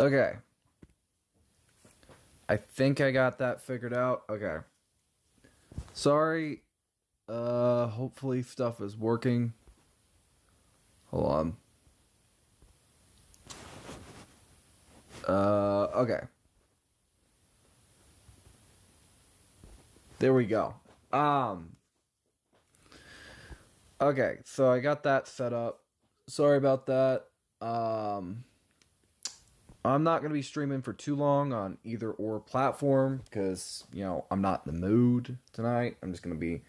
Okay. I think I got that figured out. Okay. Sorry. Hopefully stuff is working. Hold on. Okay. There we go. Okay, so I got that set up. Sorry about that. I'm not going to be streaming for too long on either or platform because, I'm not in the mood tonight. I'm going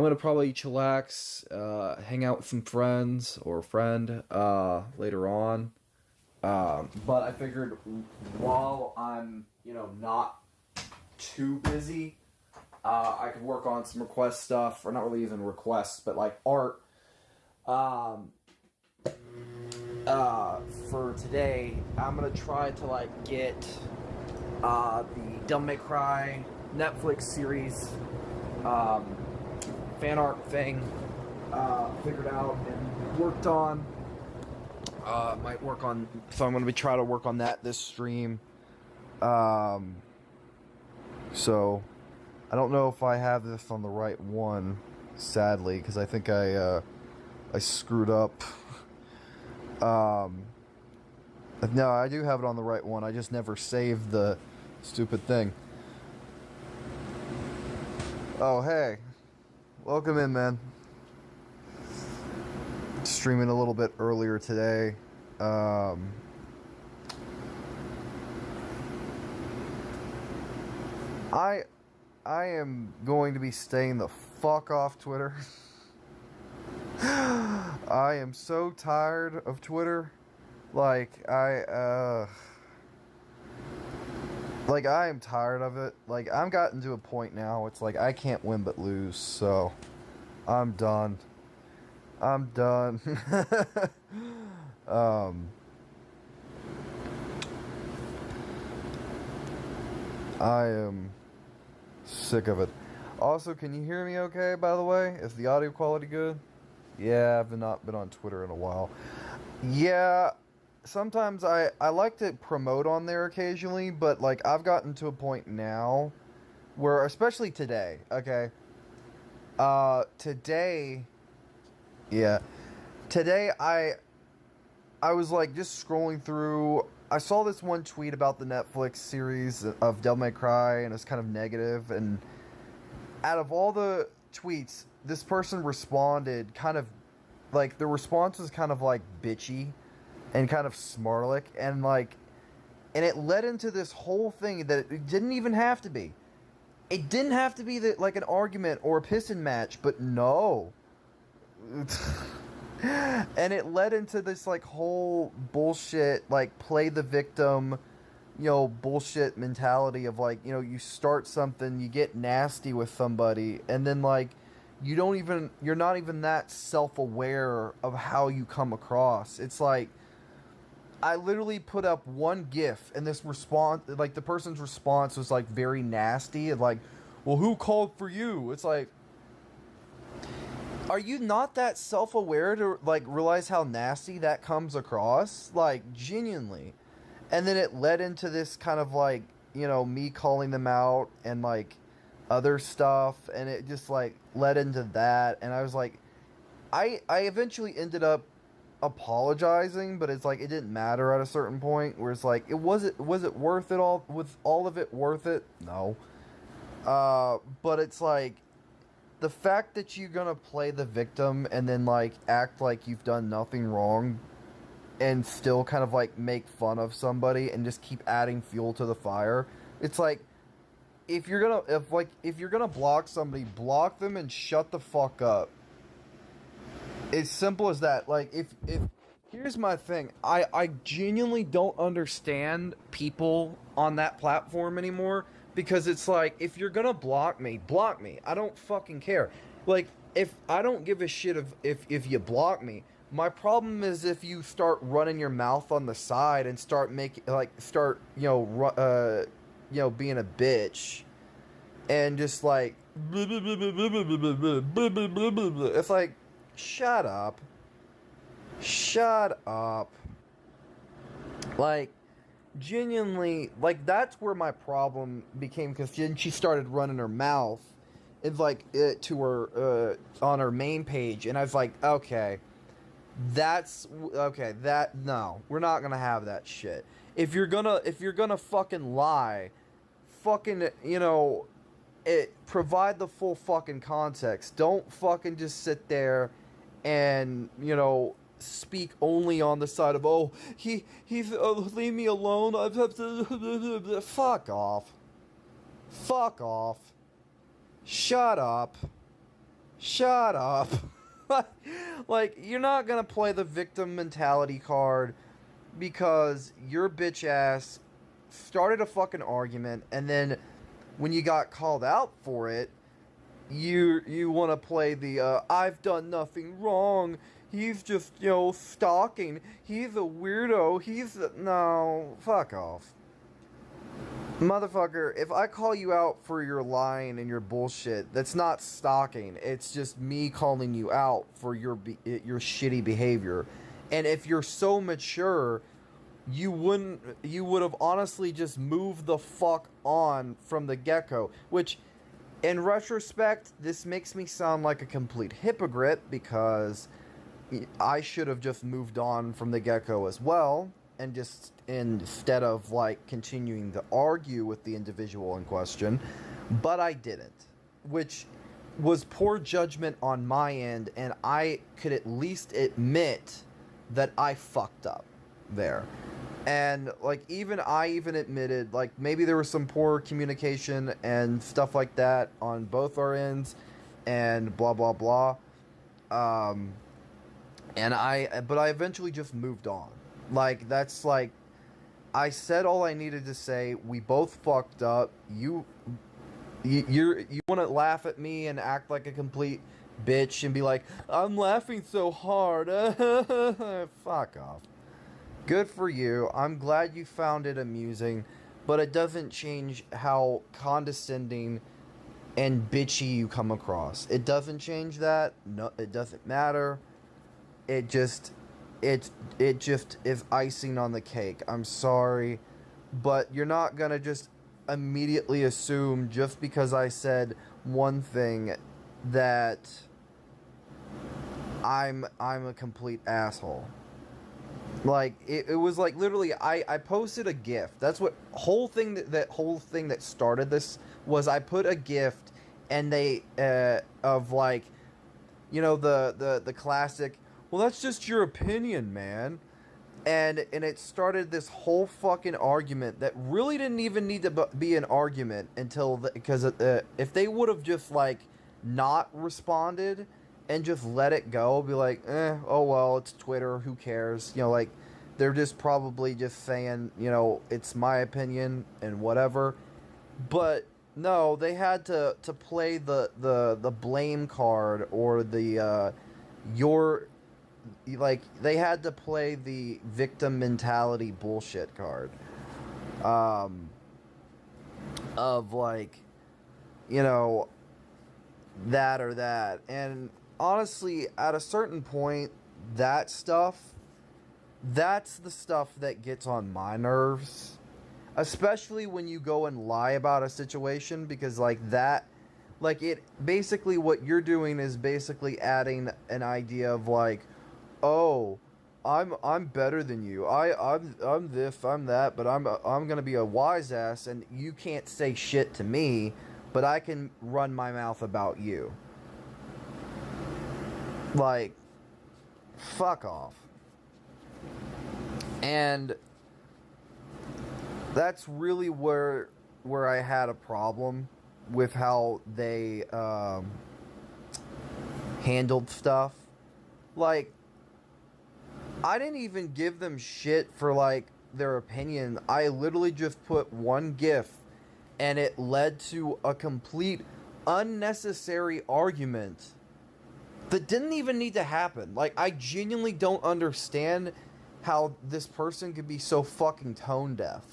to probably chillax, hang out with some friends or a friend later on. But I figured while I'm, not too busy, I could work on some request stuff, or not really even requests, but like art. Um, for today, I'm gonna try to like get the Devil May Cry Netflix series fan art thing figured out and worked on. Might work on, so I'm gonna be trying to work on that this stream. So I don't know if I have this on the right one, sadly, because I think I screwed up. No, I do have it on the right one. I just never saved the stupid thing. Oh, hey. Welcome in, man. Streaming a little bit earlier today. I am going to be staying the fuck off Twitter. I am so tired of Twitter. I am tired of it. Like, I've gotten to a point now, it's like I can't win but lose, so I'm done. I'm done. I am sick of it. Also, can you hear me okay, by the way? Is the audio quality good? Yeah, I've not been on Twitter in a while. Yeah, sometimes I like to promote on there occasionally, but like I've gotten to a point now where, especially today, okay? Today, yeah. Today I was like just scrolling through. I saw this one tweet about the Netflix series of Devil May Cry, and it's kind of negative. And out of all the tweets, this person responded kind of like the response was kind of like bitchy and kind of smarlick, and it led into this whole thing that it didn't even have to be. It didn't have to be like an argument or a piston match, but no. And it led into this like whole bullshit, like play the victim, bullshit mentality of like, you start something, you get nasty with somebody, and then like you're not even that self-aware of how you come across. It's like I literally put up one GIF, and this response, like the person's response was like very nasty, and like, well, who called for you? It's like, are you not that self-aware to like realize how nasty that comes across? Like, genuinely. And then it led into this kind of like, me calling them out and like other stuff, and it just like led into that, and I was like, I eventually ended up apologizing, but it's like it didn't matter at a certain point where it's like, was it worth it all? Was all of it worth it? No. But it's like the fact that you're gonna play the victim and then like act like you've done nothing wrong and still kind of like make fun of somebody and just keep adding fuel to the fire. It's like if you're gonna block somebody, block them and shut the fuck up. It's simple as that. Like if here's my thing. I genuinely don't understand people on that platform anymore, because it's like, if you're gonna block me, block me. I don't fucking care. Like, if I don't give a shit if you block me. My problem is if you start running your mouth on the side and start being a bitch and just like it's like, shut up. Shut up. Like, genuinely, like, that's where my problem became, because then she started running her mouth, it's like, to her, on her main page, and I was like, okay, no, we're not gonna have that shit. If you're gonna fucking lie, fucking, provide the full fucking context. Don't fucking just sit there and, speak only on the side of, oh, he's leave me alone. Fuck off. Fuck off. Shut up. Shut up. Like, you're not gonna play the victim mentality card because your bitch ass started a fucking argument, and then when you got called out for it, you want to play the I've done nothing wrong. He's just, stalking. He's a weirdo. No, fuck off. Motherfucker, if I call you out for your lying and your bullshit, that's not stalking. It's just me calling you out for your shitty behavior. And if you're so mature, you would have honestly just moved the fuck on from the get-go. Which, in retrospect, this makes me sound like a complete hypocrite, because I should have just moved on from the get-go as well, and just, instead of, like, continuing to argue with the individual in question. But I didn't, which was poor judgment on my end, and I could at least admit that I fucked up there. And, like, I even admitted, like, maybe there was some poor communication and stuff like that on both our ends, and blah, blah, blah. But I eventually just moved on. Like, that's, like, I said all I needed to say. We both fucked up. You want to laugh at me and act like a complete bitch and be like, I'm laughing so hard. Fuck off. Good for you. I'm glad you found it amusing, but it doesn't change how condescending and bitchy you come across. It doesn't change that. No, it doesn't matter. It just is icing on the cake. I'm sorry, but you're not gonna just immediately assume, just because I said one thing, that I'm a complete asshole. Like, it was like, literally, I posted a gift. That's what whole thing that started this was. I put a gift, and they of, like, the classic, well, that's just your opinion, man. And it started this whole fucking argument that really didn't even need to be an argument until because if they would have just, like, not responded and just let it go, be like, oh well, it's Twitter, who cares? Like, they're just probably just saying, it's my opinion and whatever. But no, they had to play the blame card, or the they had to play the victim mentality bullshit card. Of, like, that or that. And honestly, at a certain point, that's the stuff that gets on my nerves. Especially when you go and lie about a situation, because, like, it basically, what you're doing is basically adding an idea of, like, oh, I'm better than you. I'm this, I'm that, but I'm gonna be a wise ass, and you can't say shit to me, but I can run my mouth about you. Like, fuck off. And that's really where I had a problem with how they handled stuff. Like, I didn't even give them shit for, like, their opinion. I literally just put one GIF, and it led to a complete unnecessary argument that didn't even need to happen. Like, I genuinely don't understand how this person could be so fucking tone deaf.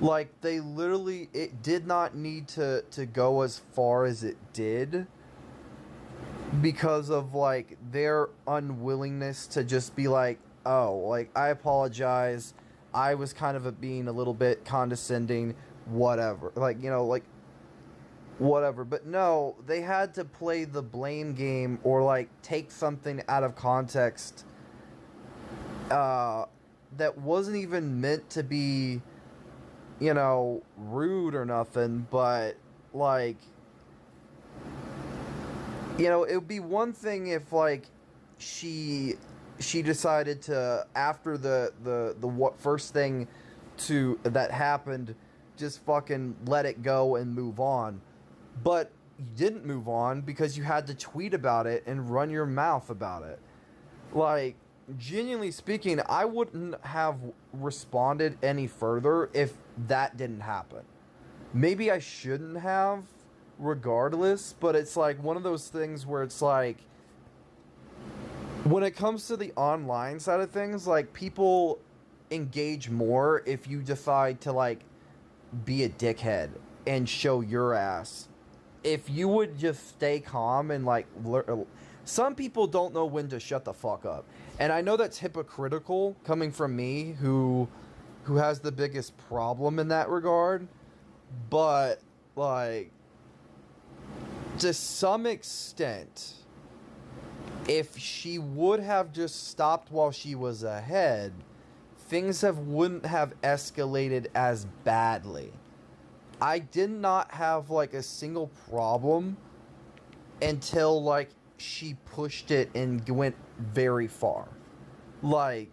Like, it did not need to go as far as it did, because of, like, their unwillingness to just be like, oh, like, I apologize, I was kind of being a little bit condescending, whatever. Like, you know, like, whatever. But no, they had to play the blame game or, like, take something out of context that wasn't even meant to be, you know, rude or nothing, but, like, you know, it would be one thing if, like, she decided to, after the what first thing to that happened, just fucking let it go and move on. But you didn't move on because you had to tweet about it and run your mouth about it. Like, genuinely speaking, I wouldn't have responded any further if that didn't happen. Maybe I shouldn't have, regardless, but it's like one of those things where it's like, when it comes to the online side of things, like, people engage more if you decide to, like, be a dickhead and show your ass. If you would just stay calm and, like, some people don't know when to shut the fuck up. And I know that's hypocritical coming from me, who has the biggest problem in that regard. But, like, to some extent, if she would have just stopped while she was ahead, things wouldn't have escalated as badly. I did not have, like, a single problem until, like, she pushed it and went very far. Like,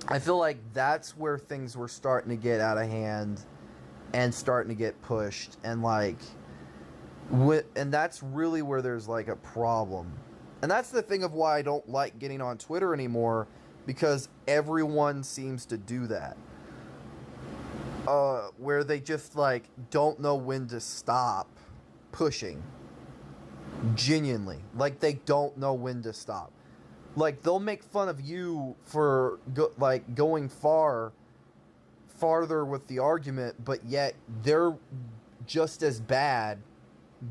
I feel like that's where things were starting to get out of hand and starting to get pushed, and, like, and that's really where there's, like, a problem. And that's the thing of why I don't like getting on Twitter anymore, because everyone seems to do that. Where they just, like, don't know when to stop pushing. Genuinely. Like, they don't know when to stop. Like, they'll make fun of you for, going farther with the argument, but yet they're just as bad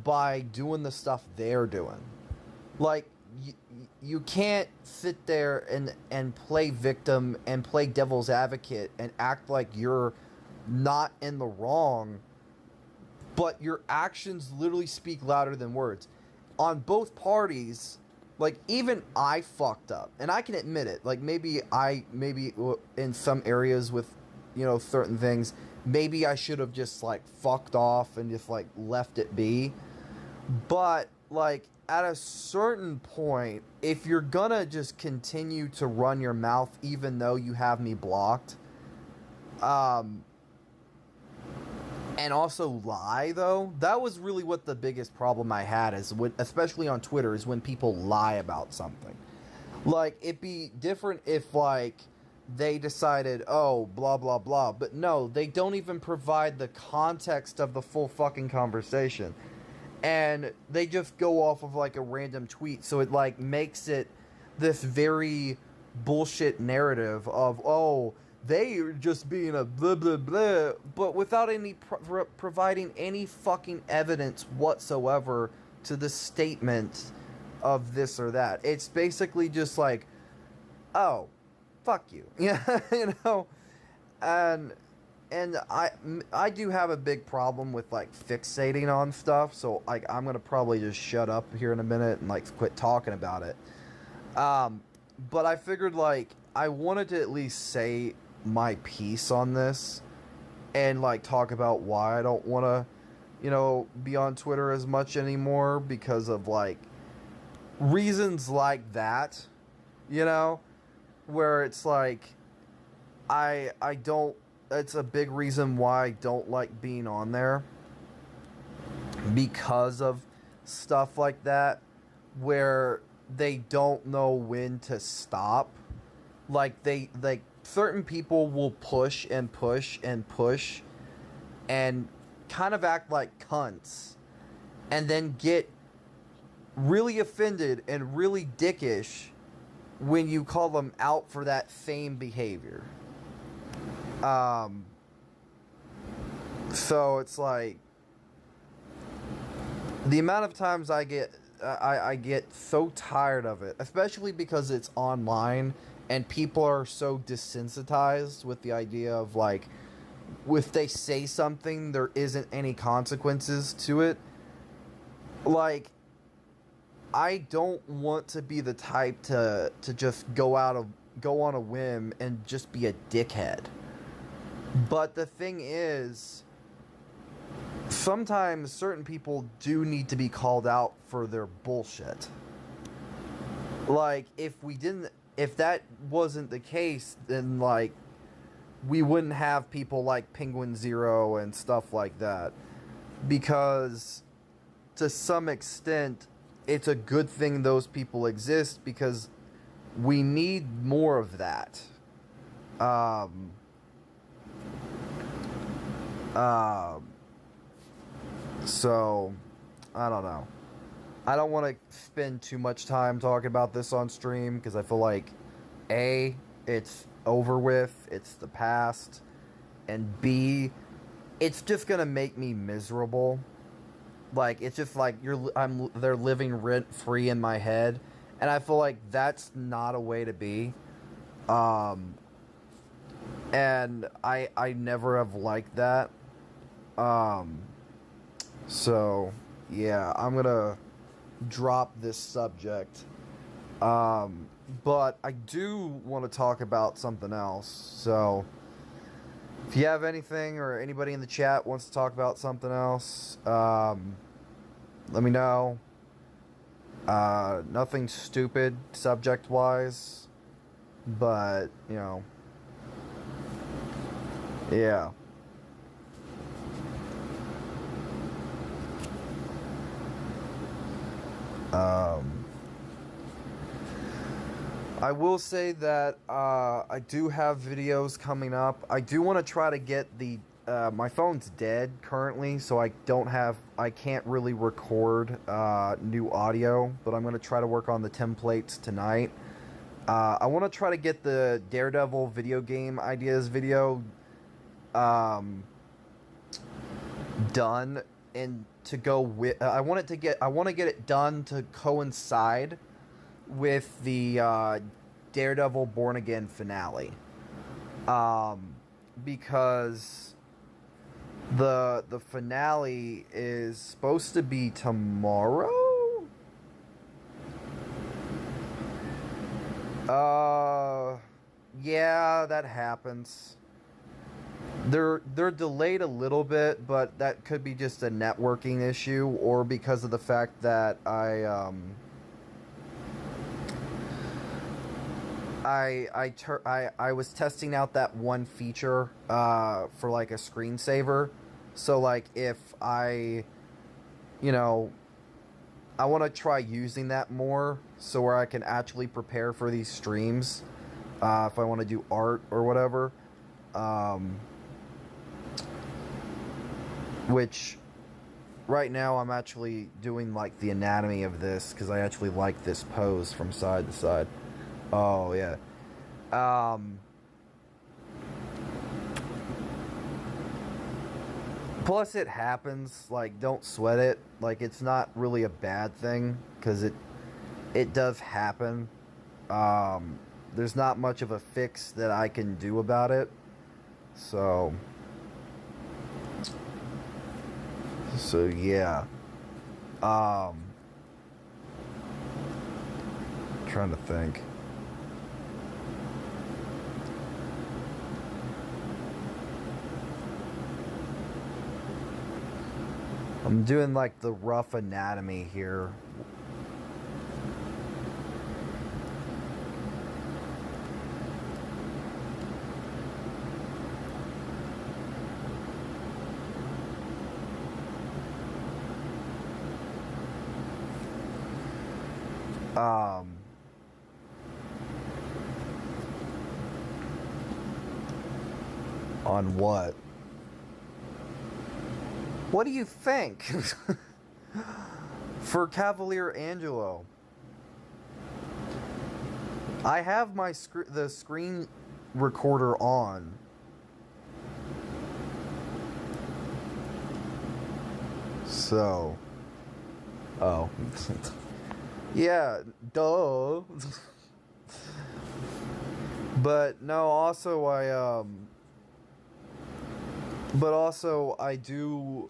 by doing the stuff they're doing. Like, you can't sit there and play victim and play devil's advocate and act like you're not in the wrong, but your actions literally speak louder than words. On both parties, like, even I fucked up, and I can admit it. Like, maybe in some areas with, you know, certain things, maybe I should have just, like, fucked off and just, like, left it be. But, like, at a certain point, if you're gonna just continue to run your mouth even though you have me blocked, and also lie, though, that was really what the biggest problem I had, is when, especially on Twitter, is when people lie about something. Like, it'd be different if, like, they decided, oh, blah, blah, blah, but no, they don't even provide the context of the full fucking conversation. And they just go off of, like, a random tweet, so it, like, makes it this very bullshit narrative of, oh, they are just being a blah, blah, blah, but without any providing any fucking evidence whatsoever to the statement of this or that. It's basically just like, oh, fuck you. Yeah, you know? And I do have a big problem with, like, fixating on stuff, so, like, I'm gonna probably just shut up here in a minute and, like, quit talking about it. But I figured, like, I wanted to at least say my piece on this and, like, talk about why I don't want to, you know, be on Twitter as much anymore, because of, like, reasons like that, you know, where it's like, I don't, it's a big reason why I don't like being on there, because of stuff like that, where they don't know when to stop. Like, certain people will push and push and push and kind of act like cunts, and then get really offended and really dickish when you call them out for that same behavior. So it's like, the amount of times I get so tired of it, especially because it's online and people are so desensitized with the idea of like, if they say something, there isn't any consequences to it. Like, I don't want to be the type to just go on a whim and just be a dickhead. But the thing is, sometimes certain people do need to be called out for their bullshit. Like, if that wasn't the case, then like we wouldn't have people like Penguin Zero and stuff like that. Because to some extent, it's a good thing those people exist, because we need more of that. So, I don't know. I don't want to spend too much time talking about this on stream, because I feel like, A, it's over with, it's the past, and B, it's just gonna make me miserable. Like, it's just like they're living rent free in my head, and I feel like that's not a way to be. And I never have liked that. So yeah, I'm gonna drop this subject. But I do want to talk about something else. So if you have anything, or anybody in the chat wants to talk about something else, let me know. Nothing stupid subject-wise, but, you know, yeah. I will say that I do have videos coming up. I do want to try to get the my phone's dead currently, so I can't really record new audio, but I'm going to try to work on the templates tonight. I want to try to get the Daredevil video game ideas video done, and to go with I want to get it done to coincide with the Daredevil Born Again finale, because the finale is supposed to be tomorrow. Yeah, that happens. They're delayed a little bit, but that could be just a networking issue, or because of the fact that I was testing out that one feature for like a screensaver. So like if I want to try using that more, so where I can actually prepare for these streams if I want to do art or whatever. Which right now I'm actually doing like the anatomy of this, because I actually like this pose from side to side. Oh yeah. Plus it happens, like, don't sweat it. Like, it's not really a bad thing, because it does happen. There's not much of a fix that I can do about it. So yeah. Trying to think. I'm doing like the rough anatomy here. On what? What do you think? For Cavalier Angelo, I have the screen recorder on. So, oh. Yeah, duh. But no, also I do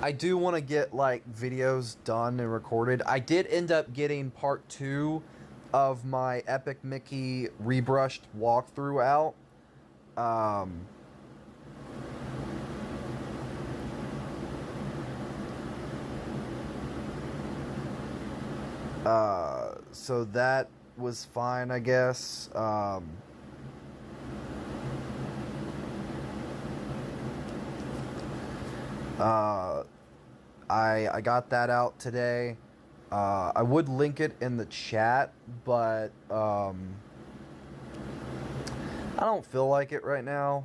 I do want to get like videos done and recorded. I did end up getting part 2 of my Epic Mickey rebrushed walkthrough out. So that was fine, I guess. I got that out today. I would link it in the chat, but I don't feel like it right now.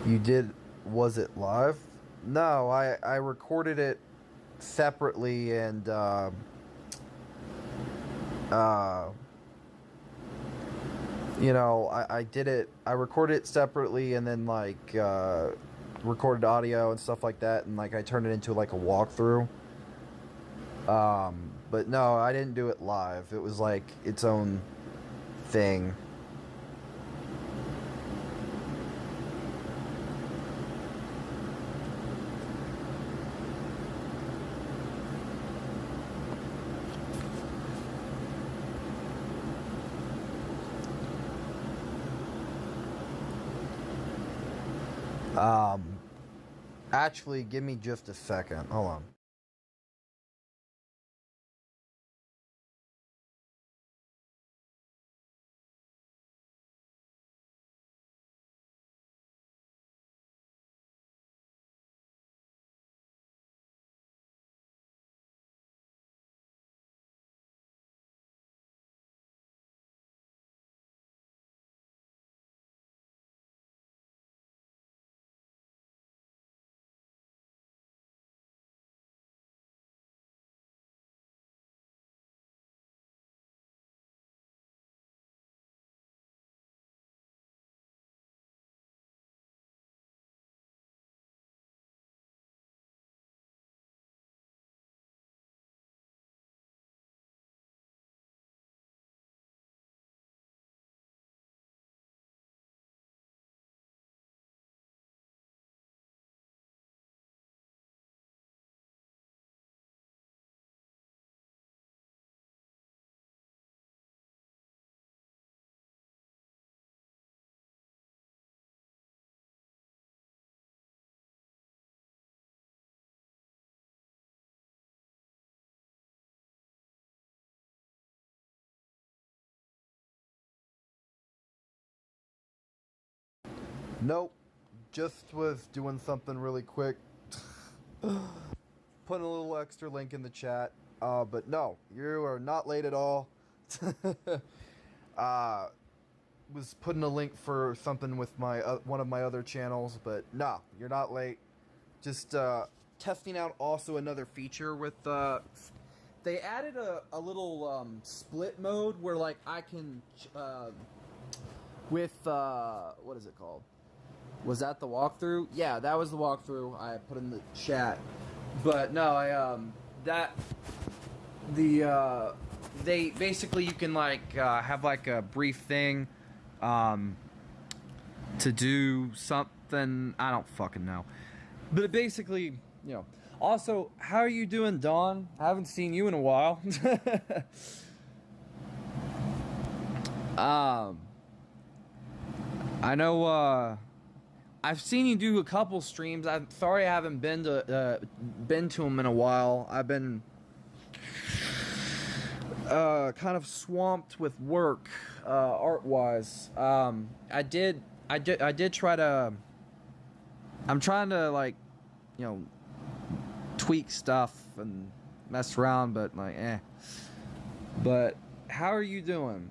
You did? Was it live? No, I recorded it separately and you know, I did it. I recorded it separately and then like recorded audio and stuff like that, and like I turned it into like a walkthrough. But no, I didn't do it live. It was like its own thing. Actually, give me just a second. Hold on. Nope. Just was doing something really quick. Putting a little extra link in the chat. But no, you are not late at all. Was putting a link for something with my one of my other channels, but no, you're not late. Just testing out also another feature with they added a little split mode where like I can with what is it called? Was that the walkthrough? Yeah, that was the walkthrough I put in the chat. But no, they basically you can like have like a brief thing to do something. I don't fucking know. But basically, you know. Also, how are you doing, Dawn? I haven't seen you in a while. I know I've seen you do a couple streams. I'm sorry I haven't been to them in a while. I've been kind of swamped with work, art-wise. I did try to. I'm trying to like, you know, tweak stuff and mess around, but like, But how are you doing?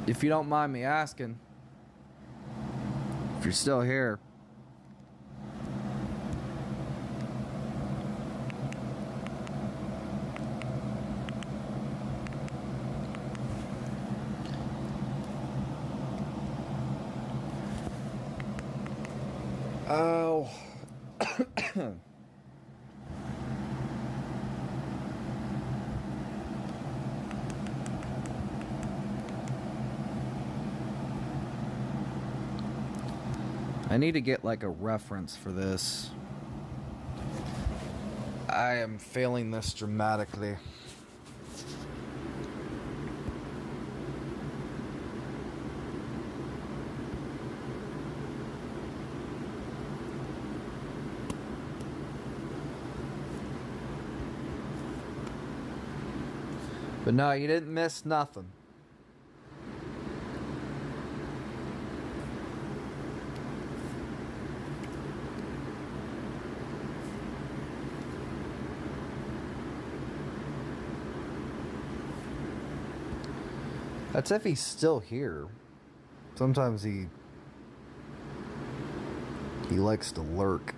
If you don't mind me asking, if you're still here. So I need to get like a reference for this. I am failing this dramatically. But no, you didn't miss nothing. That's if he's still here. Sometimes he likes to lurk.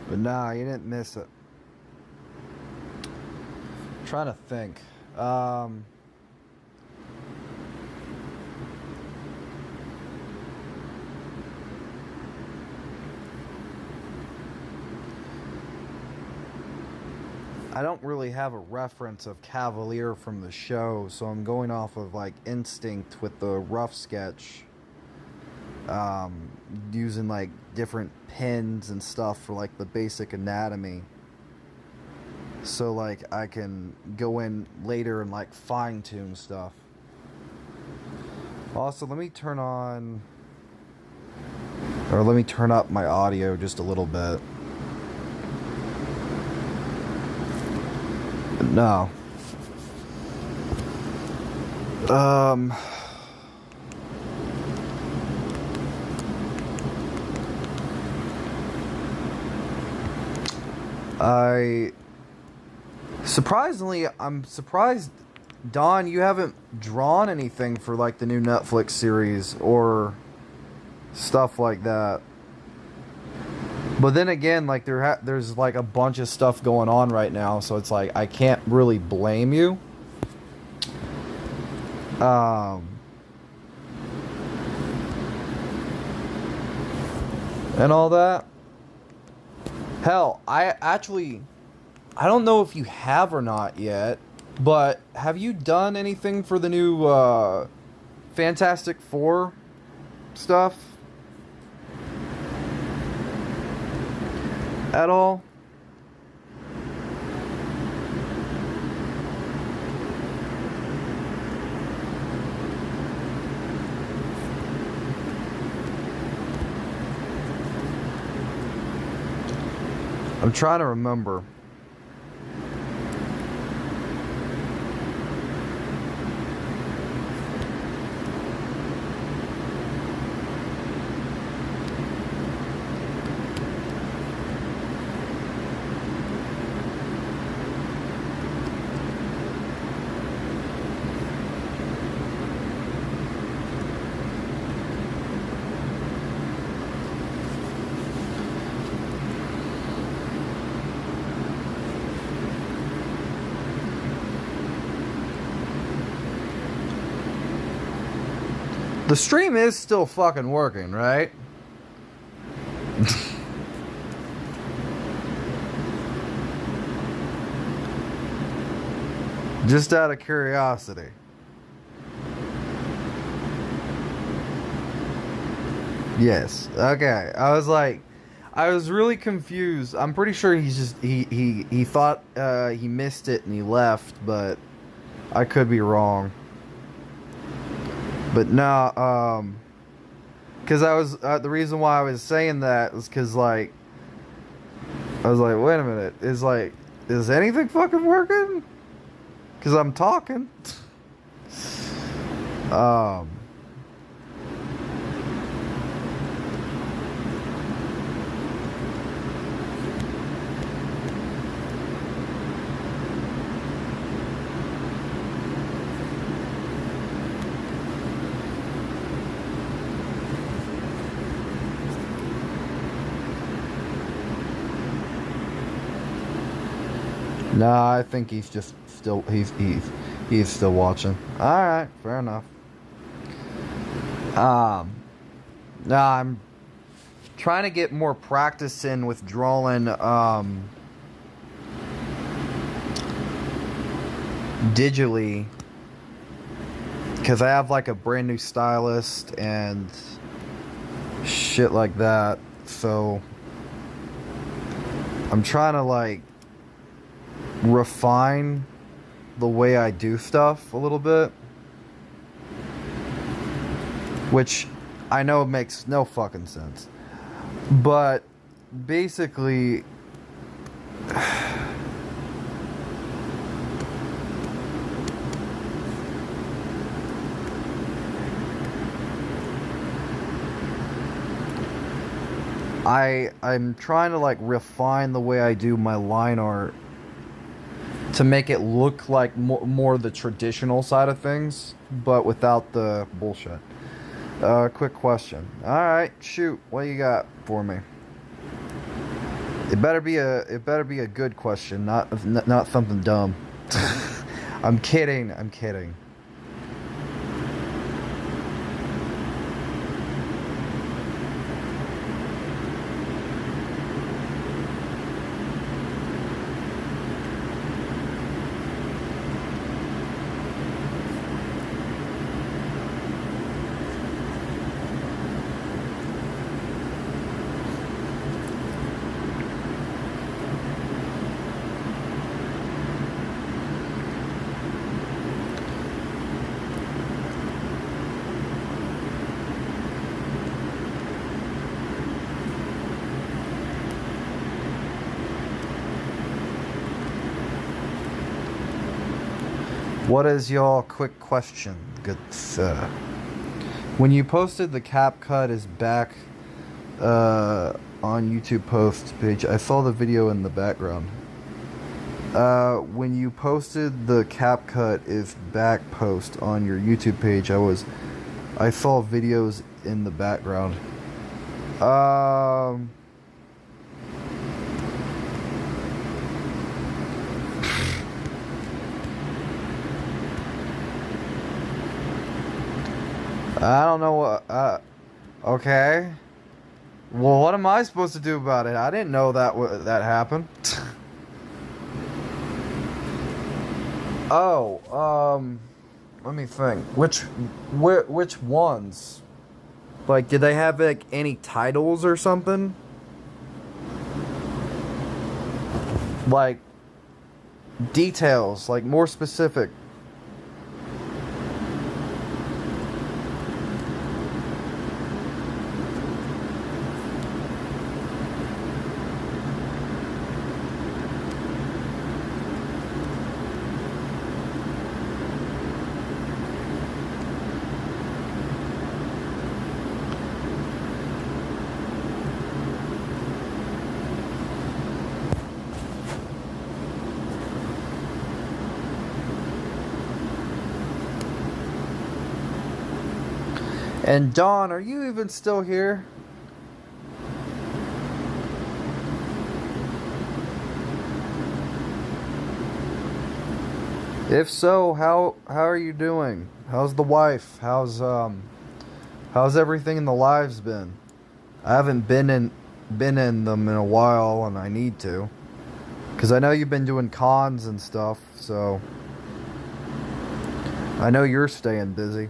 But nah, you didn't miss it. I'm trying to think. I don't really have a reference of Cavalier from the show, so I'm going off of like instinct with the rough sketch. Using like different pins and stuff for like the basic anatomy. So like I can go in later and like fine tune stuff. Also, let me turn on, or let me turn up my audio just a little bit. No. I'm surprised, Don, you haven't drawn anything for like the new Netflix series or stuff like that. But then again, like there's like a bunch of stuff going on right now, so it's like I can't really blame you. And all that. Hell, I don't know if you have or not yet, but have you done anything for the new Fantastic Four stuff? At all? I'm trying to remember. The stream is still fucking working, right? Just out of curiosity. Yes. Okay. I was really confused. I'm pretty sure he thought he missed it and he left, but I could be wrong. But no, because I was the reason why I was saying that was because like I was like, wait a minute, is anything fucking working? Because I'm talking. Nah, I think he's just still he's still watching. All right, fair enough. Um, nah, I'm trying to get more practice in with drawing digitally, because I have like a brand new stylist and shit like that. So I'm trying to like refine the way I do stuff a little bit, which I know makes no fucking sense, but basically I'm trying to like refine the way I do my line art to make it look like more the traditional side of things, but without the bullshit. Quick question. All right, shoot. What you got for me? It better be a good question, not something dumb. I'm kidding. I'm kidding. What is your quick question, good sir? When you posted the CapCut is back on YouTube post page, I saw the video in the background. When you posted the CapCut is back post on your YouTube page, I saw videos in the background. I don't know what. Okay. Well, what am I supposed to do about it? I didn't know that happened. Oh, let me think. Which ones? Like, did they have like any titles or something? Like details, like more specific. And Dawn, are you even still here? If so, how are you doing? How's the wife? How's everything in the lives been? I haven't been in them in a while, and I need to, because I know you've been doing cons and stuff, so I know you're staying busy.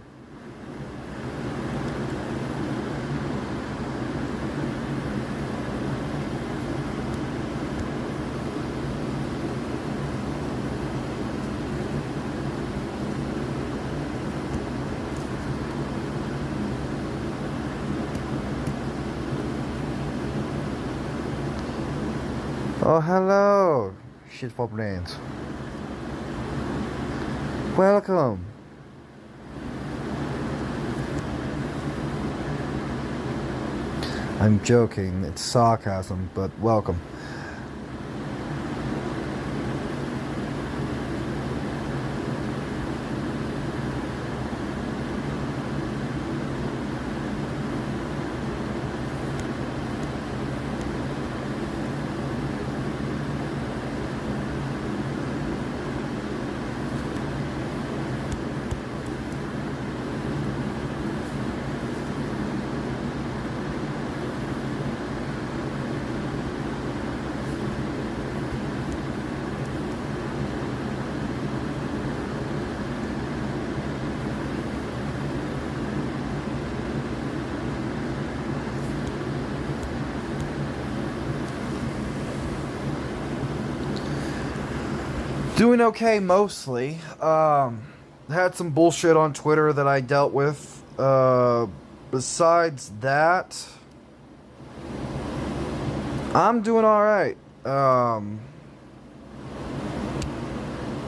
Oh, hello, shit for brains. Welcome. I'm joking, it's sarcasm, but welcome. Doing okay mostly. Had some bullshit on Twitter that I dealt with. Besides that, I'm doing alright.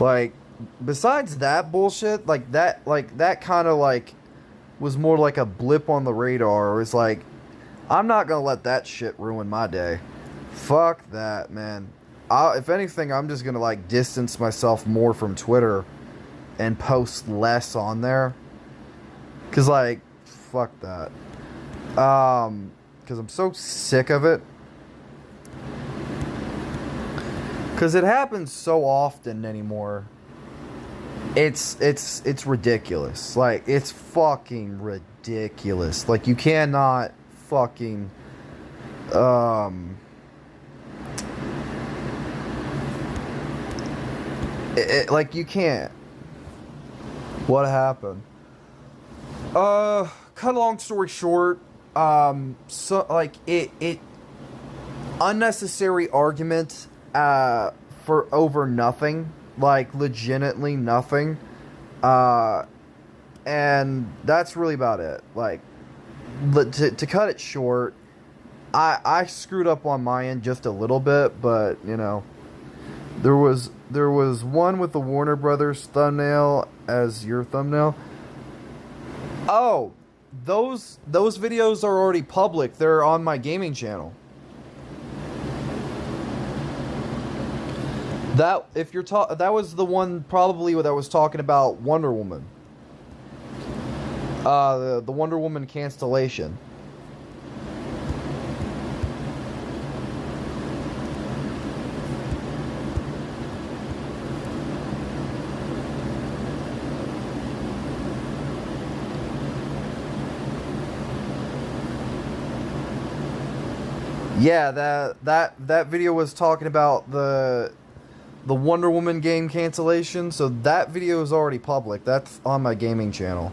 Like, besides that bullshit, that kind of like was more like a blip on the radar. It's like, I'm not gonna let that shit ruin my day. Fuck that, man. If anything, I'm just gonna like distance myself more from Twitter and post less on there. Cause like, fuck that. Cause I'm so sick of it. Cause it happens so often anymore. It's ridiculous. Like, it's fucking ridiculous. Like, you cannot fucking like, you can't. What happened? Cut a long story short, so like it unnecessary argument for over nothing, like legitimately nothing. And that's really about it. Like, to cut it short, I screwed up on my end just a little bit, but you know, there was one with the Warner Brothers thumbnail as your thumbnail. Oh, those videos are already public. They're on my gaming channel. That that was the one probably that was talking about Wonder Woman. The Wonder Woman cancellation. Yeah, that video was talking about the Wonder Woman game cancellation, so that video is already public. That's on my gaming channel.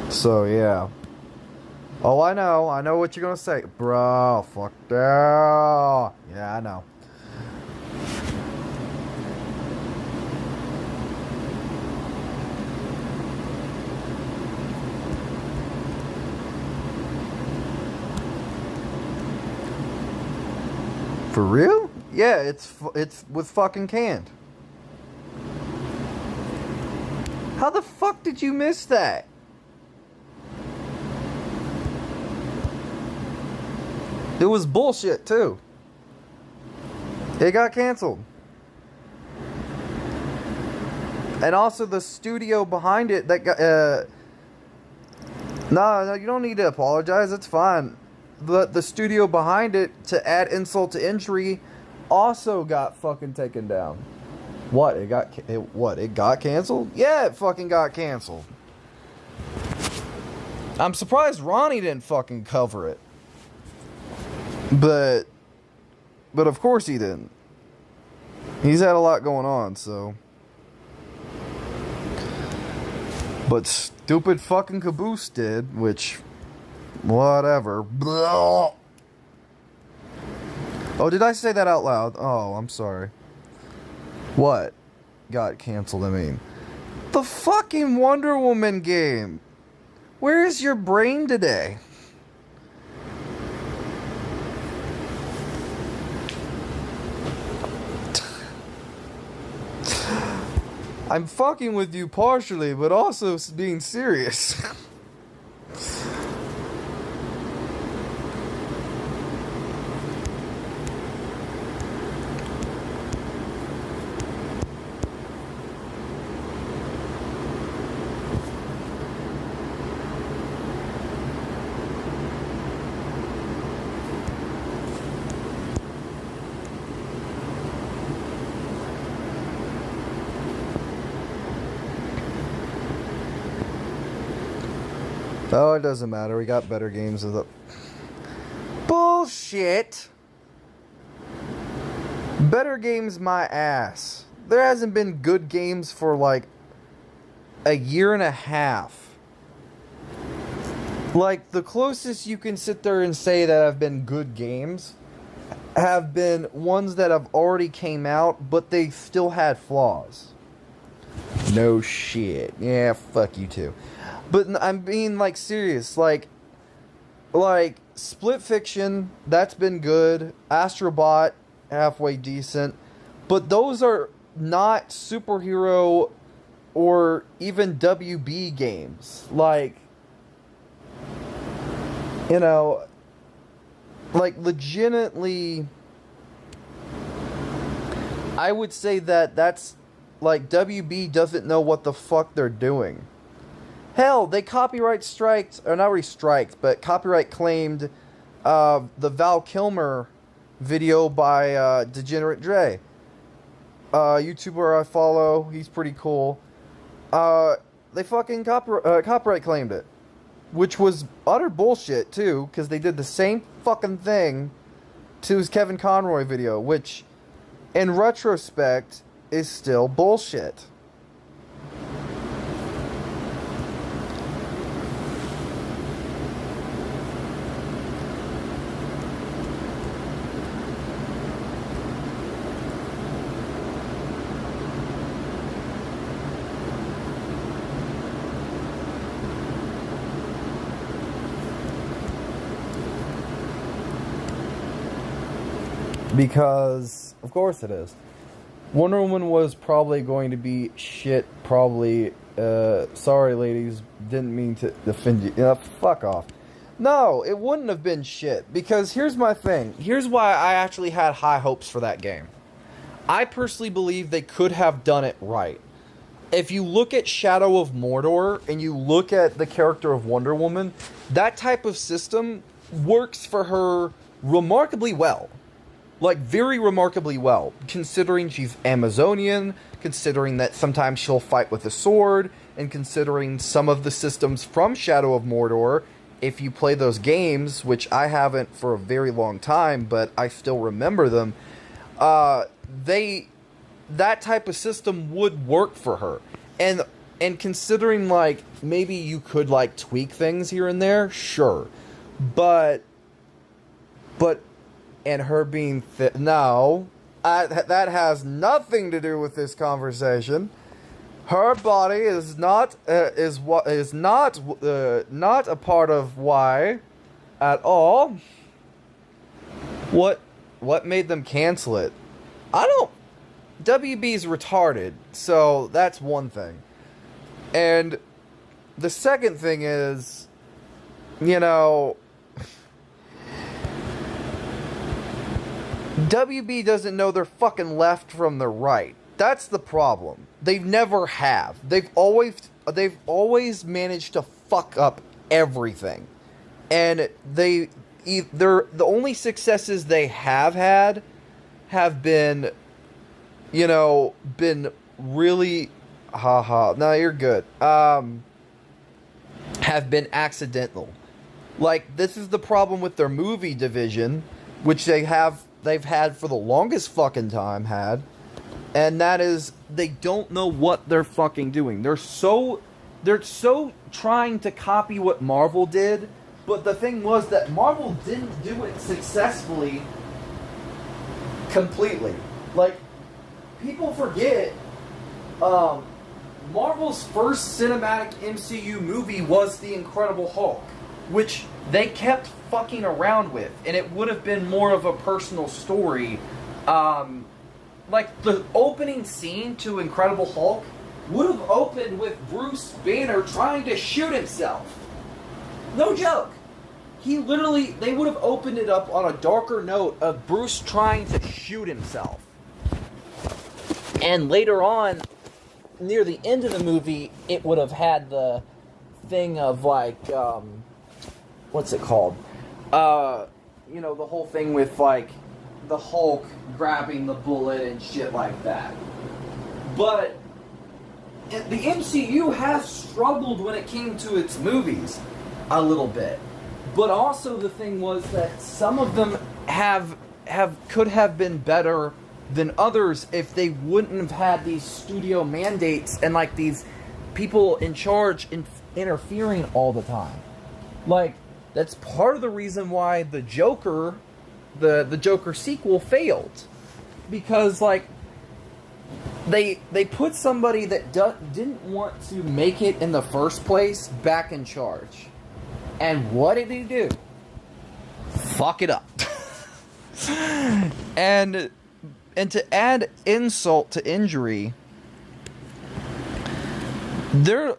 So yeah. Oh, I know what you're gonna say, bro. Fuck that. Yeah, I know. For real? Yeah, it's with fucking canned. How the fuck did you miss that? It was bullshit too. It got canceled. And also the studio behind it that got no, you don't need to apologize. It's fine. The studio behind it, to add insult to injury, also got fucking taken down. What? It got canceled? Yeah, it fucking got canceled. I'm surprised Ronnie didn't fucking cover it. But of course he didn't. He's had a lot going on, so. But stupid fucking Caboose did, which, whatever. Blah. Oh, did I say that out loud? Oh, I'm sorry. What got canceled, I mean? The fucking Wonder Woman game. Where is your brain today? I'm fucking with you partially, but also being serious. Oh, it doesn't matter. We got better games of the... Bullshit! Better games my ass. There hasn't been good games for like a year and a half. Like, the closest you can sit there and say that have been good games have been ones that have already came out, but they still had flaws. No shit. Yeah, fuck you too. But I'm being, like, serious. Like, Split Fiction, that's been good. Astrobot, halfway decent. But those are not superhero or even WB games. Like, you know, like, legitimately, I would say that that's, like, WB doesn't know what the fuck they're doing. Hell, they copyright striked, or not really striked, but copyright claimed the Val Kilmer video by Degenerate Dre. YouTuber I follow, he's pretty cool. They fucking copyright claimed it. Which was utter bullshit, too, because they did the same fucking thing to his Kevin Conroy video, which, in retrospect, is still bullshit. Because, of course it is. Wonder Woman was probably going to be shit, probably. Sorry, ladies, didn't mean to offend you. Fuck off. No, it wouldn't have been shit. Because here's my thing. Here's why I actually had high hopes for that game. I personally believe they could have done it right. If you look at Shadow of Mordor and you look at the character of Wonder Woman, that type of system works for her remarkably well. Like, very remarkably well, considering she's Amazonian, considering that sometimes she'll fight with a sword, and considering some of the systems from Shadow of Mordor, if you play those games, which I haven't for a very long time, but I still remember them, that type of system would work for her. And considering, like, maybe you could, like, tweak things here and there, sure. But and her being fit. No, that has nothing to do with this conversation. Her body is not not a part of why at all. What made them cancel it? I don't. WB's retarded, so that's one thing. And the second thing is, you know, WB doesn't know their fucking left from their right. That's the problem. They never have. They've always managed to fuck up everything. And the only successes they have had have been, you know, been really no, you're good. Have been accidental. Like, this is the problem with their movie division, which they've had for the longest fucking time and that is they don't know what they're fucking doing. They're so trying to copy what Marvel did, but the thing was that Marvel didn't do it successfully completely. Like, people forget Marvel's first cinematic MCU movie was The Incredible Hulk, which they kept fucking around with, and it would have been more of a personal story. Like, the opening scene to Incredible Hulk would have opened with Bruce Banner trying to shoot himself. No joke. They would have opened it up on a darker note of Bruce trying to shoot himself. And later on, near the end of the movie, it would have had the thing of, like, what's it called? You know, the whole thing with, like, the Hulk grabbing the bullet and shit like that. But the MCU has struggled when it came to its movies a little bit. But also the thing was that some of them could have been better than others if they wouldn't have had these studio mandates and, like, these people in charge interfering all the time. Like, that's part of the reason why the Joker the Joker sequel failed because like they put somebody that didn't want to make it in the first place back in charge, and what did he do? Fuck it up. and to add insult to injury, they'll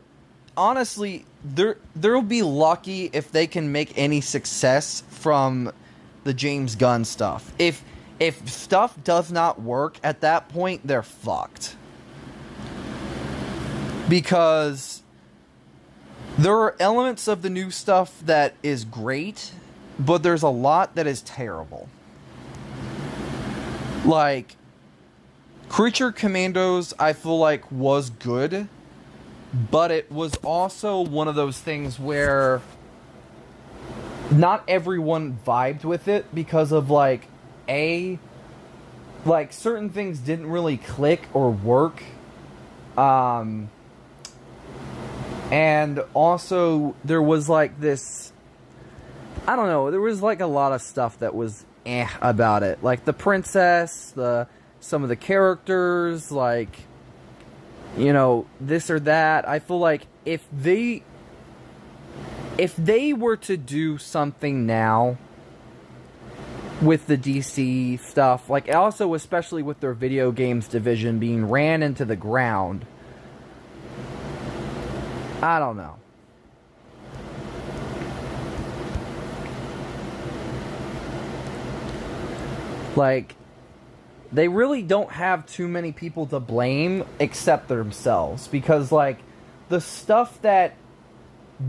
be lucky if they can make any success from the James Gunn stuff. If stuff does not work at that point, they're fucked. Because there are elements of the new stuff that is great, but there's a lot that is terrible. Like, Creature Commandos, I feel like, was good, but it was also one of those things where not everyone vibed with it because of, like, certain things didn't really click or work. And also, there was, like, this... I don't know, there was, like, a lot of stuff that was about it. Like, the princess, some of the characters, like, you know, this or that. I feel like if they were to do something now with the DC stuff, like, also especially with their video games division being ran into the ground, I don't know. Like, they really don't have too many people to blame except themselves. Because, like, the stuff that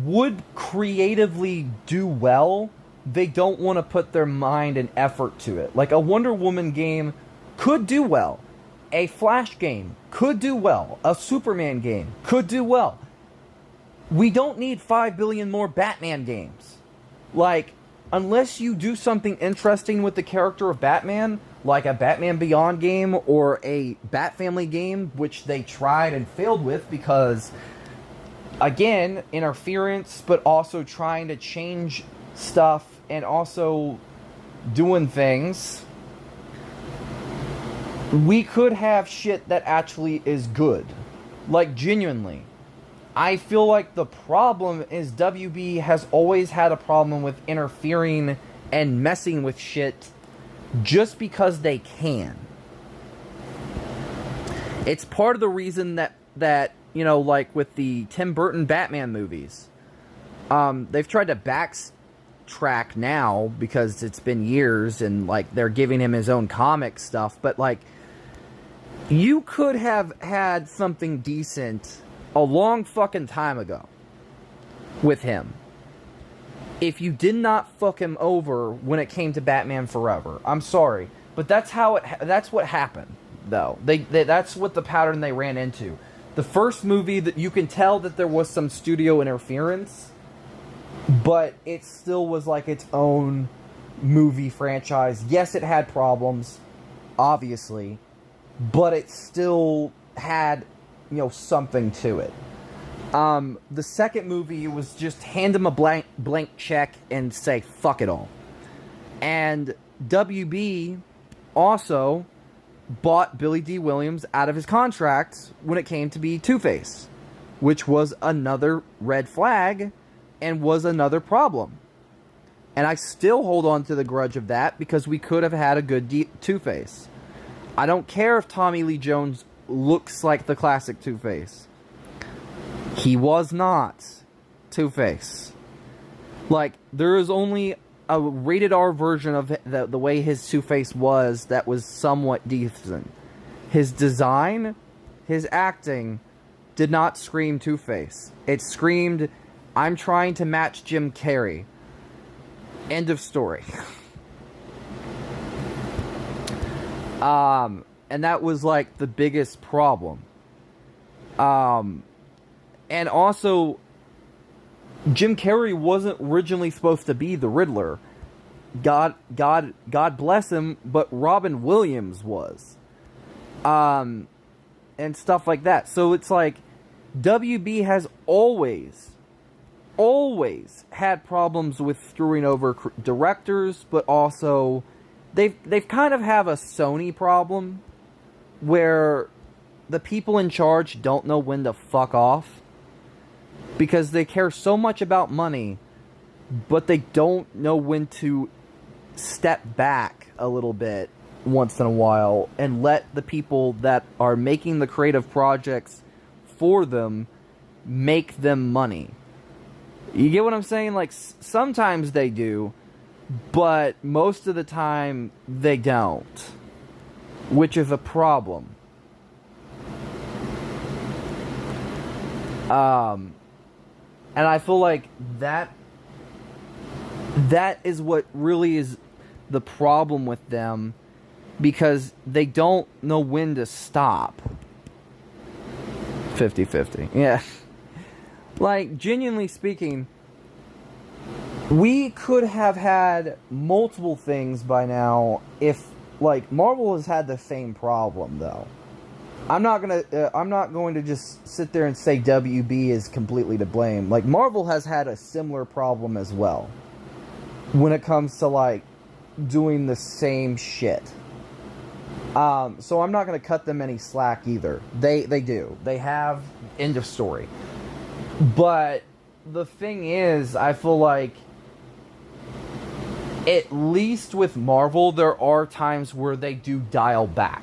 would creatively do well, they don't want to put their mind and effort to it. Like, a Wonder Woman game could do well. A Flash game could do well. A Superman game could do well. We don't need 5 billion more Batman games. Like, unless you do something interesting with the character of Batman, like a Batman Beyond game or a Bat Family game, which they tried and failed with because, again, interference, but also trying to change stuff and also doing things, we could have shit that actually is good. Like, genuinely. I feel like the problem is WB has always had a problem with interfering and messing with shit just because they can. It's part of the reason that you know, like with the Tim Burton Batman movies, they've tried to backtrack now because it's been years and like they're giving him his own comic stuff, but like you could have had something decent a long fucking time ago with him if you did not fuck him over when it came to Batman Forever. I'm sorry, but that's what happened though. That's what the pattern they ran into. The first movie, that you can tell that there was some studio interference, but it still was like its own movie franchise. Yes, it had problems, obviously, but it still had, you know, something to it. The second movie was just hand him a blank check and say fuck it all. And WB also bought Billy D. Williams out of his contract when it came to be Two-Face, which was another red flag and was another problem. And I still hold on to the grudge of that because we could have had a good Two-Face. I don't care if Tommy Lee Jones looks like the classic Two-Face. He was not Two-Face. Like, there is only a rated R version of the way his Two-Face was that was somewhat decent. His design, his acting, did not scream Two-Face. It screamed, I'm trying to match Jim Carrey. End of story. And that was like the biggest problem. And also, Jim Carrey wasn't originally supposed to be the Riddler. God bless him, but Robin Williams was. And stuff like that. So it's like, WB has always had problems with screwing over directors, but also they've kind of have a Sony problem where the people in charge don't know when to fuck off because they care so much about money, but they don't know when to step back a little bit once in a while and let the people that are making the creative projects for them make them money. You get what I'm saying? Like, sometimes they do, but most of the time they don't, which is a problem. And I feel like that is what really is the problem with them, because they don't know when to stop. 50-50. Yeah. Like, genuinely speaking, we could have had multiple things by now if, like, Marvel has had the same problem, though. I'm not going to just sit there and say WB is completely to blame. Like, Marvel has had a similar problem as well when it comes to, like, doing the same shit. So I'm not going to cut them any slack either. They do. They have. End of story. But the thing is, I feel like, at least with Marvel, there are times where they do dial back.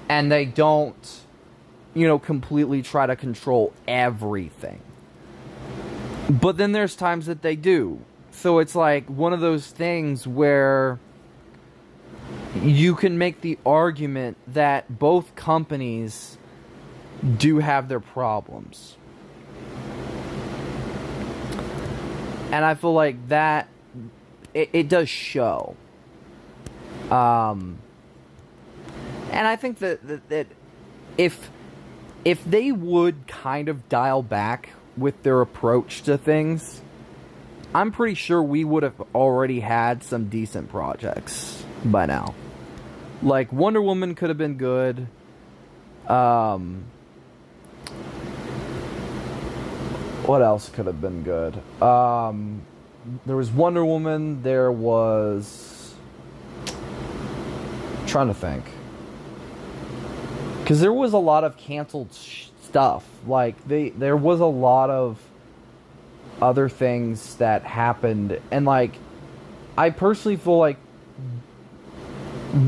And they don't, completely try to control everything. But then there's times that they do. So it's like one of those things where you can make the argument that both companies do have their problems. And I feel like that, it does show. And I think that if they would kind of dial back with their approach to things, I'm pretty sure we would have already had some decent projects by now. Like, Wonder Woman could have been good. What else could have been good? There was Wonder Woman. There was... I'm trying to think. Because there was a lot of canceled stuff. Like, there was a lot of other things that happened. And, like, I personally feel like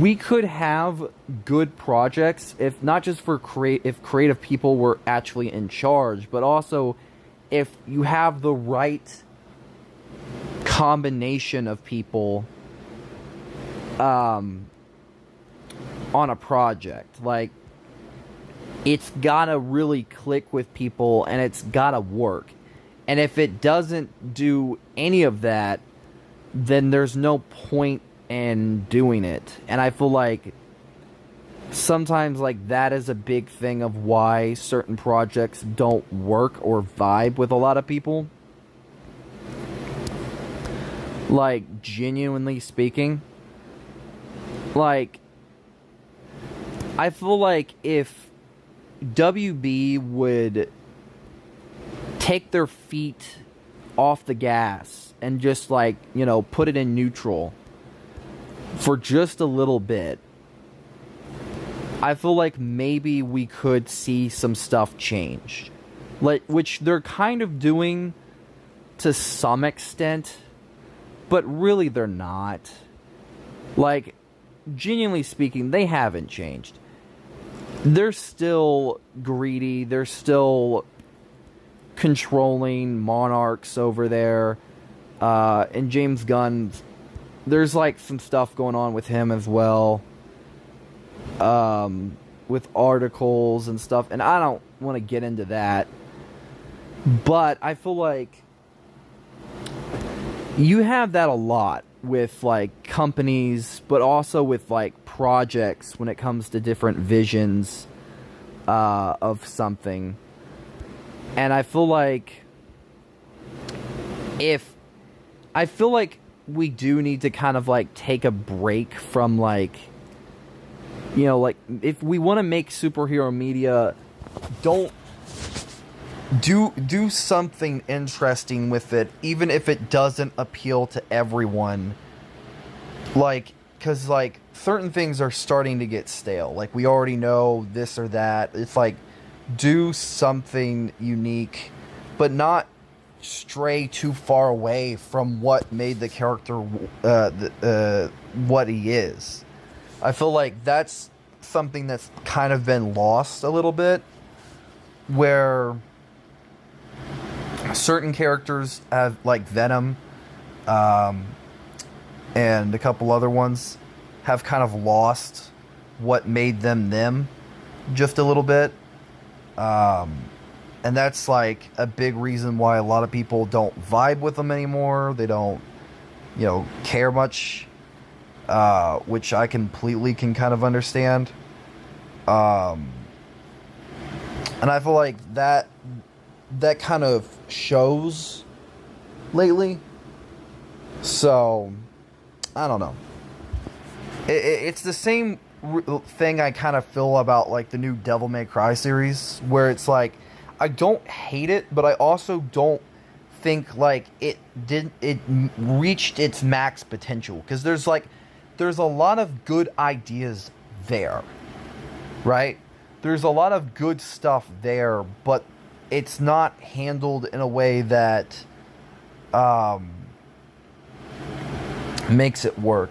we could have good projects, if not just for if creative people were actually in charge, but also if you have the right combination of people on a project. Like, it's gotta really click with people, and it's gotta work. And if it doesn't do any of that, then there's no point in doing it. And I feel like sometimes, like, that is a big thing of why certain projects don't work or vibe with a lot of people. Like, genuinely speaking. Like, I feel like if WB would take their feet off the gas and just, like, put it in neutral for just a little bit, I feel like maybe we could see some stuff change. Like, which they're kind of doing to some extent, but really they're not. Like, genuinely speaking, they haven't changed. They're still greedy. They're still controlling monarchs over there. And James Gunn, there's, like, some stuff going on with him as well. With articles and stuff. And I don't want to get into that. But I feel like you have that a lot with, like, companies, but also with, like, projects when it comes to different visions of something. And I feel like we do need to kind of, like, take a break from, like, like, if we want to make superhero media, don't do something interesting with it, even if it doesn't appeal to everyone. Like, because like certain things are starting to get stale. Like we already know this or that. It's like do something unique, but not stray too far away from what made the character what he is. I feel like that's something that's kind of been lost a little bit, where certain characters have, like Venom, and a couple other ones, have kind of lost what made them just a little bit. And that's like a big reason why a lot of people don't vibe with them anymore. They don't, care much, which I completely can kind of understand. And I feel like that kind of shows lately. So, I don't know. It's the same thing I kind of feel about like the new Devil May Cry series, where it's like I don't hate it, but I also don't think like it reached its max potential, because there's a lot of good ideas there, right? There's a lot of good stuff there, but it's not handled in a way that makes it work.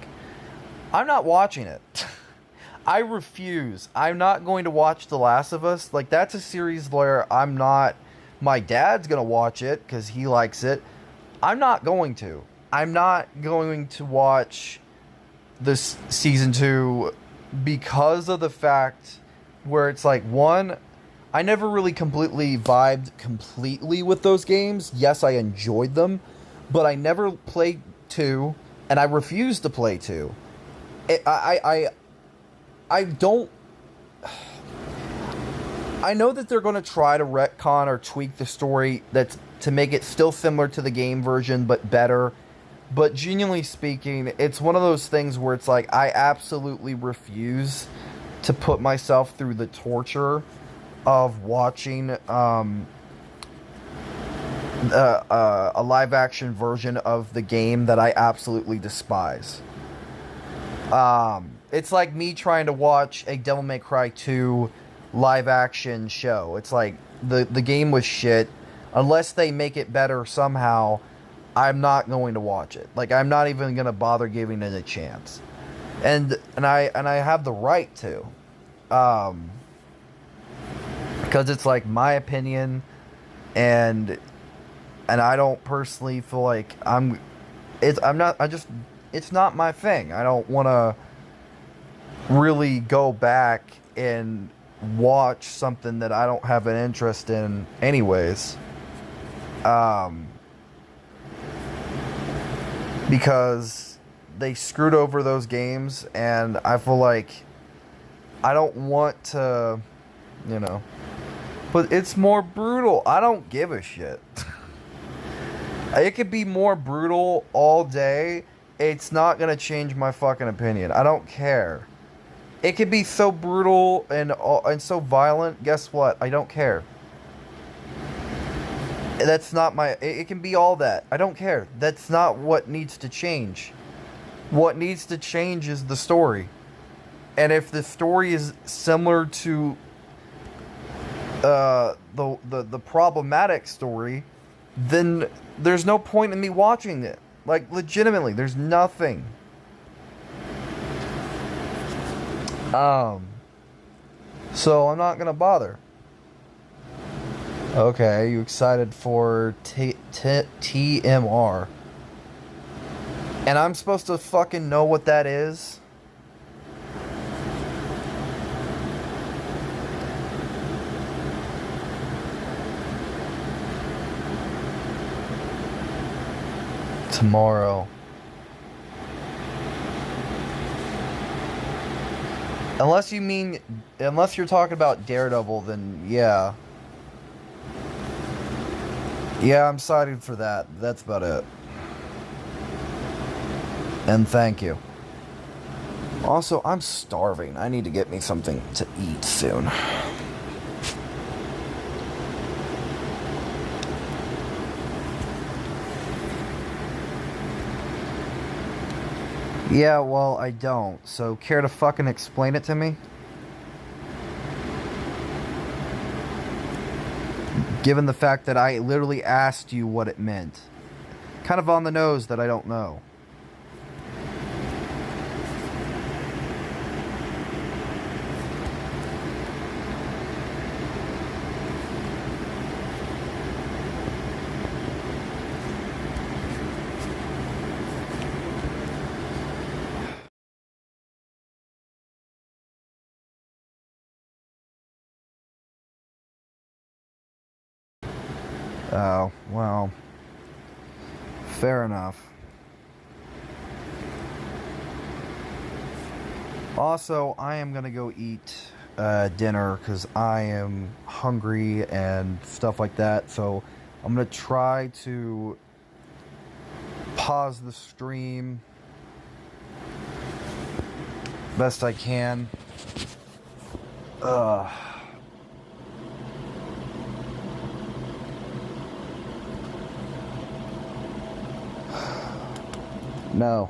I'm not watching it. I refuse. I'm not going to watch The Last of Us. Like, that's a series where I'm not... My dad's going to watch it because he likes it. I'm not going to. I'm not going to watch this season 2 because of the fact where it's like, one, I never really completely vibed completely with those games. Yes, I enjoyed them, but I never played 2, and I refused to play 2. I don't... I know that they're going to try to retcon or tweak the story to make it still similar to the game version, but better. But genuinely speaking, it's one of those things where it's like, I absolutely refuse to put myself through the torture of watching a live-action version of the game that I absolutely despise. It's like me trying to watch a Devil May Cry 2 live-action show. It's like, the game was shit. Unless they make it better somehow, I'm not going to watch it. Like, I'm not even going to bother giving it a chance. And I have the right to. Because it's like my opinion, and I don't personally feel like it's not my thing. I don't want to really go back and watch something that I don't have an interest in anyways. Because they screwed over those games, and I feel like I don't want to, but it's more brutal. I don't give a shit. It could be more brutal all day. It's not going to change my fucking opinion. I don't care. It could be so brutal and so violent. Guess what? I don't care. That's not my... It can be all that. I don't care. That's not what needs to change. What needs to change is the story. And if the story is similar to the problematic story, then there's no point in me watching it. Like, legitimately, there's nothing. So I'm not gonna bother. Okay, you excited for TMR? And I'm supposed to fucking know what that is? Tomorrow. Unless you're talking about Daredevil, then yeah. Yeah, I'm excited for that. That's about it. And thank you. Also, I'm starving. I need to get me something to eat soon. Yeah, well, I don't. So, care to fucking explain it to me? Given the fact that I literally asked you what it meant. Kind of on the nose that I don't know. Oh, well. Fair enough. Also, I am gonna go eat dinner because I am hungry and stuff like that. So I'm gonna try to pause the stream best I can. Ugh. No.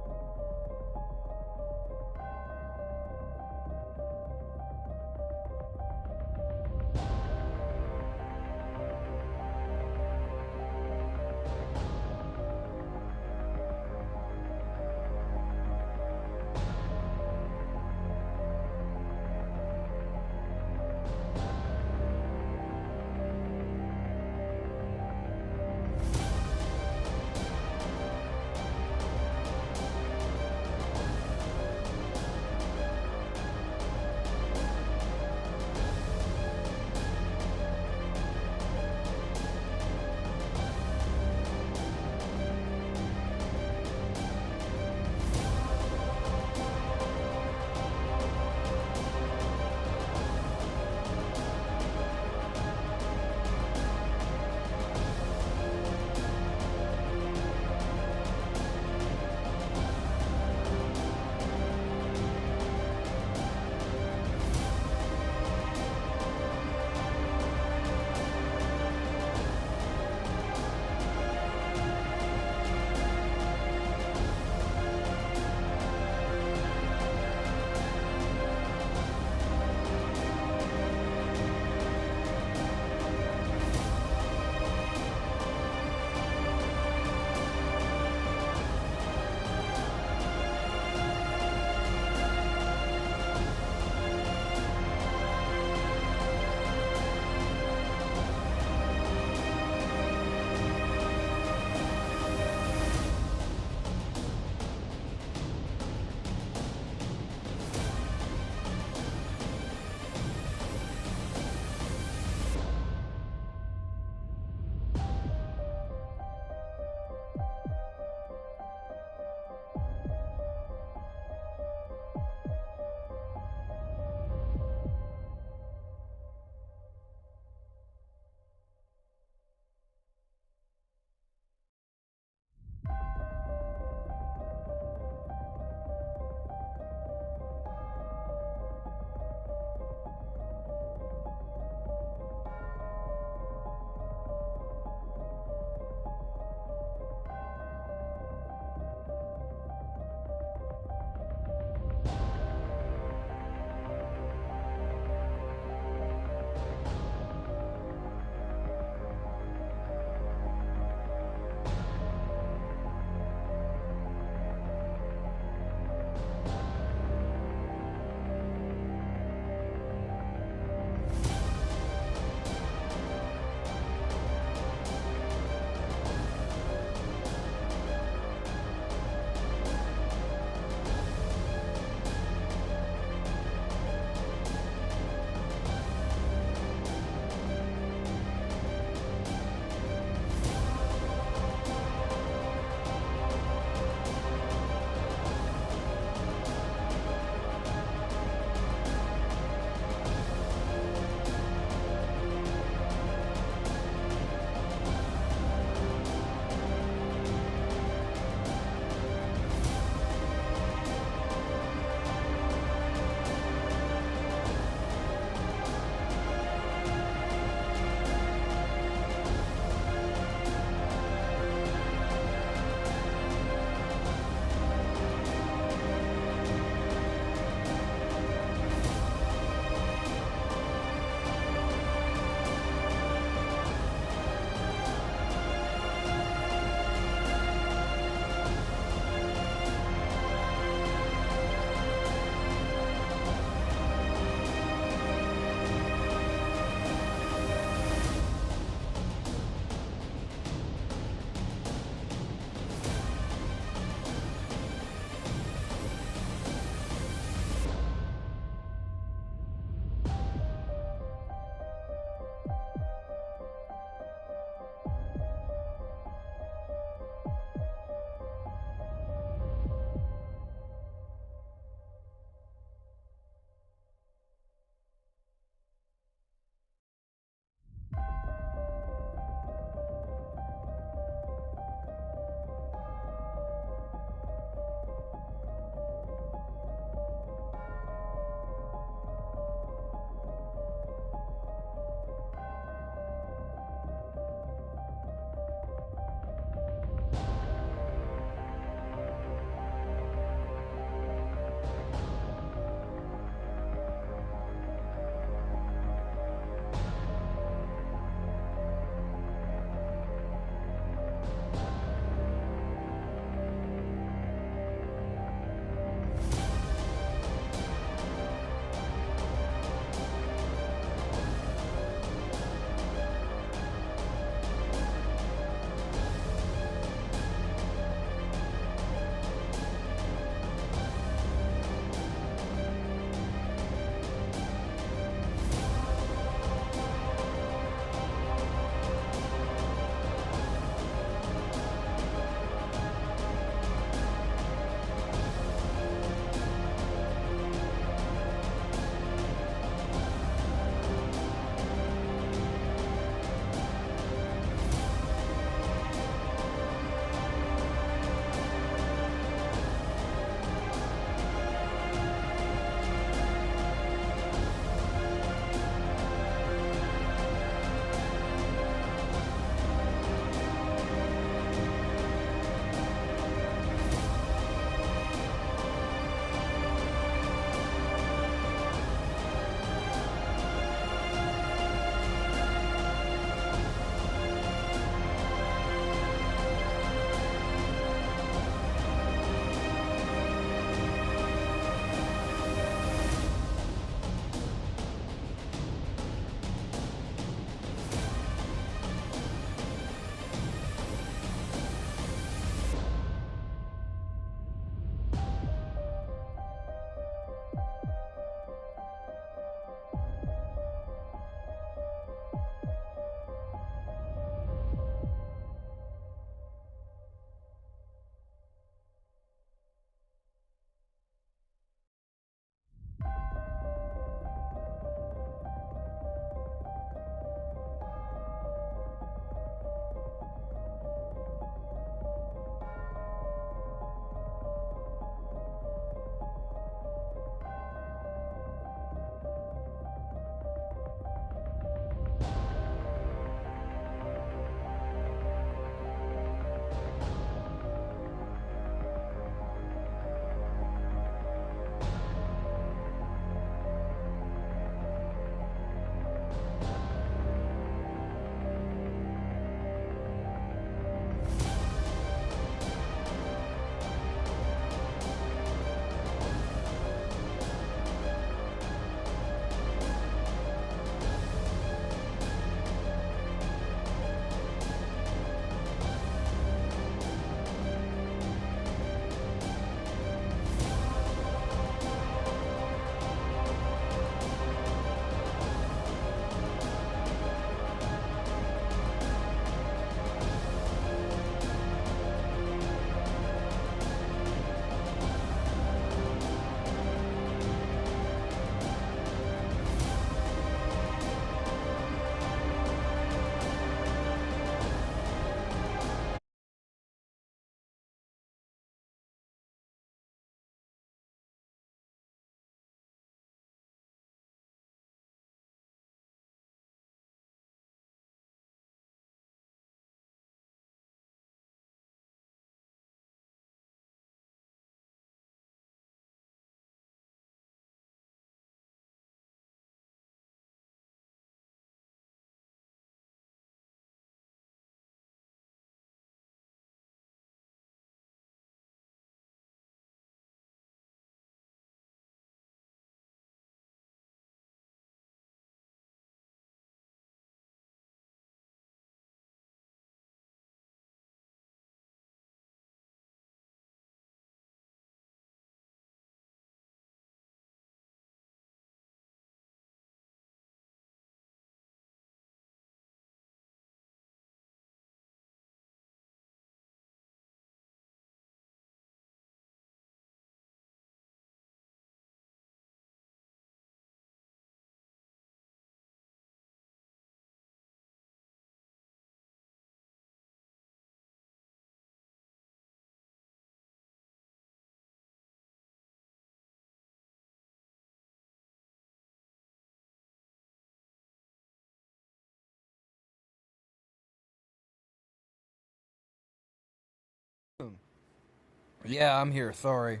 Yeah, I'm here. Sorry.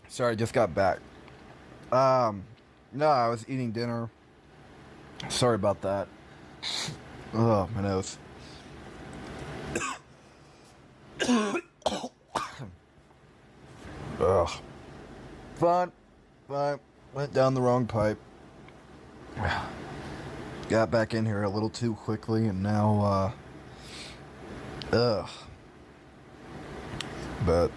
Sorry, I just got back. No, I was eating dinner. Sorry about that. Oh, my nose. Ugh. Fun. Went down the wrong pipe. Got back in here a little too quickly, and now, ugh. But,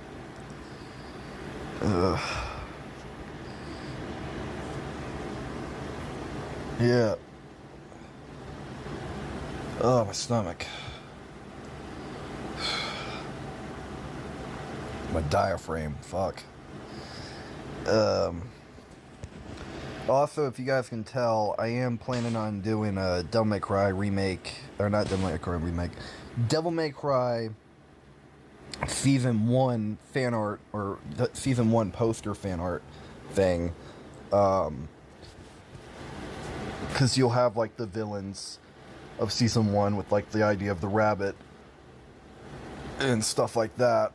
yeah. Oh, my stomach. My diaphragm. Fuck. Also, if you guys can tell, I am planning on doing a Devil May Cry remake, or not Devil May Cry remake, Devil May Cry Season 1 fan art, or the Season 1 poster fan art thing. Because you'll have, like, the villains of Season 1 with, like, the idea of the rabbit and stuff like that.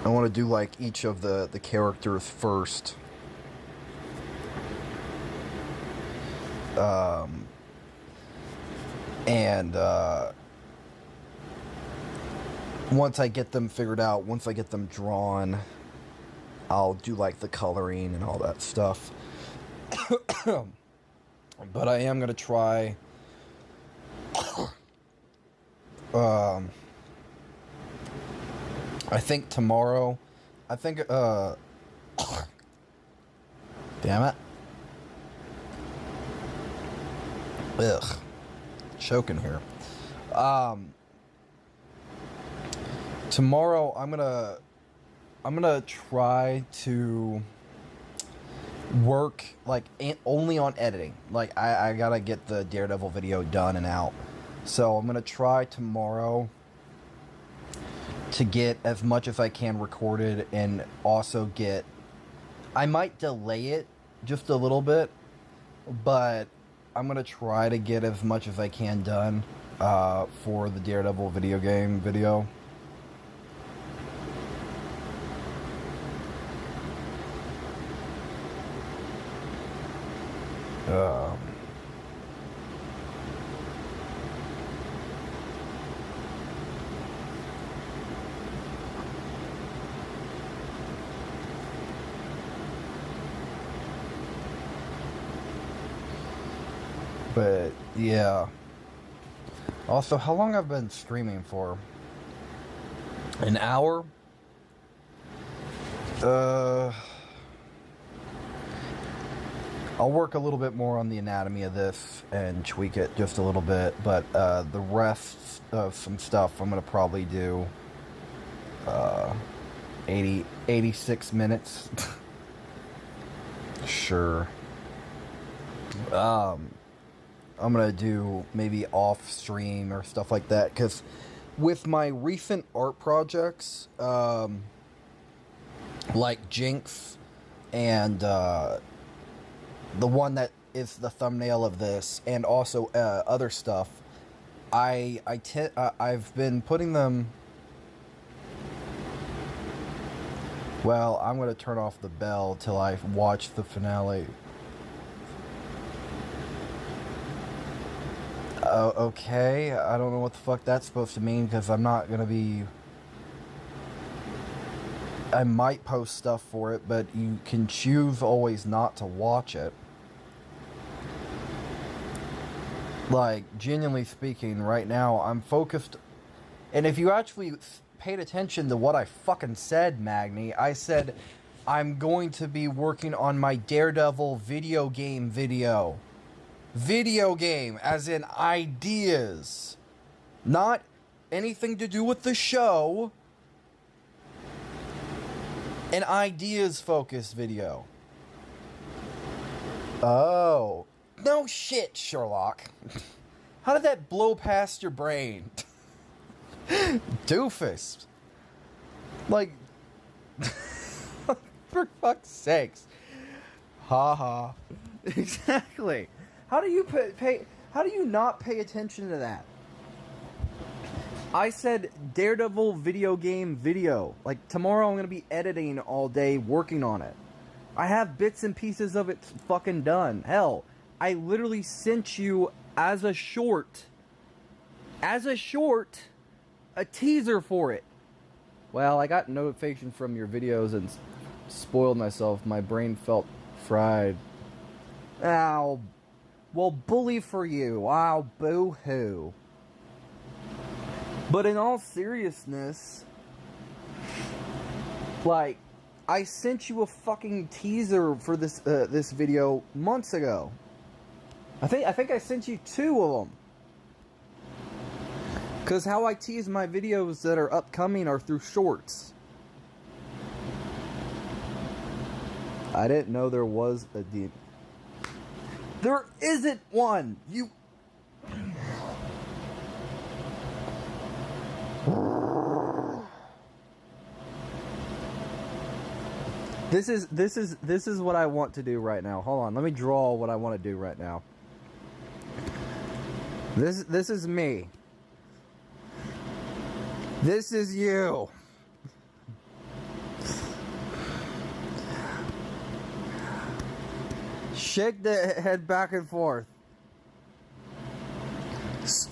I want to do, like, each of the characters first. Once I get them figured out, once I get them drawn, I'll do, like, the coloring and all that stuff. But I am going to try... I think tomorrow, damn it. Ugh. Choking here. Tomorrow I'm gonna try to work, like, only on editing. Like, I gotta get the Daredevil video done and out. So I'm gonna try tomorrow to get as much as I can recorded, and also get... I might delay it just a little bit, but I'm going to try to get as much as I can done for the Daredevil video game video. But, yeah. Also, how long I've been streaming for? An hour? I'll work a little bit more on the anatomy of this and tweak it just a little bit, but the rest of some stuff I'm going to probably do 86 minutes. Sure. I'm gonna do maybe off stream or stuff like that, because with my recent art projects, like Jinx and the one that is the thumbnail of this, and also other stuff, I've been putting them... Well, I'm gonna turn off the bell till I watch the finale. Okay, I don't know what the fuck that's supposed to mean, because I'm not gonna be... I might post stuff for it, but you can choose always not to watch it. Like, genuinely speaking, right now, I'm focused... And if you actually paid attention to what I fucking said, Magni, I said I'm going to be working on my Daredevil video game video. Video game, as in ideas. Not anything to do with the show. An ideas-focused video. Oh. No shit, Sherlock. How did that blow past your brain? Doofus. Like... for fuck's sakes. Ha ha. Exactly. How do you pay... How do you not pay attention to that? I said Daredevil video game video. Like, tomorrow I'm going to be editing all day, working on it. I have bits and pieces of it fucking done. Hell, I literally sent you as a short, a teaser for it. Well, I got notification from your videos and spoiled myself. My brain felt fried. Ow. Well, bully for you. Wow, boo-hoo. But in all seriousness, like, I sent you a fucking teaser for this this video months ago. I think I sent you 2 of them. Because how I tease my videos that are upcoming are through shorts. I didn't know there was a deep. There isn't one! You... This is what I want to do right now. Hold on, let me draw what I want to do right now. This is me. This is you. Shake the head back and forth.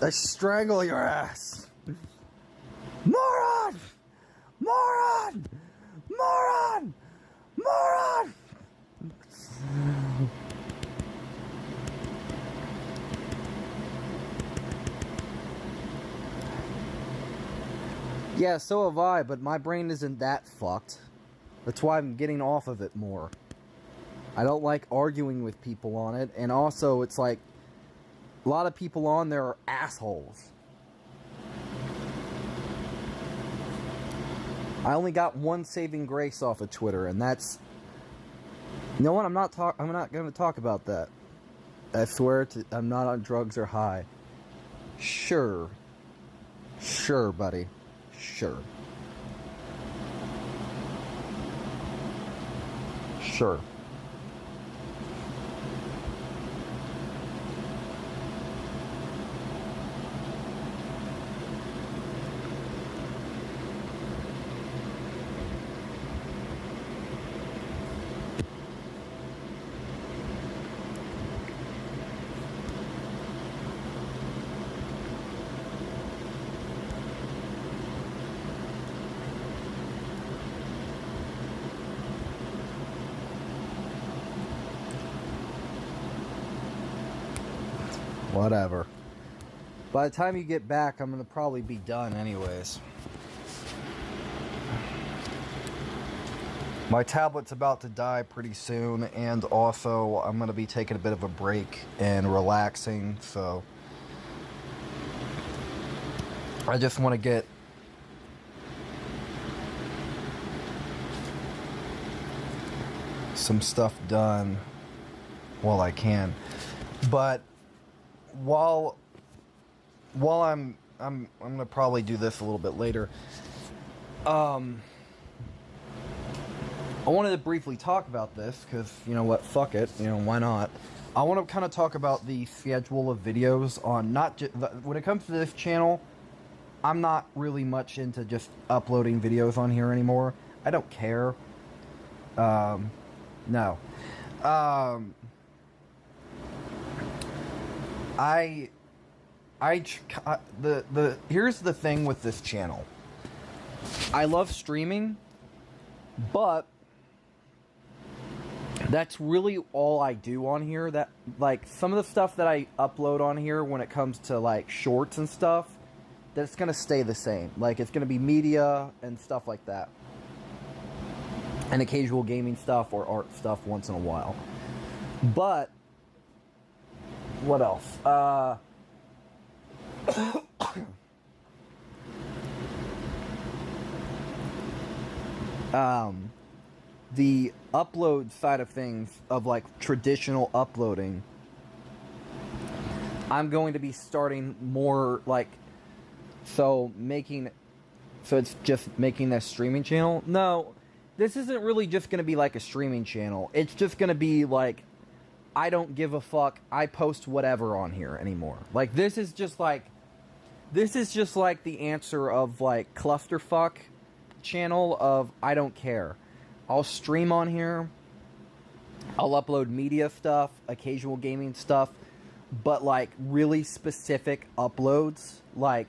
I strangle your ass. Moron! Moron! Moron! Moron! Yeah, so have I, but my brain isn't that fucked. That's why I'm getting off of it more. I don't like arguing with people on it, and also it's like a lot of people on there are assholes. I only got one saving grace off of Twitter, and that's... You know what? I'm not going to talk about that. I swear I'm not on drugs or high. Sure. Sure, buddy. Sure. Sure. Whatever. By the time you get back, I'm going to probably be done anyways. My tablet's about to die pretty soon, and also I'm going to be taking a bit of a break and relaxing, so I just want to get some stuff done while I can. But while I'm gonna probably do this a little bit later. I wanted to briefly talk about this because, you know what, fuck it, you know, why not? I want to kind of talk about the schedule of videos on not just when it comes to this channel. I'm not really much into just uploading videos on here anymore. I don't care. No. Here's the thing with this channel. I love streaming, but that's really all I do on here. That, like, some of the stuff that I upload on here when it comes to, like, shorts and stuff, that's gonna stay the same. Like, it's gonna be media and stuff like that. And occasional gaming stuff or art stuff once in a while. But what else? The upload side of things, of like traditional uploading, I'm going to be starting more like, so it's just making a streaming channel? No, this isn't really just going to be like a streaming channel. It's just going to be like I don't give a fuck. I post whatever on here anymore. Like, this is just like the answer of, like, clusterfuck channel of I don't care. I'll stream on here. I'll upload media stuff, occasional gaming stuff, but, like, really specific uploads, like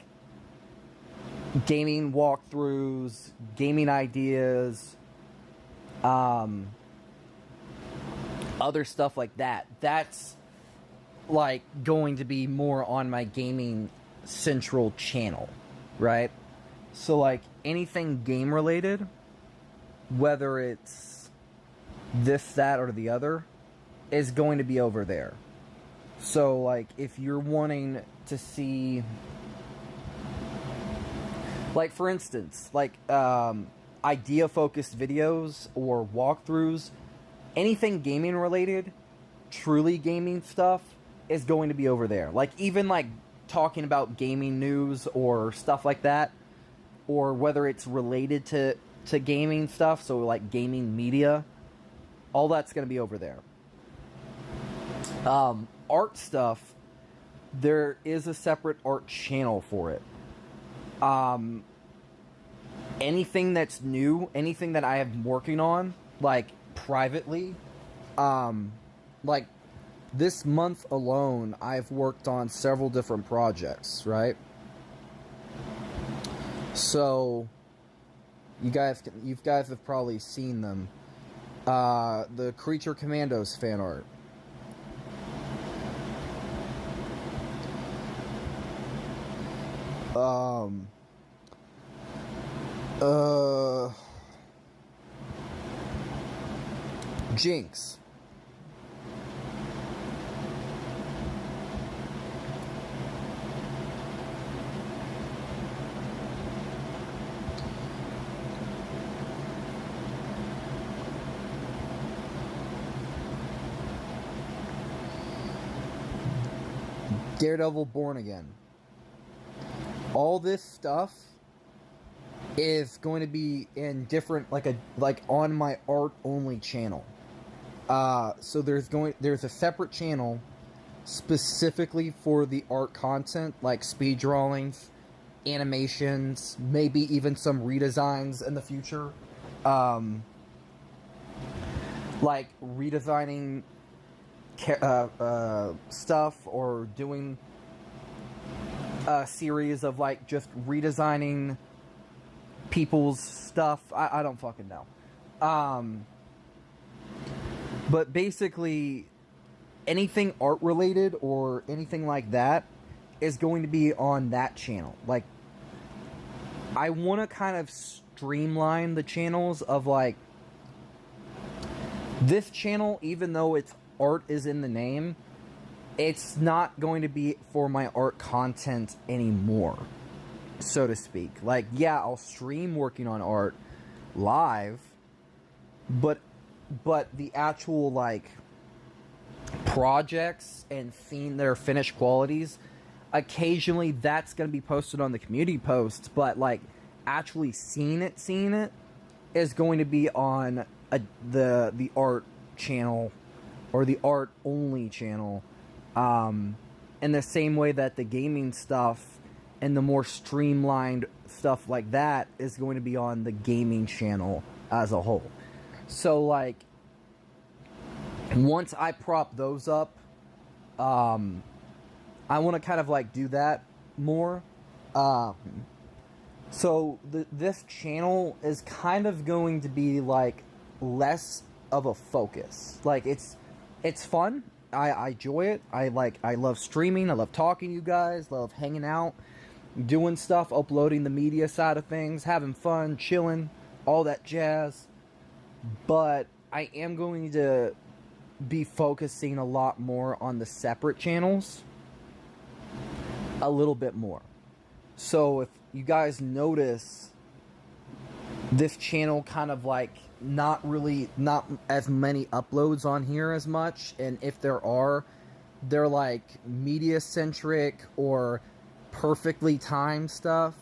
gaming walkthroughs, gaming ideas, other stuff like that. That's, like, going to be more on my gaming central channel, right? So, like, anything game related, whether it's this, that, or the other, is going to be over there. So, like, if you're wanting to see, like, for instance, like, idea-focused videos or walkthroughs, anything gaming related, truly gaming stuff, is going to be over there. Like, even, like, talking about gaming news or stuff like that, or whether it's related to gaming stuff, so, like, gaming media, all that's going to be over there. Art stuff, there is a separate art channel for it. Anything that's new, anything that I am working on, like, privately, like, this month alone, I've worked on several different projects, right? So, you guys have probably seen them. The Creature Commandos fan art. Jinx. Daredevil Born Again. All this stuff is going to be in different, like on my art only channel. So there's a separate channel specifically for the art content, like speed drawings, animations, maybe even some redesigns in the future. Like redesigning stuff, or doing a series of, like, just redesigning people's stuff. I don't fucking know. But basically, anything art related or anything like that is going to be on that channel. Like, I want to kind of streamline the channels of, like, this channel, even though it's art is in the name, it's not going to be for my art content anymore, so to speak. Like, yeah, I'll stream working on art live, but the actual, like, projects and seeing their finished qualities, occasionally that's going to be posted on the community posts, but, like, actually seeing it is going to be on the art channel, or the art only channel, in the same way that the gaming stuff and the more streamlined stuff like that is going to be on the gaming channel as a whole. So, like, once I prop those up, I want to kind of, like, do that more. So this channel is kind of going to be, like, less of a focus. Like, it's fun. I enjoy it. I love streaming. I love talking to you guys. Love hanging out, doing stuff, uploading the media side of things, having fun, chilling, all that jazz. But I am going to be focusing a lot more on the separate channels. A little bit more. So if you guys notice this channel kind of, like, not as many uploads on here as much, and if there are, they're, like, media centric or perfectly timed stuff.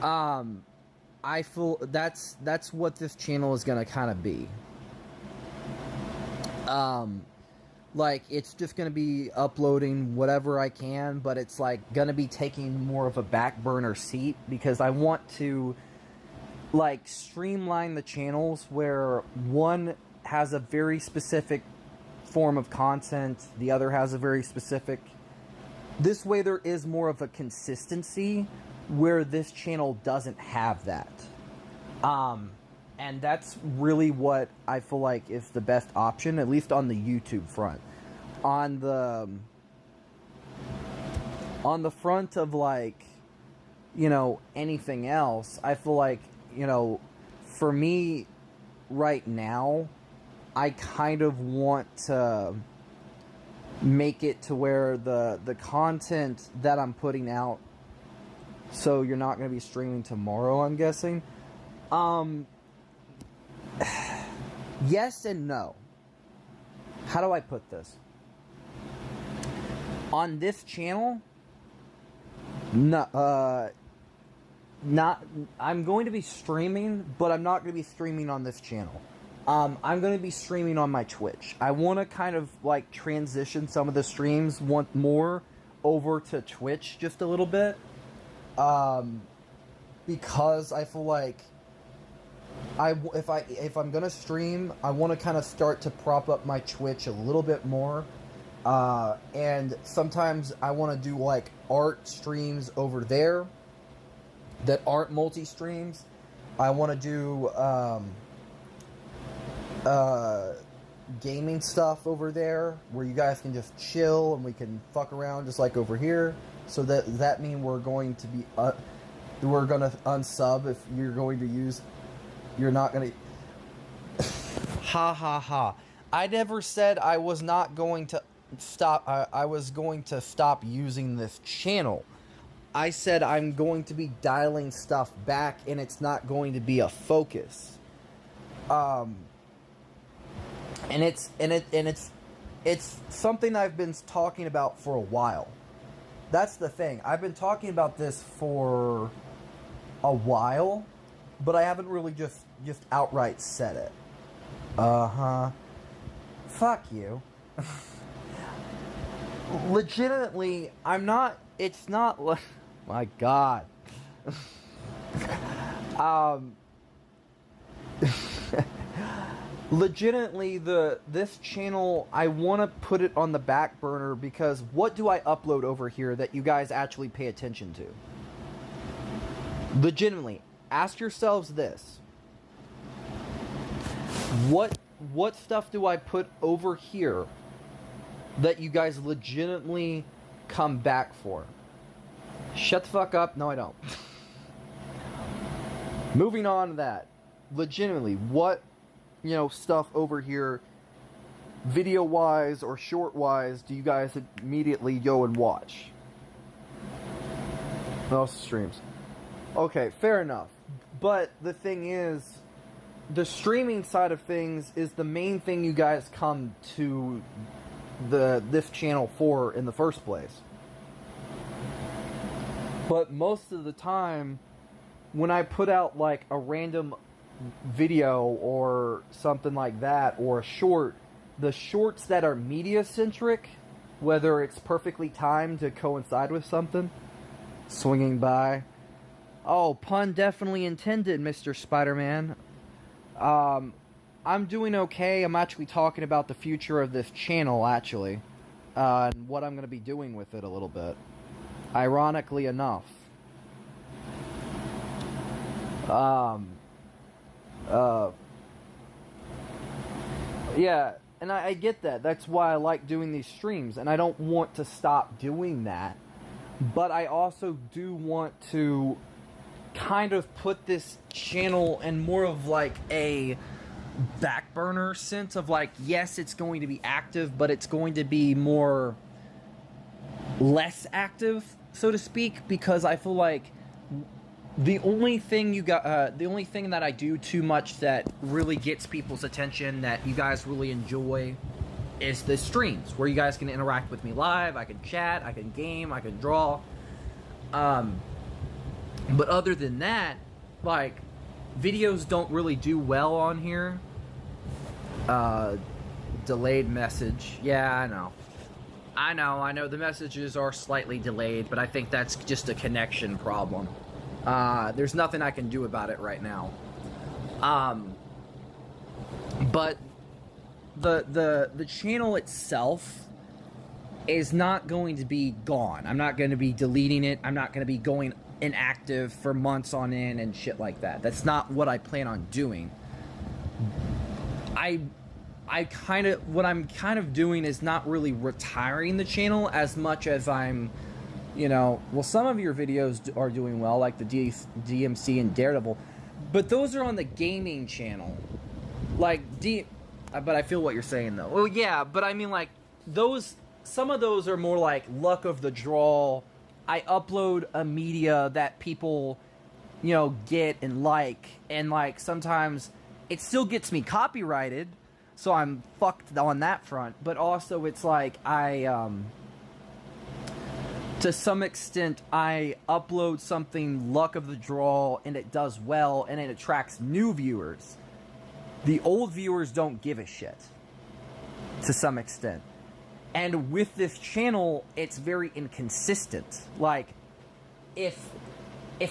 I feel that's what this channel is gonna kind of be. Like, it's just going to be uploading whatever I can, but it's, like, going to be taking more of a back burner seat because I want to, like, streamline the channels where one has a very specific form of content, the other has a very specific... This way there is more of a consistency where this channel doesn't have that. And that's really what I feel like is the best option, at least on the YouTube front. On the front of, like, you know, anything else, I feel like, you know, for me right now, I kind of want to make it to where the content that I'm putting out, so you're not going to be streaming tomorrow, I'm guessing. Yes and no. How do I put this? On this channel, I'm going to be streaming, but I'm not going to be streaming on this channel. I'm going to be streaming on my Twitch. I want to kind of, like, transition some of the streams more over to Twitch just a little bit. Because I feel like if I'm gonna stream, I want to kind of start to prop up my Twitch a little bit more, and sometimes I want to do, like, art streams over there that aren't multi-streams. I want to do gaming stuff over there where you guys can just chill and we can fuck around just like over here. So that means we're going to be we're gonna unsub if you're going to use. You're not gonna. Ha ha ha! I never said I was not going to stop. I was going to stop using this channel. I said I'm going to be dialing stuff back, and it's not going to be a focus. And it's something I've been talking about for a while. That's the thing. I've been talking about this for a while, but I haven't really just outright said it. Fuck you. Legitimately, I'm not. It's not. My God. Legitimately, this channel, I want to put it on the back burner because what do I upload over here that you guys actually pay attention to? Legitimately, ask yourselves this. What stuff do I put over here that you guys legitimately come back for? Shut the fuck up. No, I don't. Moving on to that. Legitimately, what, stuff over here, video-wise or short-wise, do you guys immediately go and watch? No streams. Okay, fair enough. But the thing is, the streaming side of things is the main thing you guys come to this channel for in the first place. But most of the time, when I put out like a random video or something like that, or a short, the shorts that are media-centric, whether it's perfectly timed to coincide with something, swinging by. Oh, pun definitely intended, Mr. Spider-Man. I'm doing okay. I'm actually talking about the future of this channel, actually. And what I'm going to be doing with it a little bit. Ironically enough. Yeah, and I get that. That's why I like doing these streams. And I don't want to stop doing that. But I also do want to kind of put this channel in more of like a back burner sense of like, yes, it's going to be active, but it's going to be more less active, so to speak, because I feel like the only thing that I do too much that really gets people's attention, that you guys really enjoy, is the streams where you guys can interact with me live. I can chat, I can game, I can draw. But other than that, like, videos don't really do well on here. delayed message. Yeah, I know. I know the messages are slightly delayed, but I think that's just a connection problem. There's nothing I can do about it right now. But the channel itself is not going to be gone. I'm not going to be deleting it. I'm not going to be going inactive for months on end and shit like that. That's not what I plan on doing. What I'm kind of doing is not really retiring the channel as much as I'm, well, some of your videos are doing well, like the DMC and Daredevil, but those are on the gaming channel. But I feel what you're saying though. Well, yeah, but I mean, like, some of those are more like luck of the draw. I upload a media that people, get and like sometimes it still gets me copyrighted, so I'm fucked on that front. But also it's like to some extent, I upload something luck of the draw and it does well and it attracts new viewers. The old viewers don't give a shit, to some extent. And with this channel, it's very inconsistent. Like, if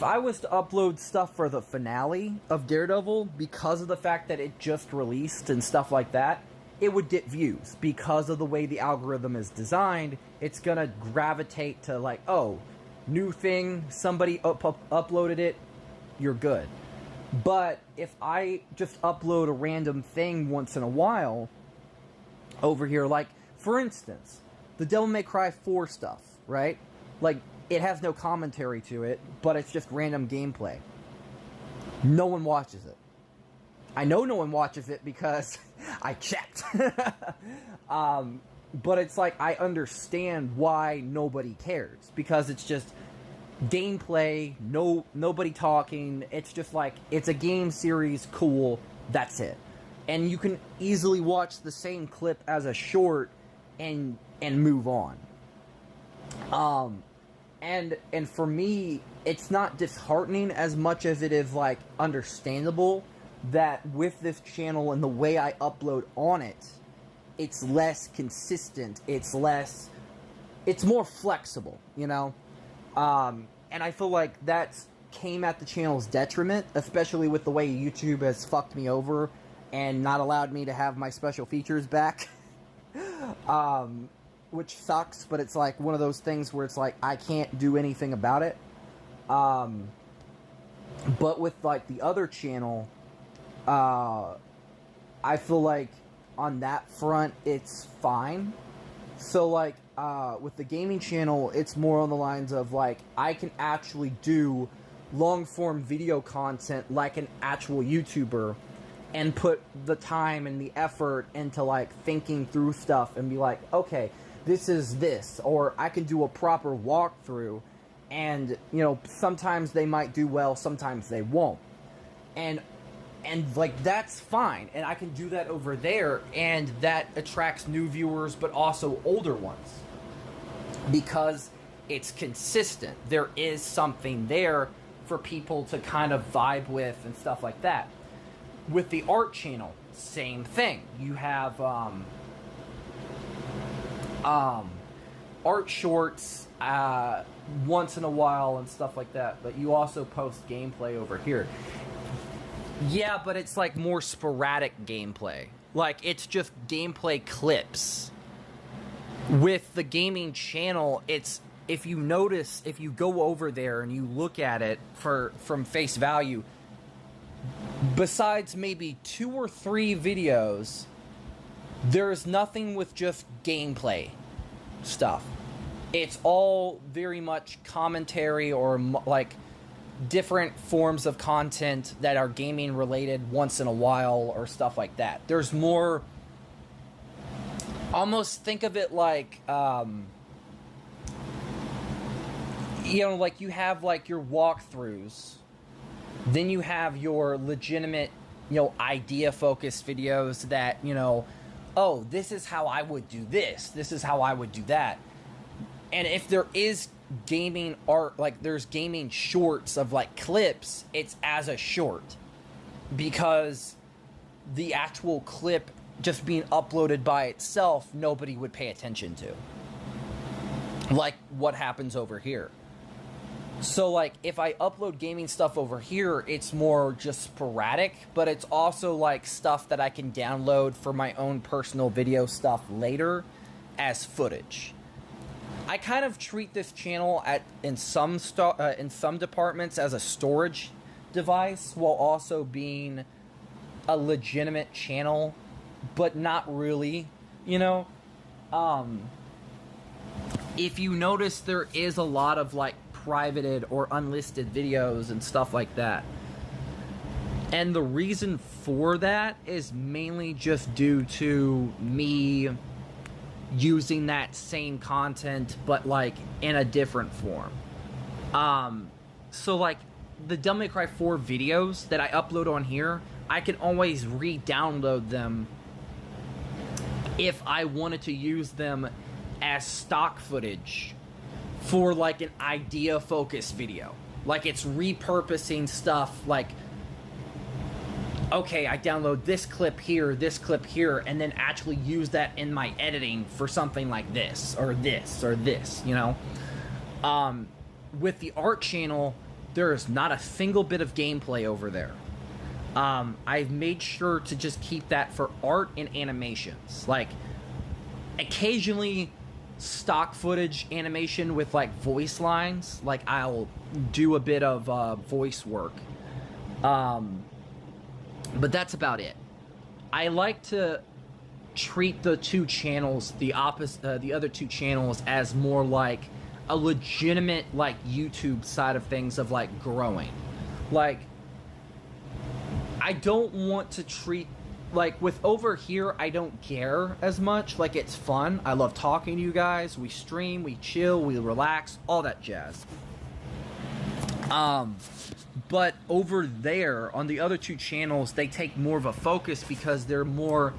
I was to upload stuff for the finale of Daredevil, because of the fact that it just released and stuff like that, it would get views. Because of the way the algorithm is designed, it's gonna gravitate to like, oh, new thing, somebody uploaded it, you're good. But if I just upload a random thing once in a while over here, like, for instance, the Devil May Cry 4 stuff, right? Like, it has no commentary to it, but it's just random gameplay. No one watches it. I know no one watches it because I checked. But it's like, I understand why nobody cares. Because it's just gameplay, nobody talking. It's just like, it's a game series, cool, that's it. And you can easily watch the same clip as a short and move on. And for me, it's not disheartening as much as it is like understandable that with this channel and the way I upload on it, it's less consistent, it's more flexible, and I feel like that came at the channel's detriment, especially with the way YouTube has fucked me over and not allowed me to have my special features back. Which sucks, but it's like one of those things where it's like I can't do anything about it. But with like the other channel, I feel like on that front it's fine. So like with the gaming channel, it's more on the lines of like I can actually do long form video content like an actual YouTuber and put the time and the effort into like thinking through stuff and be like, okay, this is this, or I can do a proper walkthrough, and sometimes they might do well, sometimes they won't, and like that's fine, and I can do that over there, and that attracts new viewers, but also older ones, because it's consistent. There is something there for people to kind of vibe with and stuff like that. With the art channel, same thing. You have art shorts once in a while and stuff like that, but you also post gameplay over here. Yeah, but it's like more sporadic gameplay. Like, it's just gameplay clips. With the gaming channel, it's, if you notice, if you go over there and you look at it from face value, besides maybe 2 or 3 videos, there's nothing with just gameplay stuff. It's all very much commentary or like different forms of content that are gaming related once in a while or stuff like that. There's more, almost think of it like like you have like your walkthroughs, then you have your legitimate idea focused videos that oh, this is how I would do this, this is how I would do that. And if there is gaming art, like there's gaming shorts of like clips, it's as a short, because the actual clip just being uploaded by itself, nobody would pay attention to. Like what happens over here. So, like, if I upload gaming stuff over here, it's more just sporadic, but it's also, like, stuff that I can download for my own personal video stuff later as footage. I kind of treat this channel in some departments as a storage device, while also being a legitimate channel, but not really, you know? If you notice, there is a lot of, like, privated or unlisted videos and stuff like that. And the reason for that is mainly just due to me using that same content, but like in a different form. So like the Devil May Cry 4 videos that I upload on here, I can always re-download them if I wanted to use them as stock footage for like an idea focused video. Like it's repurposing stuff like, okay, I download this clip here, and then actually use that in my editing for something like this, or this, or this, you know? With the art channel, there is not a single bit of gameplay over there. I've made sure to just keep that for art and animations. Like, occasionally stock footage animation with like voice lines, like I'll do a bit of voice work, but that's about it. I like to treat the two channels, the other two channels, as more like a legitimate like YouTube side of things, of like growing. Like, I don't want to treat, like, with over here, I don't care as much. Like, it's fun. I love talking to you guys. We stream, we chill, we relax, all that jazz. But over there, on the other two channels, they take more of a focus because they're more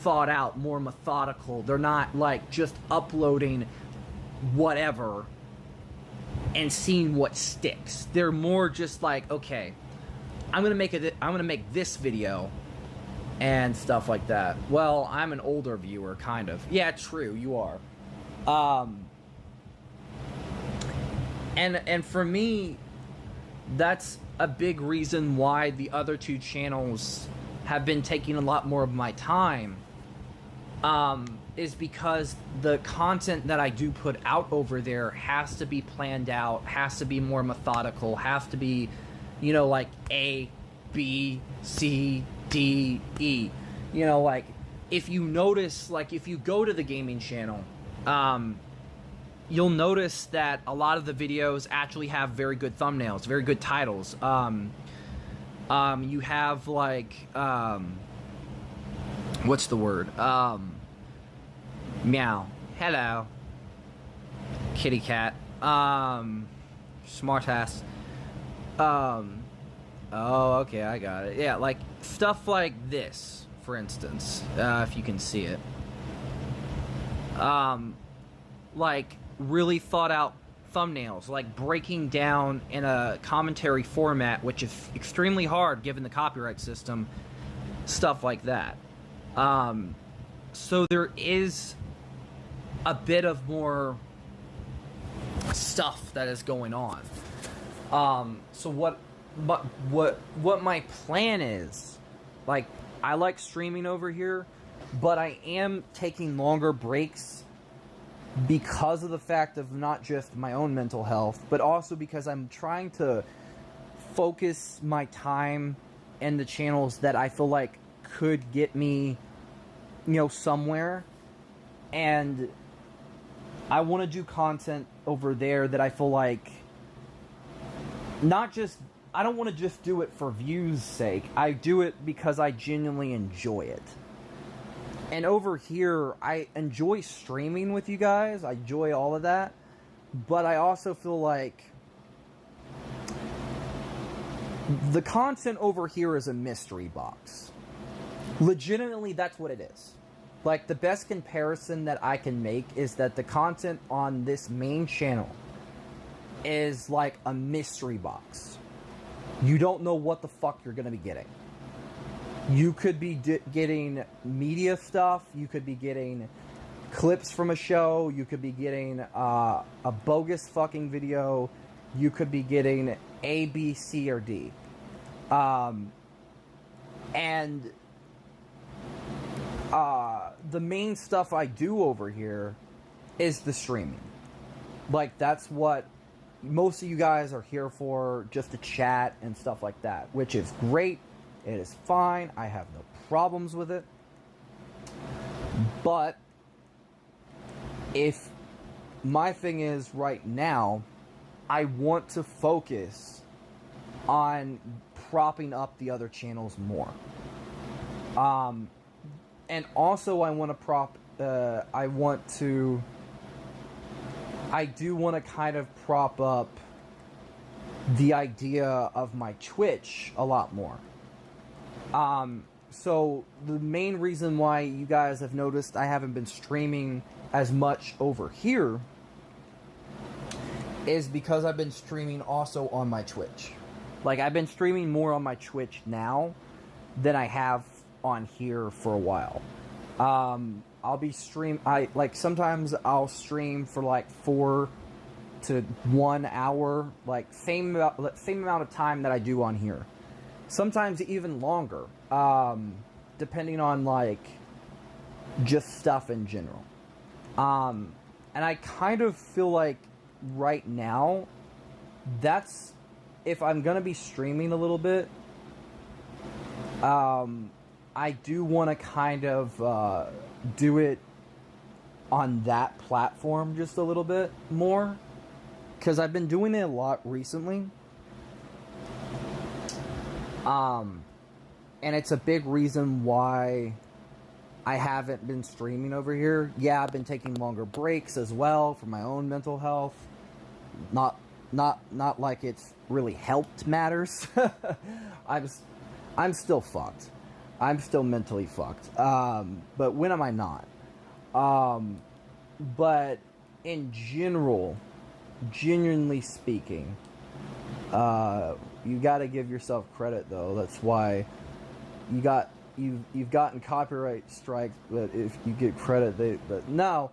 thought out, more methodical. They're not, like, just uploading whatever and seeing what sticks. They're more just like, okay, I'm gonna make this video and stuff like that. Well, I'm an older viewer, kind of. Yeah, true, you are. And for me, that's a big reason why the other two channels have been taking a lot more of my time, is because the content that I do put out over there has to be planned out, has to be more methodical, has to be, you know, like A, B, C, D, E. You know, like, if you notice, like, if you go to the gaming channel, you'll notice that a lot of the videos actually have very good thumbnails, very good titles. You have, like, what's the word? Meow. Hello. Kitty cat. Smart ass. Oh, okay, I got it. Yeah, like, stuff like this, for instance, if you can see it. Like, really thought out thumbnails, like breaking down in a commentary format, which is extremely hard given the copyright system, stuff like that. So there is a bit of more stuff that is going on. So what my plan is, like, I like streaming over here, but I am taking longer breaks because of the fact of not just my own mental health, but also because I'm trying to focus my time in the channels that I feel like could get me, you know, somewhere. And I want to do content over there that I feel like, not just, I don't want to just do it for views' sake. I do it because I genuinely enjoy it. And over here, I enjoy streaming with you guys. I enjoy all of that. But I also feel like the content over here is a mystery box. Legitimately, that's what it is. Like, the best comparison that I can make is that the content on this main channel is like a mystery box. You don't know what the fuck you're gonna be getting. You could be getting media stuff. You could be getting clips from a show. You could be getting a bogus fucking video. You could be getting A, B, C, or D. And the main stuff I do over here is the streaming. Like, that's what most of you guys are here for, just to chat and stuff like that, which is great. It is fine. I have no problems with it. But if my thing is right now, I want to focus on propping up the other channels more. And also I want to I do want to kind of prop up the idea of my Twitch a lot more. So the main reason why you guys have noticed I haven't been streaming as much over here is because I've been streaming also on my Twitch. Like, I've been streaming more on my Twitch now than I have on here for a while. I'll be sometimes I'll stream for like 4 to 1 hour, like same amount of time that I do on here. Sometimes even longer, depending on like just stuff in general. And I kind of feel like right now, that's, if I'm gonna be streaming a little bit, I do want to kind of do it on that platform just a little bit more, because I've been doing it a lot recently. And it's a big reason why I haven't been streaming over here. Yeah, I've been taking longer breaks as well for my own mental health. Not like it's really helped matters. I'm still fucked. I'm still mentally fucked. But when am I not? But in general, genuinely speaking, you gotta give yourself credit though. That's why you've gotten copyright strikes, but if you get credit, but no,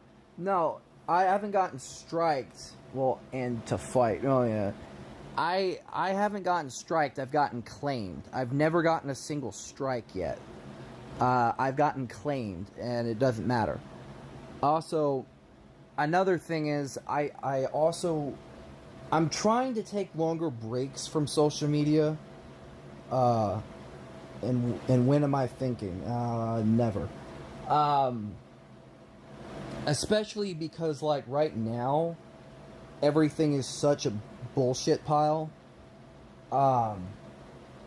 I haven't gotten striked. Well, and to fight. Oh yeah. I haven't gotten striked. I've gotten claimed. I've never gotten a single strike yet. I've gotten claimed, and it doesn't matter. Also, another thing is, I'm trying to take longer breaks from social media. And when am I thinking? Never. Especially because, like, right now, everything is such a bullshit pile.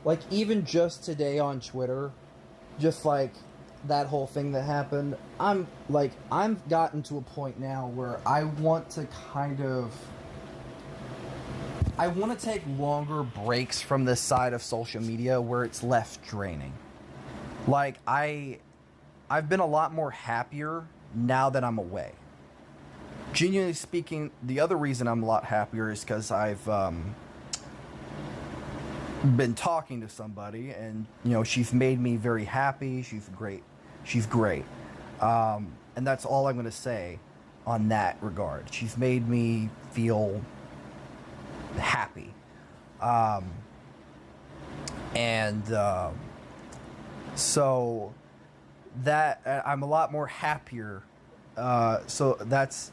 Like, even just today on Twitter, just like that whole thing that happened, I'm gotten to a point now where I want to take longer breaks from this side of social media where it's less draining. Like, I've been a lot more happier now that I'm away. Genuinely speaking, the other reason I'm a lot happier is because I've been talking to somebody, and she's made me very happy. She's great. And that's all I'm going to say on that regard. She's made me feel happy. So that I'm a lot more happier. So that's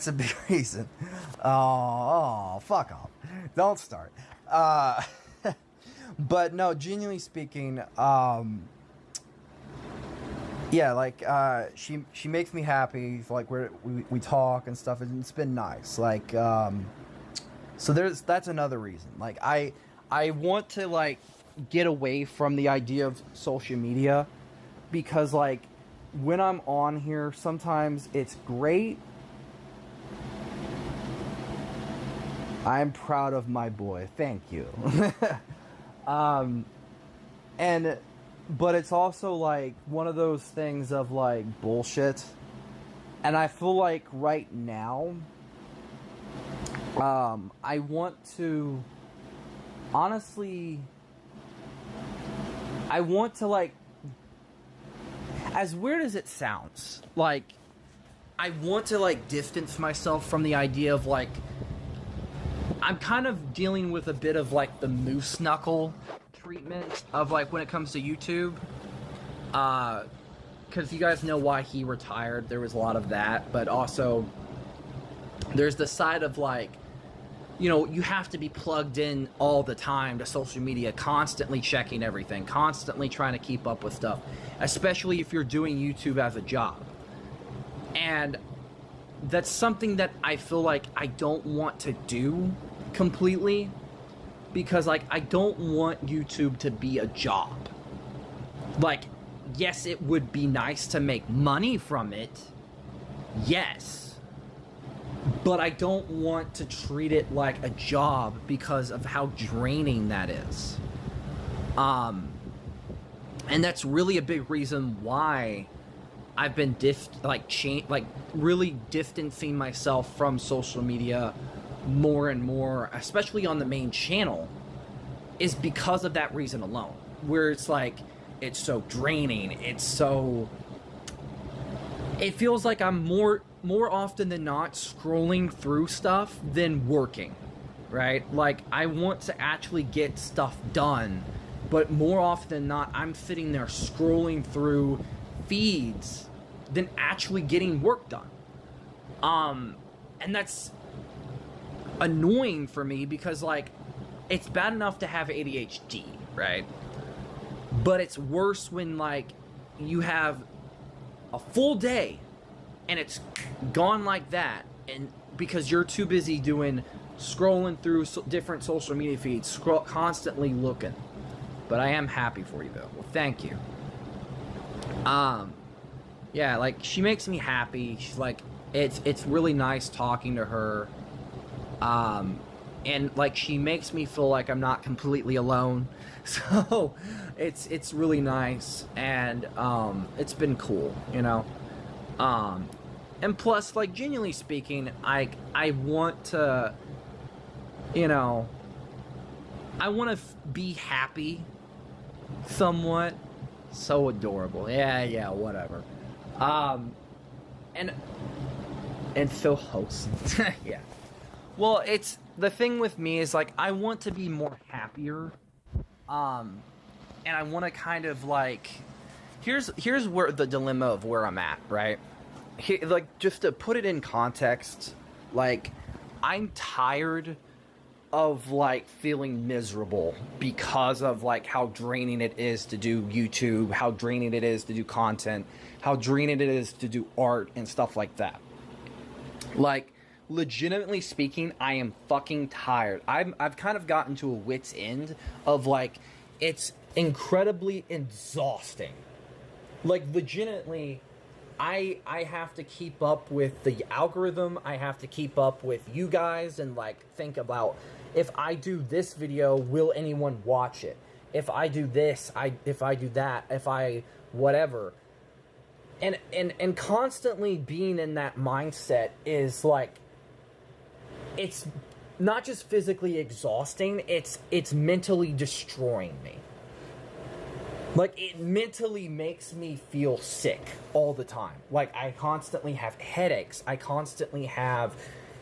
a big reason. Oh, fuck off. Don't start. But no, genuinely speaking, yeah, like, she makes me happy. Like, we talk and stuff, and it's been nice. Like, so that's another reason. Like, I want to, like, get away from the idea of social media, because, like, when I'm on here, sometimes it's great. I'm proud of my boy. Thank you. But it's also, like, one of those things of, like, bullshit. And I feel like right now, I want to, honestly, I want to, like, as weird as it sounds, like, I want to, like, distance myself from the idea of, like, I'm kind of dealing with a bit of, like, the moose knuckle treatment of, like, when it comes to YouTube. Because you guys know why he retired. There was a lot of that. But also, there's the side of, like, you know, you have to be plugged in all the time to social media, constantly checking everything, constantly trying to keep up with stuff, especially if you're doing YouTube as a job. And that's something that I feel like I don't want to do completely, because, like, I don't want YouTube to be a job. Like, yes, it would be nice to make money from it, yes, but I don't want to treat it like a job because of how draining that is. And that's really a big reason why I've been really distancing myself from social media more and more, especially on the main channel, is because of that reason alone. Where it's like, it's so draining, it feels like I'm more often than not scrolling through stuff than working, right? Like, I want to actually get stuff done, but more often than not, I'm sitting there scrolling through feeds than actually getting work done. And that's annoying for me because, like, it's bad enough to have ADHD, right? But it's worse when, like, you have a full day and it's gone like that, and because you're too busy scrolling through different social media feeds, constantly looking. But I am happy for you, though. Well, thank you. Yeah, like, she makes me happy. She's like, it's really nice talking to her. And, like, she makes me feel like I'm not completely alone. So it's really nice, and it's been cool, you know. And plus, like, genuinely speaking, I want to, you know, I want to be happy somewhat. So adorable. Yeah, whatever. And so wholesome. Yeah. Well, it's the thing with me is, like, I want to be more happier. And I want to kind of, like, here's where the dilemma of where I'm at, right? Like, just to put it in context, like, I'm tired of, like, feeling miserable because of, like, how draining it is to do YouTube, how draining it is to do content, how draining it is to do art and stuff like that. Like, legitimately speaking, I am fucking tired. I've kind of gotten to a wit's end of, like, it's incredibly exhausting. Like, legitimately, I have to keep up with the algorithm. I have to keep up with you guys and, like, think about, if I do this video, will anyone watch it? If I do this, if I do that, if I whatever. And constantly being in that mindset is, like, it's not just physically exhausting, it's mentally destroying me. Like, it mentally makes me feel sick all the time. Like, I constantly have headaches. I constantly have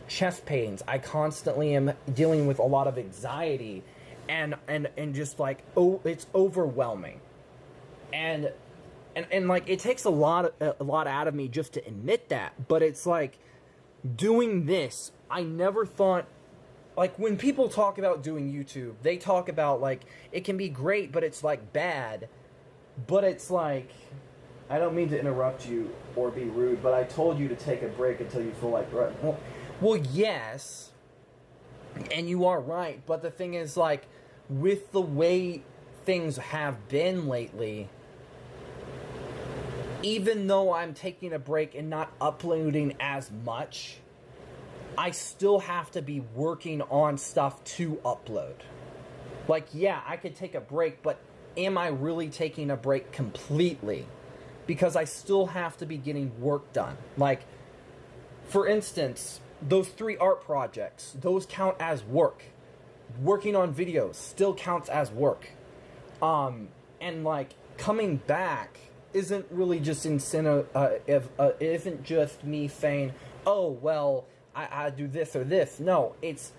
chest pains. I constantly am dealing with a lot of anxiety. And just, like, oh, it's overwhelming. And like, it takes a lot out of me just to admit that. But it's like, doing this, I never thought, like, when people talk about doing YouTube, they talk about, like, it can be great, but it's, like, bad. But it's like, I don't mean to interrupt you or be rude, but I told you to take a break until you feel like, right. Well, yes, and you are right, but the thing is, like, with the way things have been lately, even though I'm taking a break and not uploading as much, I still have to be working on stuff to upload. Like, yeah, I could take a break, but am I really taking a break completely? Because I still have to be getting work done. Like, for instance, those 3 art projects, those count as work. Working on videos still counts as work. And, like, coming back isn't really just incentive. It isn't just me saying, "Oh, well, I do this or this." No, it's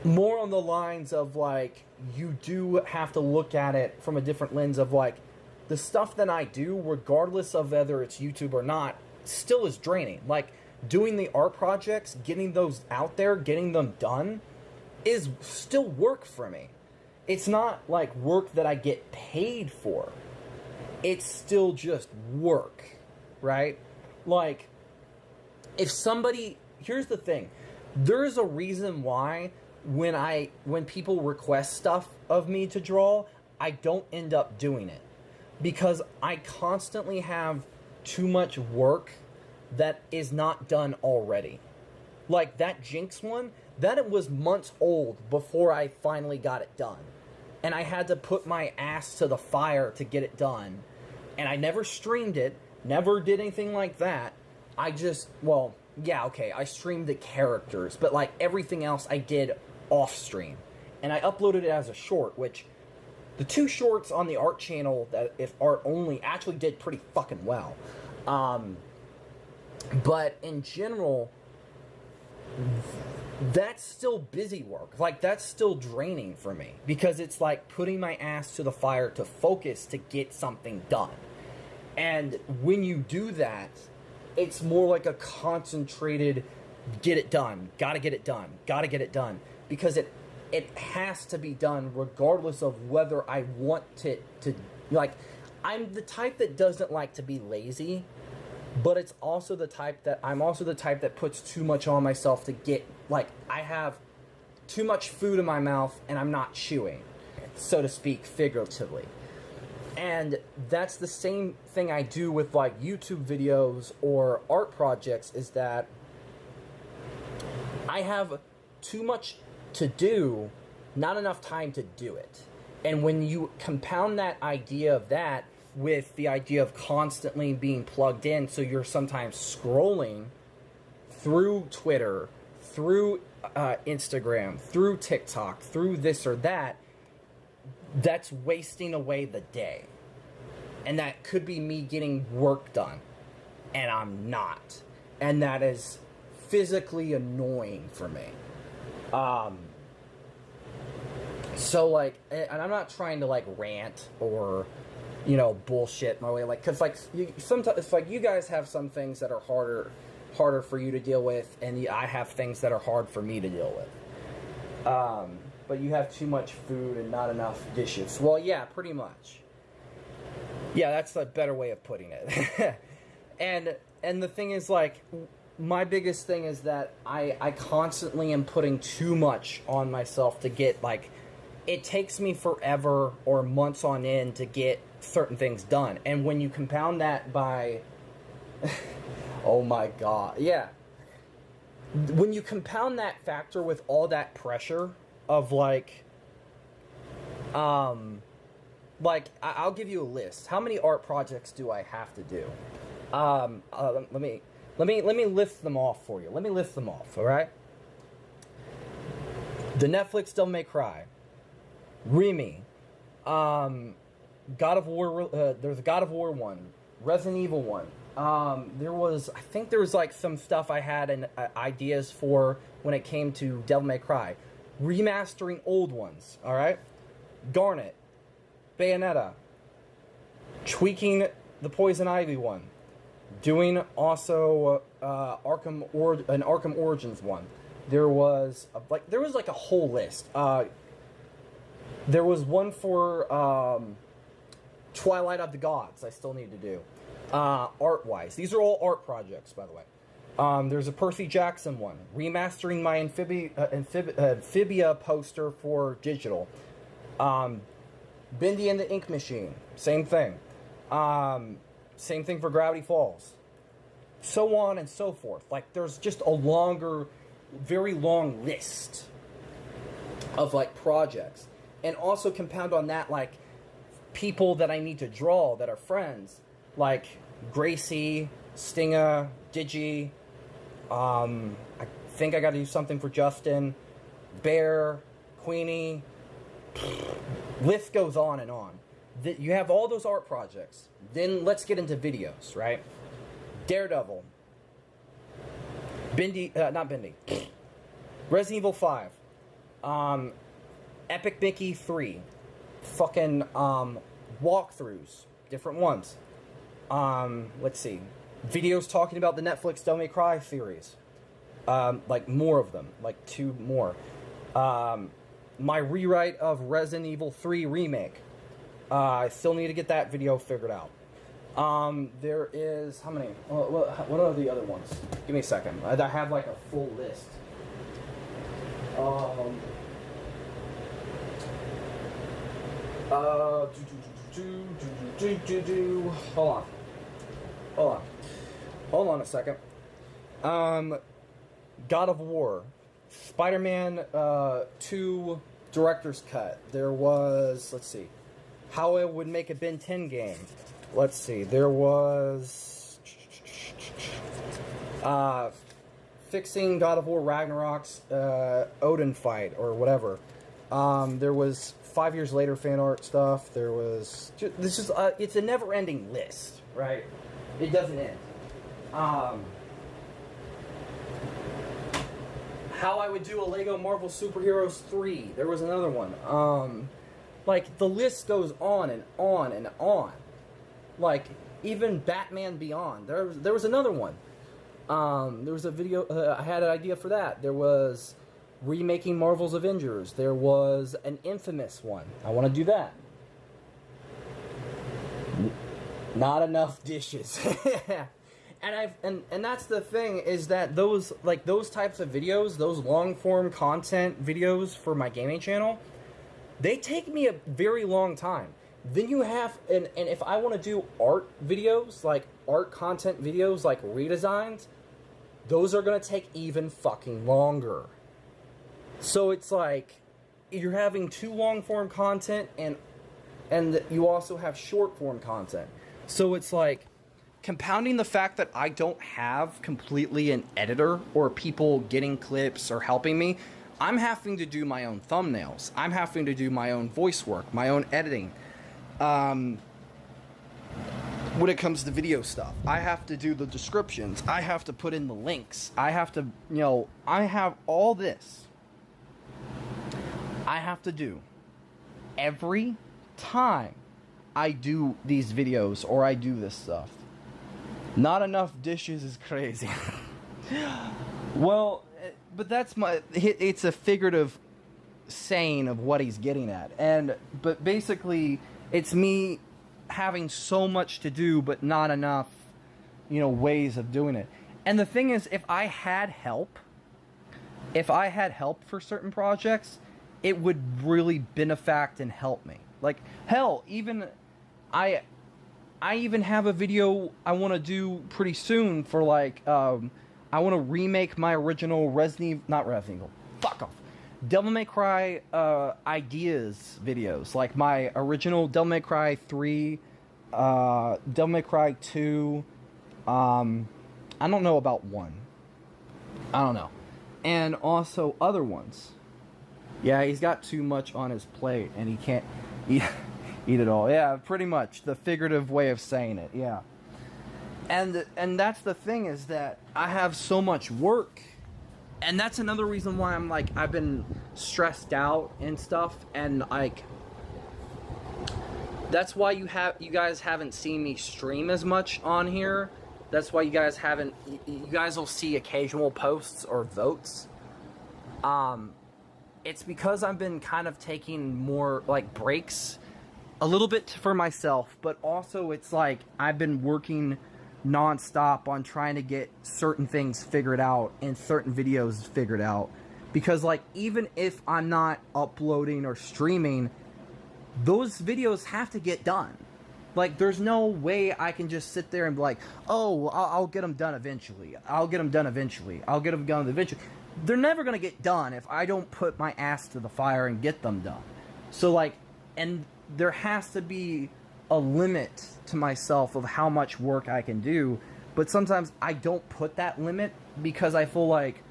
more on the lines of like you do have to look at it from a different lens of like the stuff that I do, regardless of whether it's YouTube or not, still is draining. Like doing the art projects, getting those out there, getting them done, is still work for me. It's not like work that I get paid for. It's still just work, right? Like, if somebody... Here's the thing. There is a reason why when people request stuff of me to draw, I don't end up doing it. Because I constantly have too much work that is not done already. Like that Jinx one, that it was months old before I finally got it done. And I had to put my ass to the fire to get it done. And I never streamed it, never did anything like that. I just, well, yeah, okay, I streamed the characters, but like everything else I did off stream. And I uploaded it as a short, which the 2 shorts on the art channel that if art only actually did pretty fucking well. But in general, that's still busy work. Like, that's still draining for me. Because it's like putting my ass to the fire to focus to get something done. And when you do that, it's more like a concentrated, get it done, gotta get it done, gotta get it done. Because it has to be done regardless of whether I want it to, like, I'm the type that doesn't like to be lazy, but it's also the type that, I'm also the type that puts too much on myself to get, like, I have too much food in my mouth and I'm not chewing, so to speak, figuratively. And that's the same thing I do with, like, YouTube videos or art projects, is that I have too much to do, not enough time to do it. And when you compound that idea of that with the idea of constantly being plugged in, so you're sometimes scrolling through Twitter, through Instagram, through TikTok, through this or that, that's wasting away the day. And that could be me getting work done, and I'm not. And that is physically annoying for me. So, like, and I'm not trying to, like, rant or, you know, bullshit my way, like, because, like, sometimes, it's like, you guys have some things that are harder for you to deal with, and I have things that are hard for me to deal with. But you have too much food and not enough dishes. Well, yeah, pretty much. Yeah, that's a better way of putting it. And the thing is, like, my biggest thing is that I constantly am putting too much on myself to get, like, it takes me forever or months on end to get certain things done. And when you compound that by... oh my god. Yeah. When you compound that factor with all that pressure of, like... I'll give you a list. How many art projects do I have to do? Let me list them off for you. Let me list them off, alright? The Netflix Devil May Cry. Remy. God of War, there's a God of War one. Resident Evil one. I think there was like some stuff I had and ideas for when it came to Devil May Cry. Remastering old ones, alright? Garnet. Bayonetta. Tweaking the Poison Ivy one. Doing also an Arkham Origins one. There was like a whole list. There was one for Twilight of the Gods I still need to do. Art-wise. These are all art projects, by the way. There's a Percy Jackson one. Remastering my Amphibia poster for digital. Bendy and the Ink Machine. Same thing. Same thing for Gravity Falls. So on and so forth. Like, there's just a longer, very long list of, like, projects. And also compound on that, like, people that I need to draw that are friends. Like, Gracie, Stinga, Digi. I think I gotta do something for Justin. Bear, Queenie. List goes on and on. You have all those art projects. Then let's get into videos, right? Daredevil. Not Bendy. Resident Evil 5. Epic Mickey 3. Fucking walkthroughs. Different ones. Let's see. Videos talking about the Netflix Devil May Cry series. Like more of them. Like 2 more. My rewrite of Resident Evil 3 Remake. I still need to get that video figured out. There is... How many? What are the other ones? Give me a second. I have like a full list. Hold on a second. God of War. Spider-Man 2 Director's Cut. There was... Let's see. How I would make a Ben 10 game. Let's see. There was... fixing God of War Ragnarok's Odin fight, or whatever. There was 5 years later fan art stuff. There was... This is... it's a never-ending list, right? It doesn't end. How I would do a Lego Marvel Superheroes 3. There was another one. Like, the list goes on and on and on. Like, even Batman Beyond. There was another one. There was a video... I had an idea for that. There was remaking Marvel's Avengers. There was an Infamous one. I want to do that. Not enough dishes. And that's the thing, is that those types of videos, those long form content videos for my gaming channel, they take me a very long time. Then you have, and if I want to do art videos, like art content videos, like redesigns, those are going to take even fucking longer. So it's like, you're having 2 long form content, and you also have short form content. So it's like, compounding the fact that I don't have completely an editor or people getting clips or helping me, I'm having to do my own thumbnails. I'm having to do my own voice work, my own editing. When it comes to video stuff, I have to do the descriptions. I have to put in the links. I have to, I have all this. I have to do every time I do these videos or I do this stuff. Not enough dishes is crazy. Well, but that's it's a figurative saying of what he's getting at. But basically, it's me having so much to do, but not enough, ways of doing it. And the thing is, if I had help for certain projects, it would really benefact and help me. Like, hell, even I even have a video I want to do pretty soon for, like, I want to remake my original Devil May Cry ideas videos. Like, my original Devil May Cry 3, Devil May Cry 2, I don't know about 1. I don't know. And also other ones. Yeah, he's got too much on his plate, and he can't eat it all. Yeah, pretty much. The figurative way of saying it, yeah. And that's the thing, is that I have so much work. And that's another reason why I'm like, I've been stressed out and stuff. And like, that's why you guys haven't seen me stream as much on here. That's why you guys will see occasional posts or votes. It's because I've been kind of taking more like breaks a little bit for myself, but also it's like I've been working non-stop on trying to get certain things figured out and certain videos figured out, because like, even if I'm not uploading or streaming, those videos have to get done. Like, there's no way I can just sit there and be like, oh, I'll get them done eventually. I'll get them done eventually. I'll get them done eventually. They're never going to get done if I don't put my ass to the fire and get them done. So like, and there has to be a limit to myself of how much work I can do, but sometimes I don't put that limit because I feel like,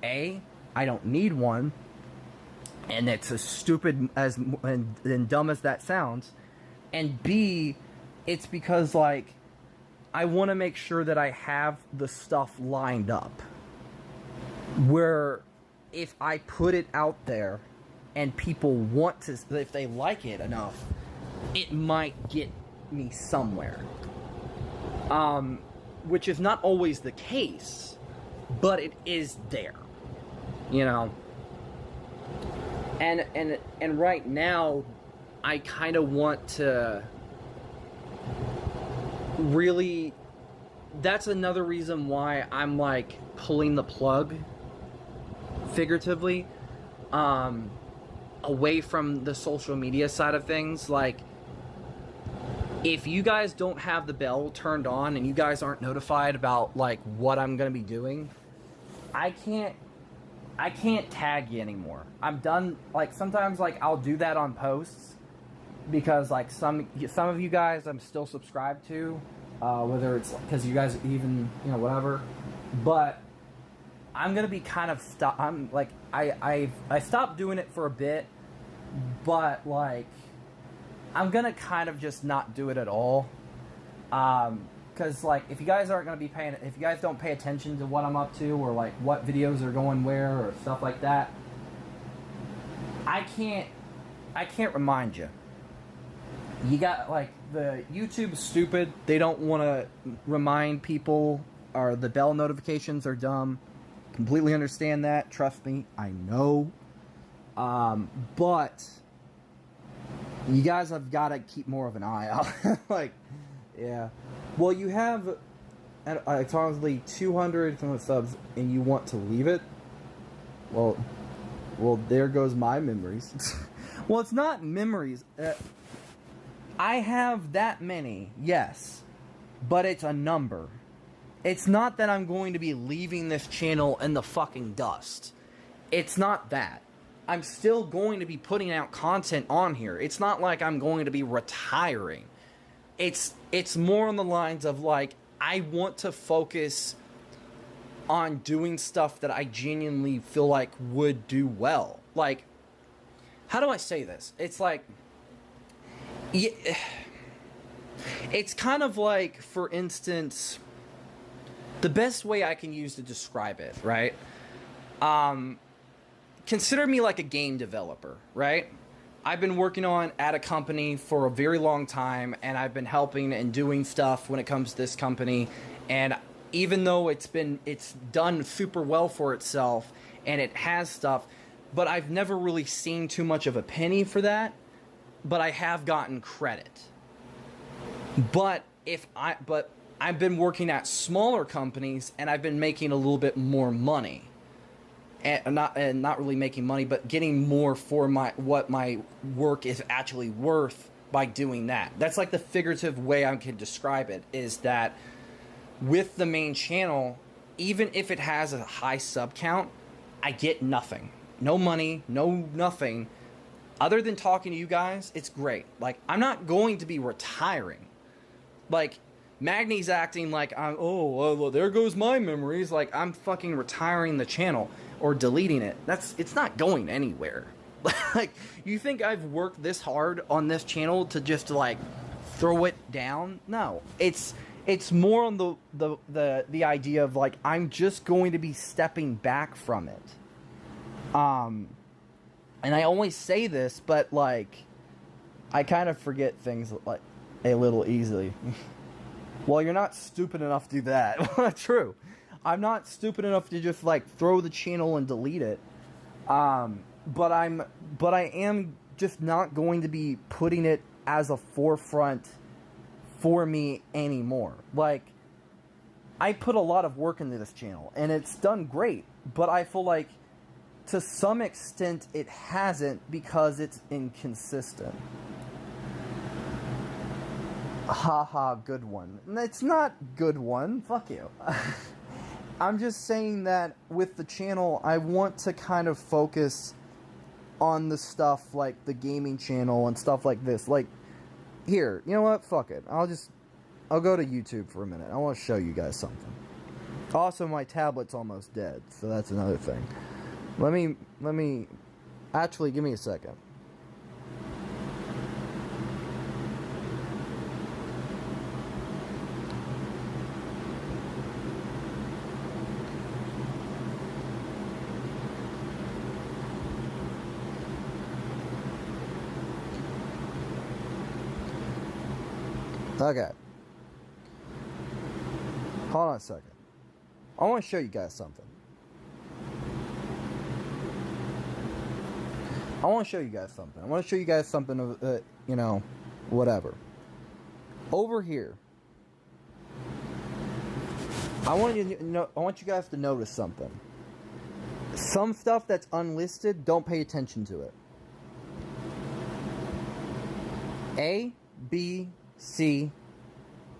A, I don't need one, and it's as stupid and dumb as that sounds, and B, it's because, like, I want to make sure that I have the stuff lined up. Where if I put it out there and people want to, if they like it enough, it might get me somewhere. Which is not always the case, but it is there. You know? And right now, I kind of want to really, that's another reason why I'm like pulling the plug, figuratively, away from the social media side of things. Like, if you guys don't have the bell turned on and you guys aren't notified about like what I'm gonna be doing, I can't tag you anymore. I'm done. Like, sometimes, like, I'll do that on posts because, like, some of you guys I'm still subscribed to, whether it's because you guys even, you know, whatever. But I'm gonna be kind of I'm like, I stopped doing it for a bit, but like, I'm gonna kind of just not do it at all. Because, like, if you guys aren't going to be paying, if you guys don't pay attention to what I'm up to, or, like, what videos are going where, or stuff like that, I can't remind you. You got, like, the YouTube's stupid. They don't want to remind people, or the bell notifications are dumb. Completely understand that. Trust me, I know. But you guys have got to keep more of an eye out. Like, yeah. Well, you have approximately 200 subs, and you want to leave it? Well, there goes my memories. Well, it's not memories. I have that many, yes, but it's a number. It's not that I'm going to be leaving this channel in the fucking dust. It's not that. I'm still going to be putting out content on here. It's not like I'm going to be retiring. It's more on the lines of, like, I want to focus on doing stuff that I genuinely feel like would do well. Like, how do I say this? It's like, yeah, it's kind of like, for instance, the best way I can use to describe it, right? Consider me like a game developer, right? I've been working at a company for a very long time, and I've been helping and doing stuff when it comes to this company. And even though it's done super well for itself, and it has stuff, but I've never really seen too much of a penny for that. But I have gotten credit. But I've been working at smaller companies, and I've been making a little bit more money. And not really making money, but getting more for what my work is actually worth by doing that. That's like the figurative way I can describe it, is that with the main channel, even if it has a high sub count, I get nothing. No money, no nothing. Other than talking to you guys, it's great. Like, I'm not going to be retiring. Like, Magni's acting like, well, there goes my memories. Like, I'm fucking retiring the channel or deleting it. It's not going anywhere. Like, you think I've worked this hard on this channel to just, like, throw it down? No. It's more on the idea of, like, I'm just going to be stepping back from it. And I always say this, but, like, I kind of forget things, like, a little easily. Well, you're not stupid enough to do that. True. I'm not stupid enough to just, like, throw the channel and delete it. But I am just not going to be putting it as a forefront for me anymore. Like, I put a lot of work into this channel, and it's done great, but I feel like to some extent it hasn't, because it's inconsistent. Haha, good one. It's not good one. Fuck you. I'm just saying that with the channel, I want to kind of focus on the stuff like the gaming channel and stuff like this. Like, here, you know what? Fuck it. I'll go to YouTube for a minute. I want to show you guys something. Also, my tablet's almost dead, so that's another thing. Let me, actually, give me a second. Okay. Hold on a second. I want to show you guys something. I want to show you guys something of, you know, whatever. Over here. I want you guys to notice something. Some stuff that's unlisted, don't pay attention to it. A, B, C,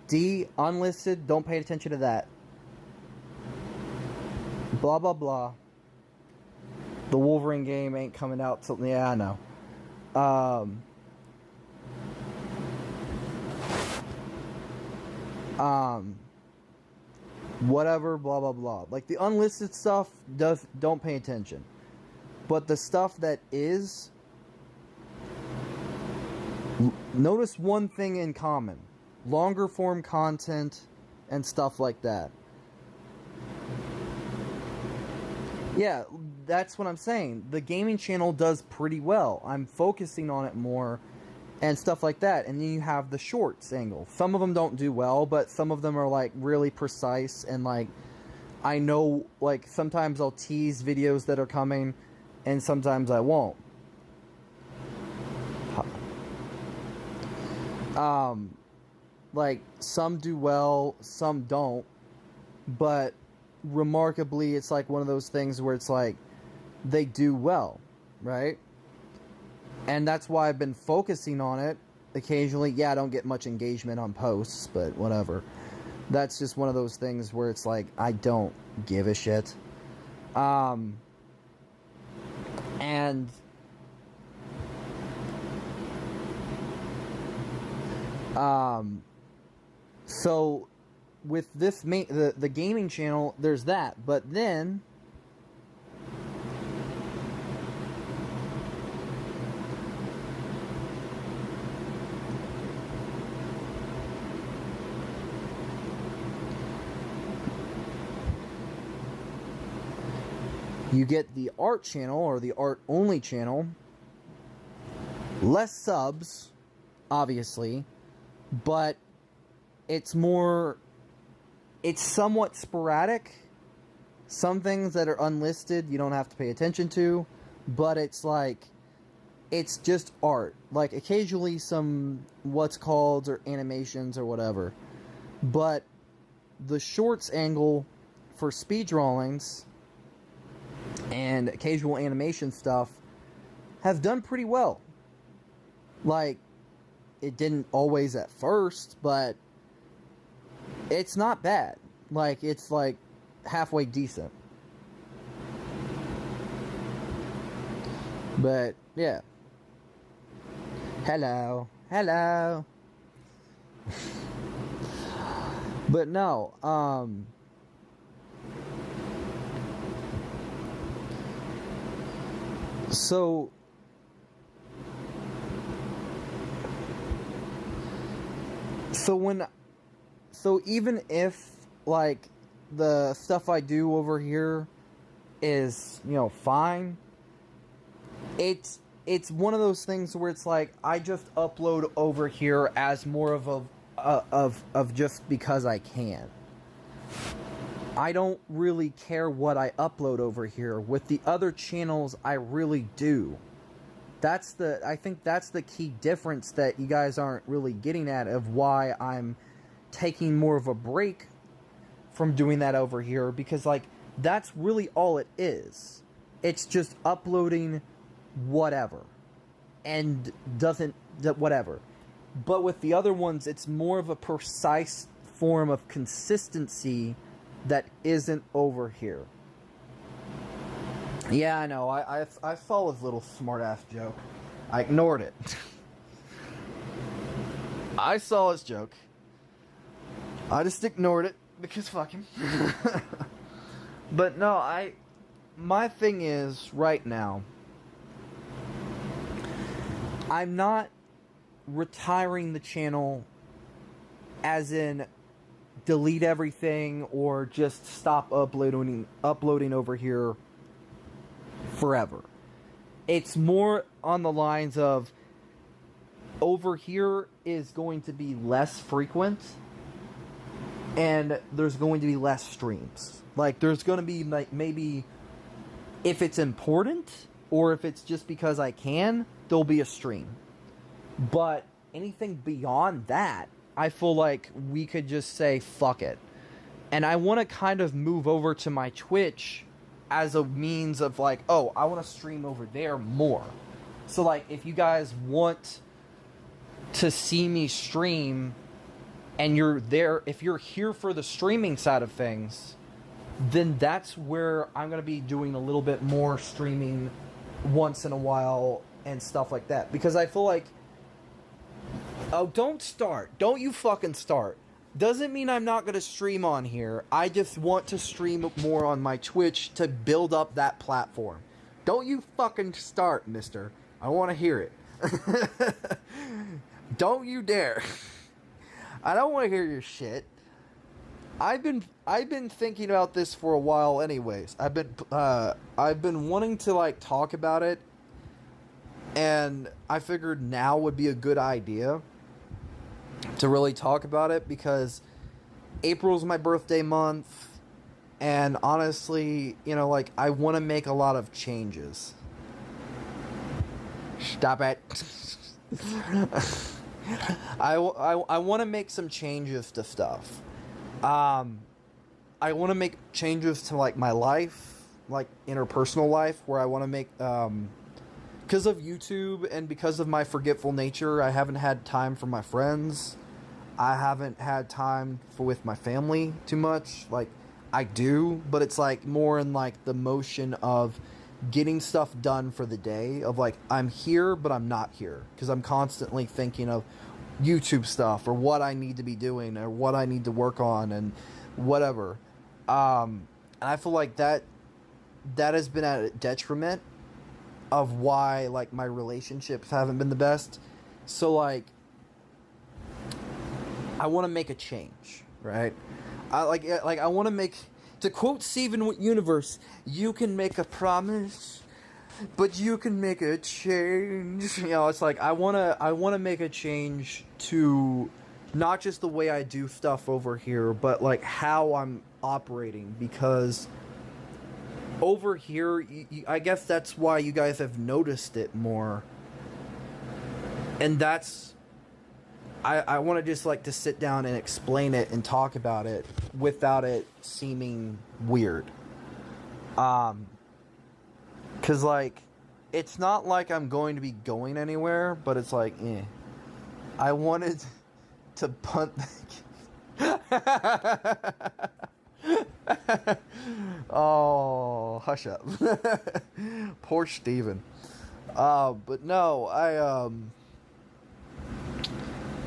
D, unlisted, don't pay attention to that. Blah, blah, blah. The Wolverine game ain't coming out till... Yeah, I know. Whatever, blah, blah, blah. Like, the unlisted stuff, don't pay attention. But the stuff that is... Notice one thing in common. Longer form content and stuff like that. Yeah, that's what I'm saying. The gaming channel does pretty well. I'm focusing on it more and stuff like that. And then you have the shorts angle. Some of them don't do well, but some of them are like really precise and like I know, like sometimes I'll tease videos that are coming and sometimes I won't. Like some do well, some don't, but remarkably it's like one of those things where it's like they do well, right? And that's why I've been focusing on it occasionally. Yeah, I don't get much engagement on posts, but whatever. That's just one of those things where it's like I don't give a shit. So with this the gaming channel, there's that, but then you get the art channel or the art only channel. Less subs, obviously, but it's somewhat sporadic. Some things that are unlisted you don't have to pay attention to, but it's like, it's just art. Like occasionally some what's called or animations or whatever. But the shorts angle for speed drawings and occasional animation stuff have done pretty well. Like, it didn't always at first, but it's not bad. Like, it's like halfway decent. But, yeah. Hello. But no, So even if like the stuff I do over here is, you know, fine, it's one of those things where it's like I just upload over here as more of just because I can. I don't really care what I upload over here. With the other channels, I really do. I think that's the key difference that you guys aren't really getting at of why I'm taking more of a break from doing that over here, because like that's really all it is. It's just uploading whatever and whatever. But with the other ones, it's more of a precise form of consistency that isn't over here. Yeah, I know. I saw his little smart-ass joke. I ignored it. I saw his joke. I just ignored it because fuck him. But no, my thing is right now, I'm not retiring the channel as in delete everything or just stop uploading over here forever. It's more on the lines of over here is going to be less frequent, and there's going to be less streams. Like, there's going to be, like, maybe, if it's important, or if it's just because I can, there'll be a stream. But anything beyond that, I feel like we could just say, fuck it. And I want to kind of move over to my Twitch as a means of, like, oh, I want to stream over there more. So, like, if you guys want to see me stream, and you're there, if you're here for the streaming side of things, then that's where I'm going to be doing a little bit more streaming once in a while and stuff like that. Because I feel like, oh, don't start. Don't you fucking start. Doesn't mean I'm not going to stream on here. I just want to stream more on my Twitch to build up that platform. Don't you fucking start, mister. I want to hear it. Don't you dare. I don't want to hear your shit. I've been thinking about this for a while anyways. I've been wanting to, like, talk about it, and I figured now would be a good idea to really talk about it, because April's my birthday month, and honestly, you know, like, I want to make a lot of changes. Stop it. I want to make some changes to stuff. I want to make changes to, like, my life, like, interpersonal life, where I want to make, because of YouTube and because of my forgetful nature, I haven't had time for my friends. I haven't had time with my family too much. Like, I do, but it's, like, more in, like, the motion of getting stuff done for the day, of, like, I'm here, but I'm not here, because I'm constantly thinking of YouTube stuff, or what I need to be doing, or what I need to work on, and whatever. And I feel like that has been at a detriment of why, like, my relationships haven't been the best. So, like, I want to make a change, right? I want to make, to quote Steven Universe, you can make a promise, but you can make a change. You know, it's like, I want to make a change to not just the way I do stuff over here, but, like, how I'm operating, because over here, I guess that's why you guys have noticed it more. And that's, I want to just, like, to sit down and explain it and talk about it without it seeming weird. 'Cause, like, it's not like I'm going to be going anywhere, but it's like, I wanted to punt Oh, hush up. Poor Steven. But no,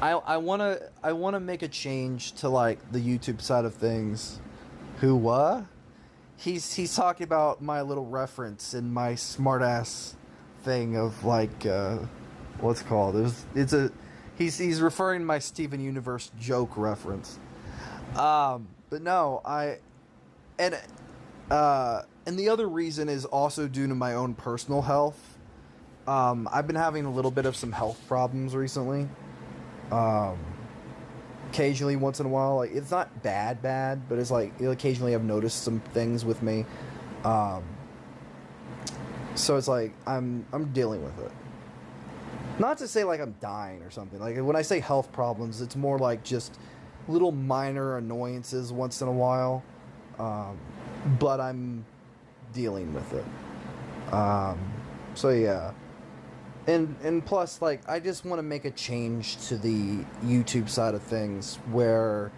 I wanna make a change to, like, the YouTube side of things. Who, what? He's talking about my little reference in my smartass thing of, like, what's it called? He's referring to my Steven Universe joke reference. But no, and the other reason is also due to my own personal health. I've been having a little bit of some health problems recently. Occasionally, once in a while, like, it's not bad, but it's like, occasionally I've noticed some things with me. So it's like, I'm dealing with it. Not to say, like, I'm dying or something. Like, when I say health problems, it's more like just little minor annoyances once in a while. But I'm dealing with it. So yeah. And plus, like, I just want to make a change to the YouTube side of things, where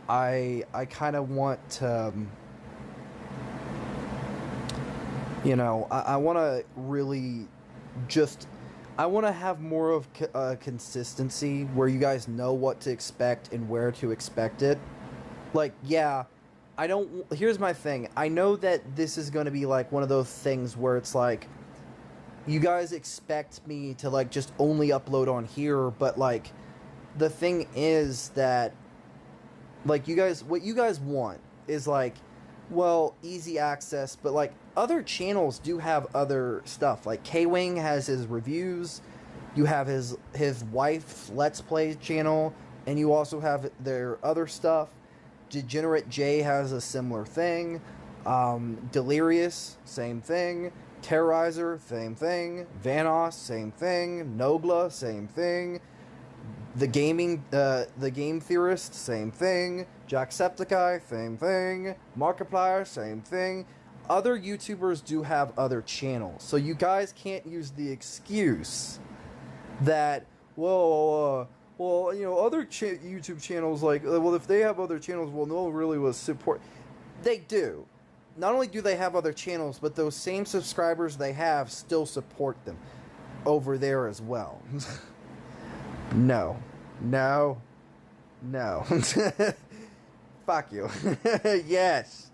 I kind of want to, you know, I want to really just, I want to have more of consistency, where you guys know what to expect and where to expect it. Like, yeah, here's my thing. I know that this is going to be, like, one of those things where it's like, you guys expect me to, like, just only upload on here, but, like, the thing is that, like, what you guys want is, like, well, easy access, but, like, other channels do have other stuff. Like, K-Wing has his reviews, You have his wife's Let's Play channel, and you also have their other stuff. Degenerate J has a similar thing. Delirious, same thing. Terrorizer, same thing. Vanos, same thing. Nogla, same thing. The Game Theorist, same thing. Jacksepticeye, same thing. Markiplier, same thing. Other YouTubers do have other channels, so you guys can't use the excuse that, well, you know, other YouTube channels, like, well, if they have other channels, well, no one really will support. They do. Not only do they have other channels, but those same subscribers they have still support them over there as well. No. Fuck you. Yes.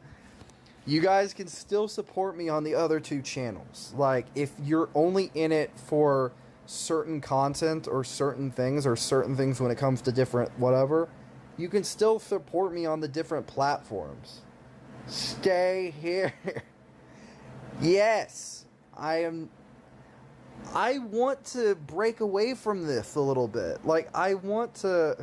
You guys can still support me on the other two channels. Like, if you're only in it for certain content or certain things when it comes to different whatever, you can still support me on the different platforms. Stay here. Yes. I want to break away from this a little bit. Like, I want to...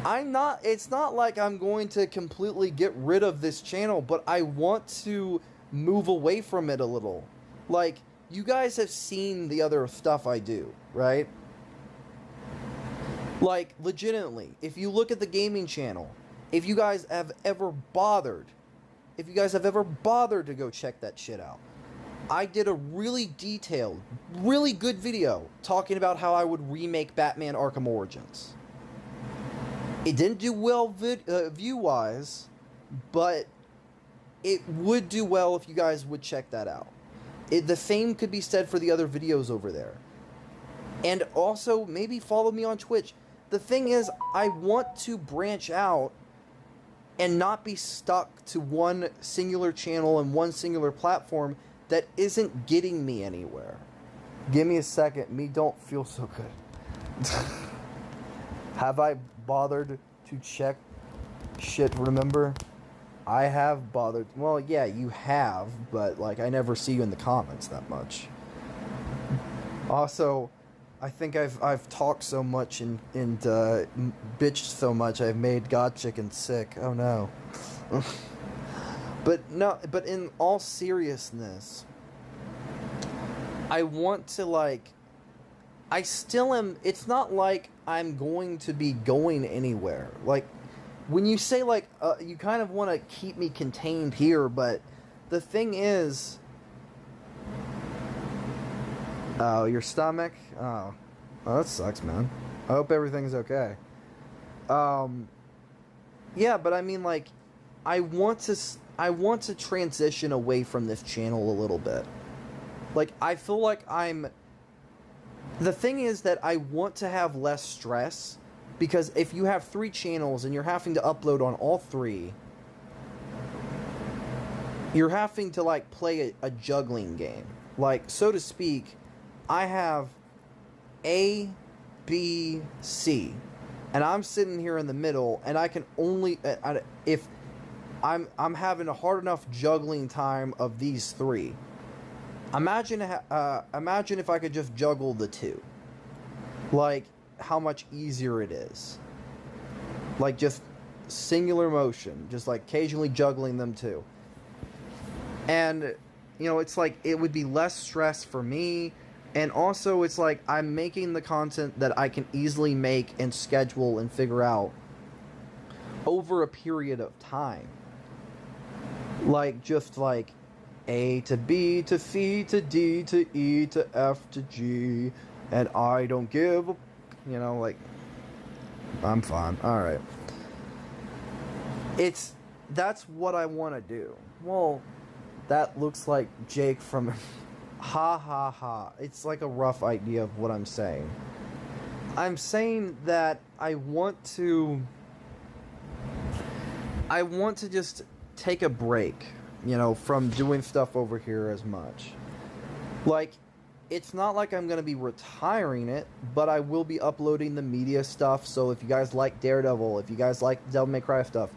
It's not like I'm going to completely get rid of this channel, but I want to move away from it a little. Like, you guys have seen the other stuff I do, right? Like, legitimately, if you look at the gaming channel, if you guys have ever bothered to go check that shit out, I did a really detailed, really good video talking about how I would remake Batman Arkham Origins. It didn't do well view-wise, but it would do well if you guys would check that out. The same could be said for the other videos over there. And also, maybe follow me on Twitch. The thing is, I want to branch out and not be stuck to one singular channel and one singular platform that isn't getting me anywhere. Give me a second. Me don't feel so good. Have I bothered to check shit, remember? I have bothered. Well, yeah, you have, but, like, I never see you in the comments that much. Also, I think I've talked so much and bitched so much I've made God Chicken sick. Oh no. But in all seriousness, I want to, like, I still am, it's not like I'm going to be going anywhere. Like, when you say, like, you kind of want to keep me contained here, but the thing is... Oh, your stomach? Oh, that sucks, man. I hope everything's okay. Yeah, but I mean, like, I want to transition away from this channel a little bit. Like, I feel like the thing is that I want to have less stress, because if you have 3 channels and you're having to upload on all 3, you're having to, like, play a juggling game. Like, so to speak, I have A, B, C, and I'm sitting here in the middle, and I can only, if I'm having a hard enough juggling time of these 3. Imagine if I could just juggle the 2. Like, how much easier it is. Like, just singular motion, just, like, occasionally juggling them too. And, you know, it's like, it would be less stress for me, and also it's like, I'm making the content that I can easily make and schedule and figure out over a period of time. Like, just like A to B to C to D to E to F to G, and I don't give a, you know, like, I'm fine. Alright. That's what I want to do. Well, that looks like Jake from... Ha ha ha. It's like a rough idea of what I'm saying. I'm saying that I want to just take a break, you know, from doing stuff over here as much. Like, it's not like I'm going to be retiring it, but I will be uploading the media stuff, so if you guys like Daredevil, if you guys like Devil May Cry stuff,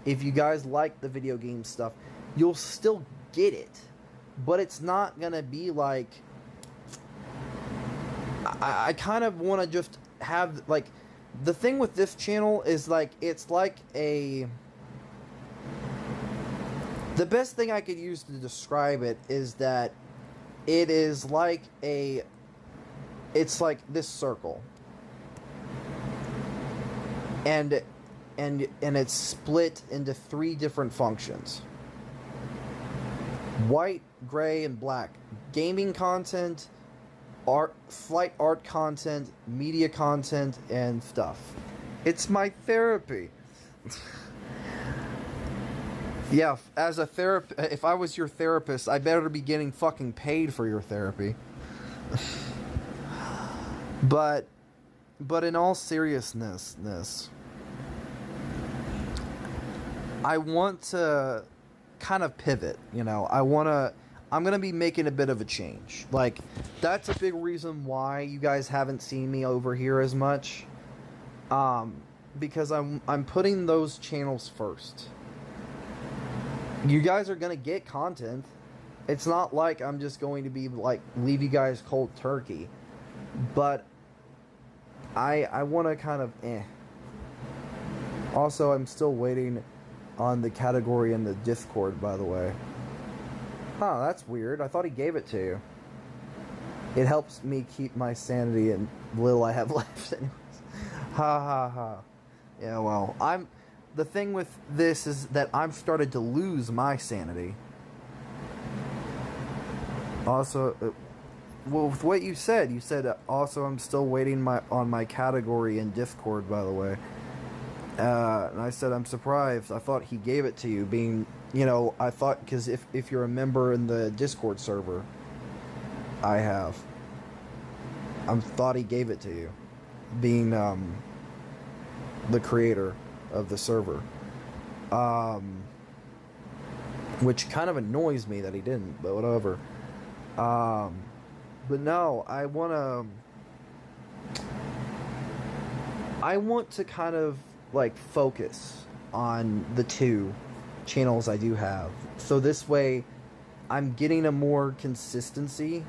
if you guys like the video game stuff, you'll still get it. But it's not going to be like... I kind of want to just have, like, the thing with this channel is, like, it's like a... The best thing I could use to describe it is that it is like a... It's like this circle. And it's split into 3 different functions. White, gray, and black. Gaming content, flight art content, media content, and stuff. It's my therapy. Yeah, as a if I was your therapist, I better be getting fucking paid for your therapy. But in all seriousness, I want to kind of pivot, you know. I'm going to be making a bit of a change. Like, that's a big reason why you guys haven't seen me over here as much. Because I'm putting those channels first. You guys are going to get content. It's not like I'm just going to be, like, leave you guys cold turkey. But I want to kind of, Also, I'm still waiting on the category in the Discord, by the way. Huh, that's weird. I thought he gave it to you. It helps me keep my sanity and little I have left anyways. Ha ha ha. Yeah, well, the thing with this is that I've started to lose my sanity. Also, well, with what you said also I'm still waiting on my category in Discord, by the way. And I said I'm surprised. I thought he gave it to you, being, you know, I thought, because if you're a member in the Discord server, I thought he gave it to you, being the creator of the server. Which kind of annoys me that he didn't, but whatever. But no, I want to kind of, like, focus on the 2 channels I do have. So this way, I'm getting a more consistency,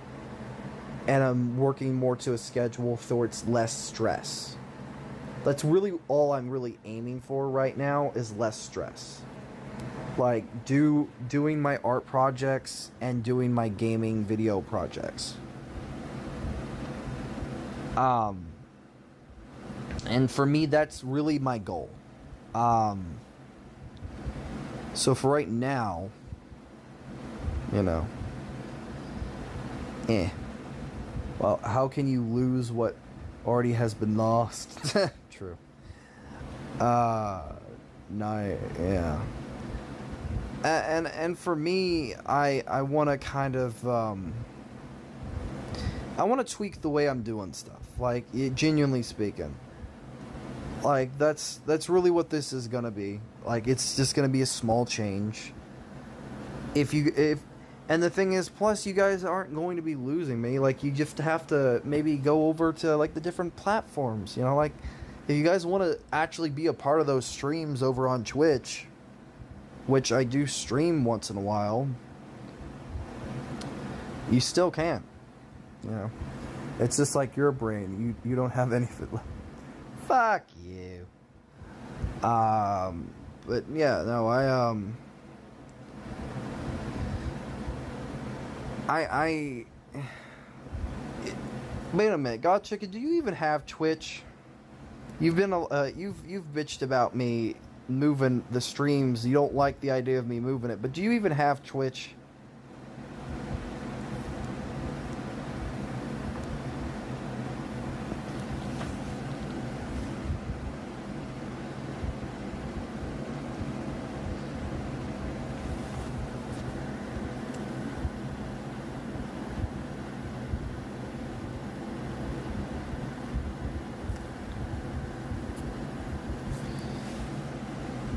and I'm working more to a schedule so it's less stress. That's really all I'm really aiming for right now, is less stress. Like, doing my art projects and doing my gaming video projects. And for me, that's really my goal. So for right now, you know, well, how can you lose what already has been lost? True. No, yeah. And for me, I want to kind of, I want to tweak the way I'm doing stuff. Like, genuinely speaking. Like, that's really what this is gonna be. Like, it's just gonna be a small change. And the thing is, plus, you guys aren't going to be losing me. Like, you just have to maybe go over to, like, the different platforms, you know? Like, if you guys want to actually be a part of those streams over on Twitch, which I do stream once in a while, you still can, you know? It's just like your brain. You don't have anything left. Fuck you. But yeah, no, wait a minute, God Chicken, do you even have Twitch? You've been you've bitched about me moving the streams. You don't like the idea of me moving it, but do you even have Twitch?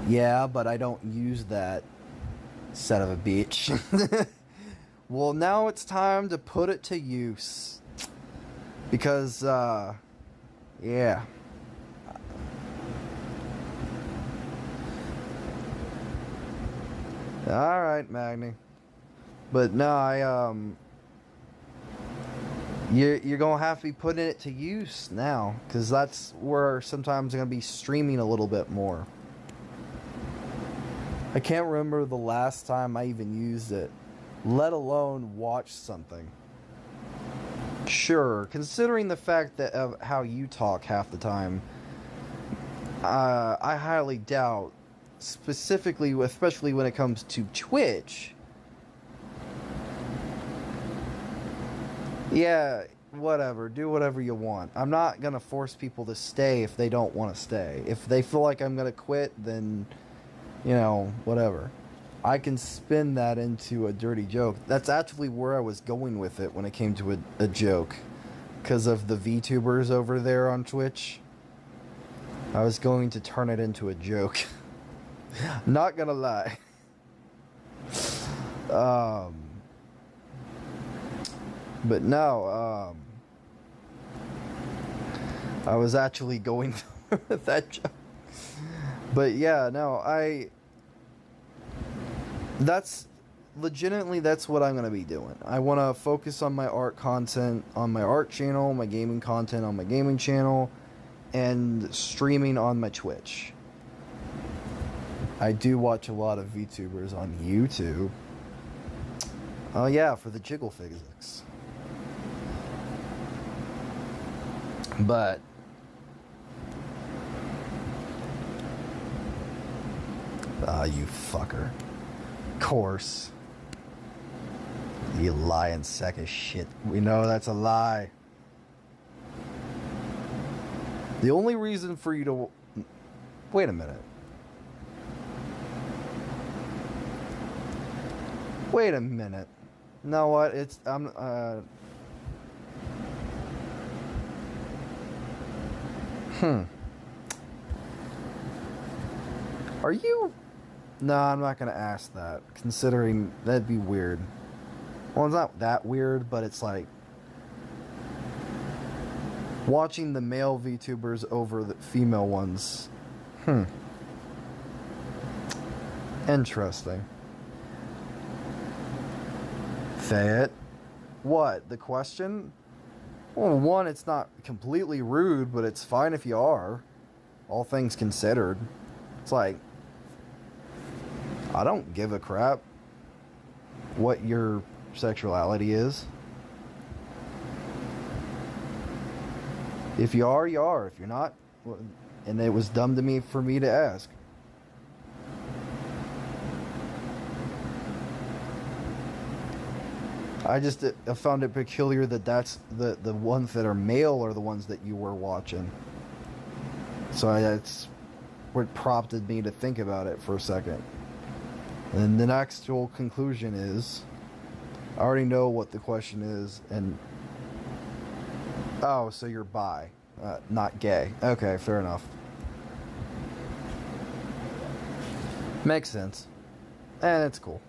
Yeah, but I don't use that, son of a bitch. Well, now it's time to put it to use. Because, yeah. Alright, Magni. But no, You're gonna have to be putting it to use now, because that's where sometimes I'm gonna be streaming a little bit more. I can't remember the last time I even used it, let alone watch something. Sure, considering the fact that of how you talk half the time, I highly doubt, specifically, especially when it comes to Twitch. Yeah, whatever. Do whatever you want. I'm not gonna force people to stay if they don't want to stay. If they feel like I'm gonna quit, then, you know, whatever. I can spin that into a dirty joke. That's actually where I was going with it when it came to a joke. Because of the VTubers over there on Twitch. I was going to turn it into a joke. Not gonna lie. But no, I was actually going with that joke. But yeah, no, that's legitimately, that's what I'm going to be doing. I want to focus on my art content on my art channel, my gaming content on my gaming channel, and streaming on my Twitch. I do watch a lot of VTubers on YouTube. Oh yeah, for the jiggle physics. But you fucker. Course. You lying sack of shit. We know that's a lie. The only reason for you to... Wait a minute. Wait a minute. You know what? It's... Are you... No, I'm not going to ask that, considering that'd be weird. Well, it's not that weird, but it's like... watching the male VTubers over the female ones. Interesting. Fayette? What? The question? Well, one, it's not completely rude, but it's fine if you are. All things considered. It's like... I don't give a crap what your sexuality is. If you are, you are. If you're not, well, and it was dumb to me for me to ask. I just found it peculiar that that's the ones that are male are the ones that you were watching. So that's what prompted me to think about it for a second. And the actual conclusion is, I already know what the question is, and... Oh, so you're bi, not gay. Okay, fair enough. Makes sense. And it's cool.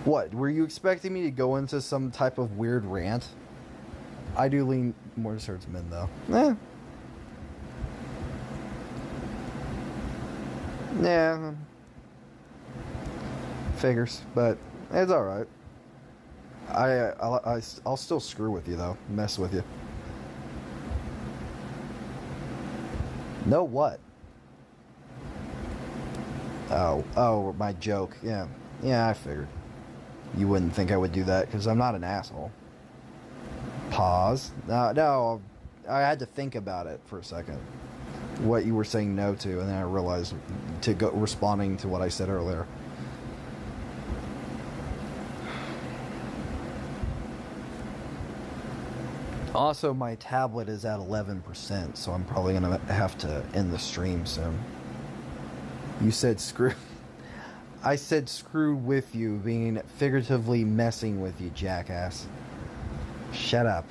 What, were you expecting me to go into some type of weird rant? I do lean more towards men, though. Yeah. Figures, but it's alright. I'll still screw with you, though. Mess with you. No what? Oh, my joke. Yeah, I figured. You wouldn't think I would do that, because I'm not an asshole. Pause. No, I had to think about it for a second. What you were saying no to, and then I realized to go responding to what I said earlier. Also, my tablet is at 11%, so I'm probably gonna have to end the stream soon. You said screw. I said screw with you, being figuratively messing with you, jackass. Shut up.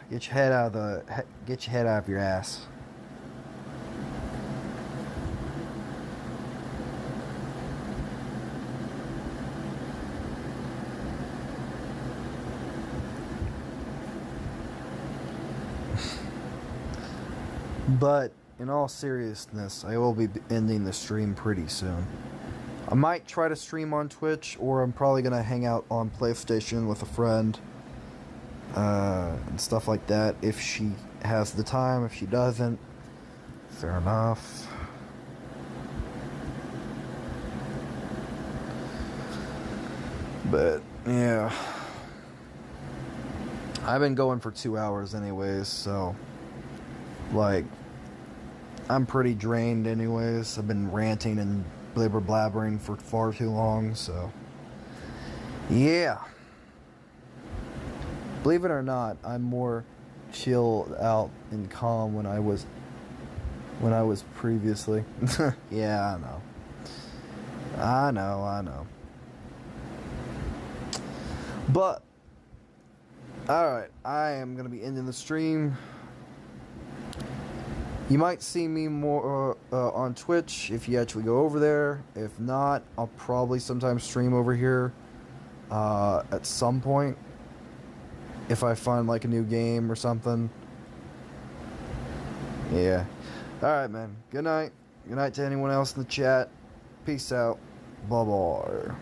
Get your head out of your ass. But in all seriousness, I will be ending the stream pretty soon. I might try to stream on Twitch, or I'm probably gonna hang out on PlayStation with a friend, and stuff like that. If she has the time, if she doesn't, fair enough. But yeah, I've been going for 2 hours anyways, so like I'm pretty drained anyways. I've been ranting and blabber blabbering for far too long, so yeah. Believe it or not, I'm more chilled out and calm when I was previously. Yeah, I know. But alright, I am gonna be ending the stream. You might see me more on Twitch if you actually go over there. If not, I'll probably sometimes stream over here at some point. If I find like a new game or something. Yeah. Alright, man. Good night. Good night to anyone else in the chat. Peace out. Bye-bye.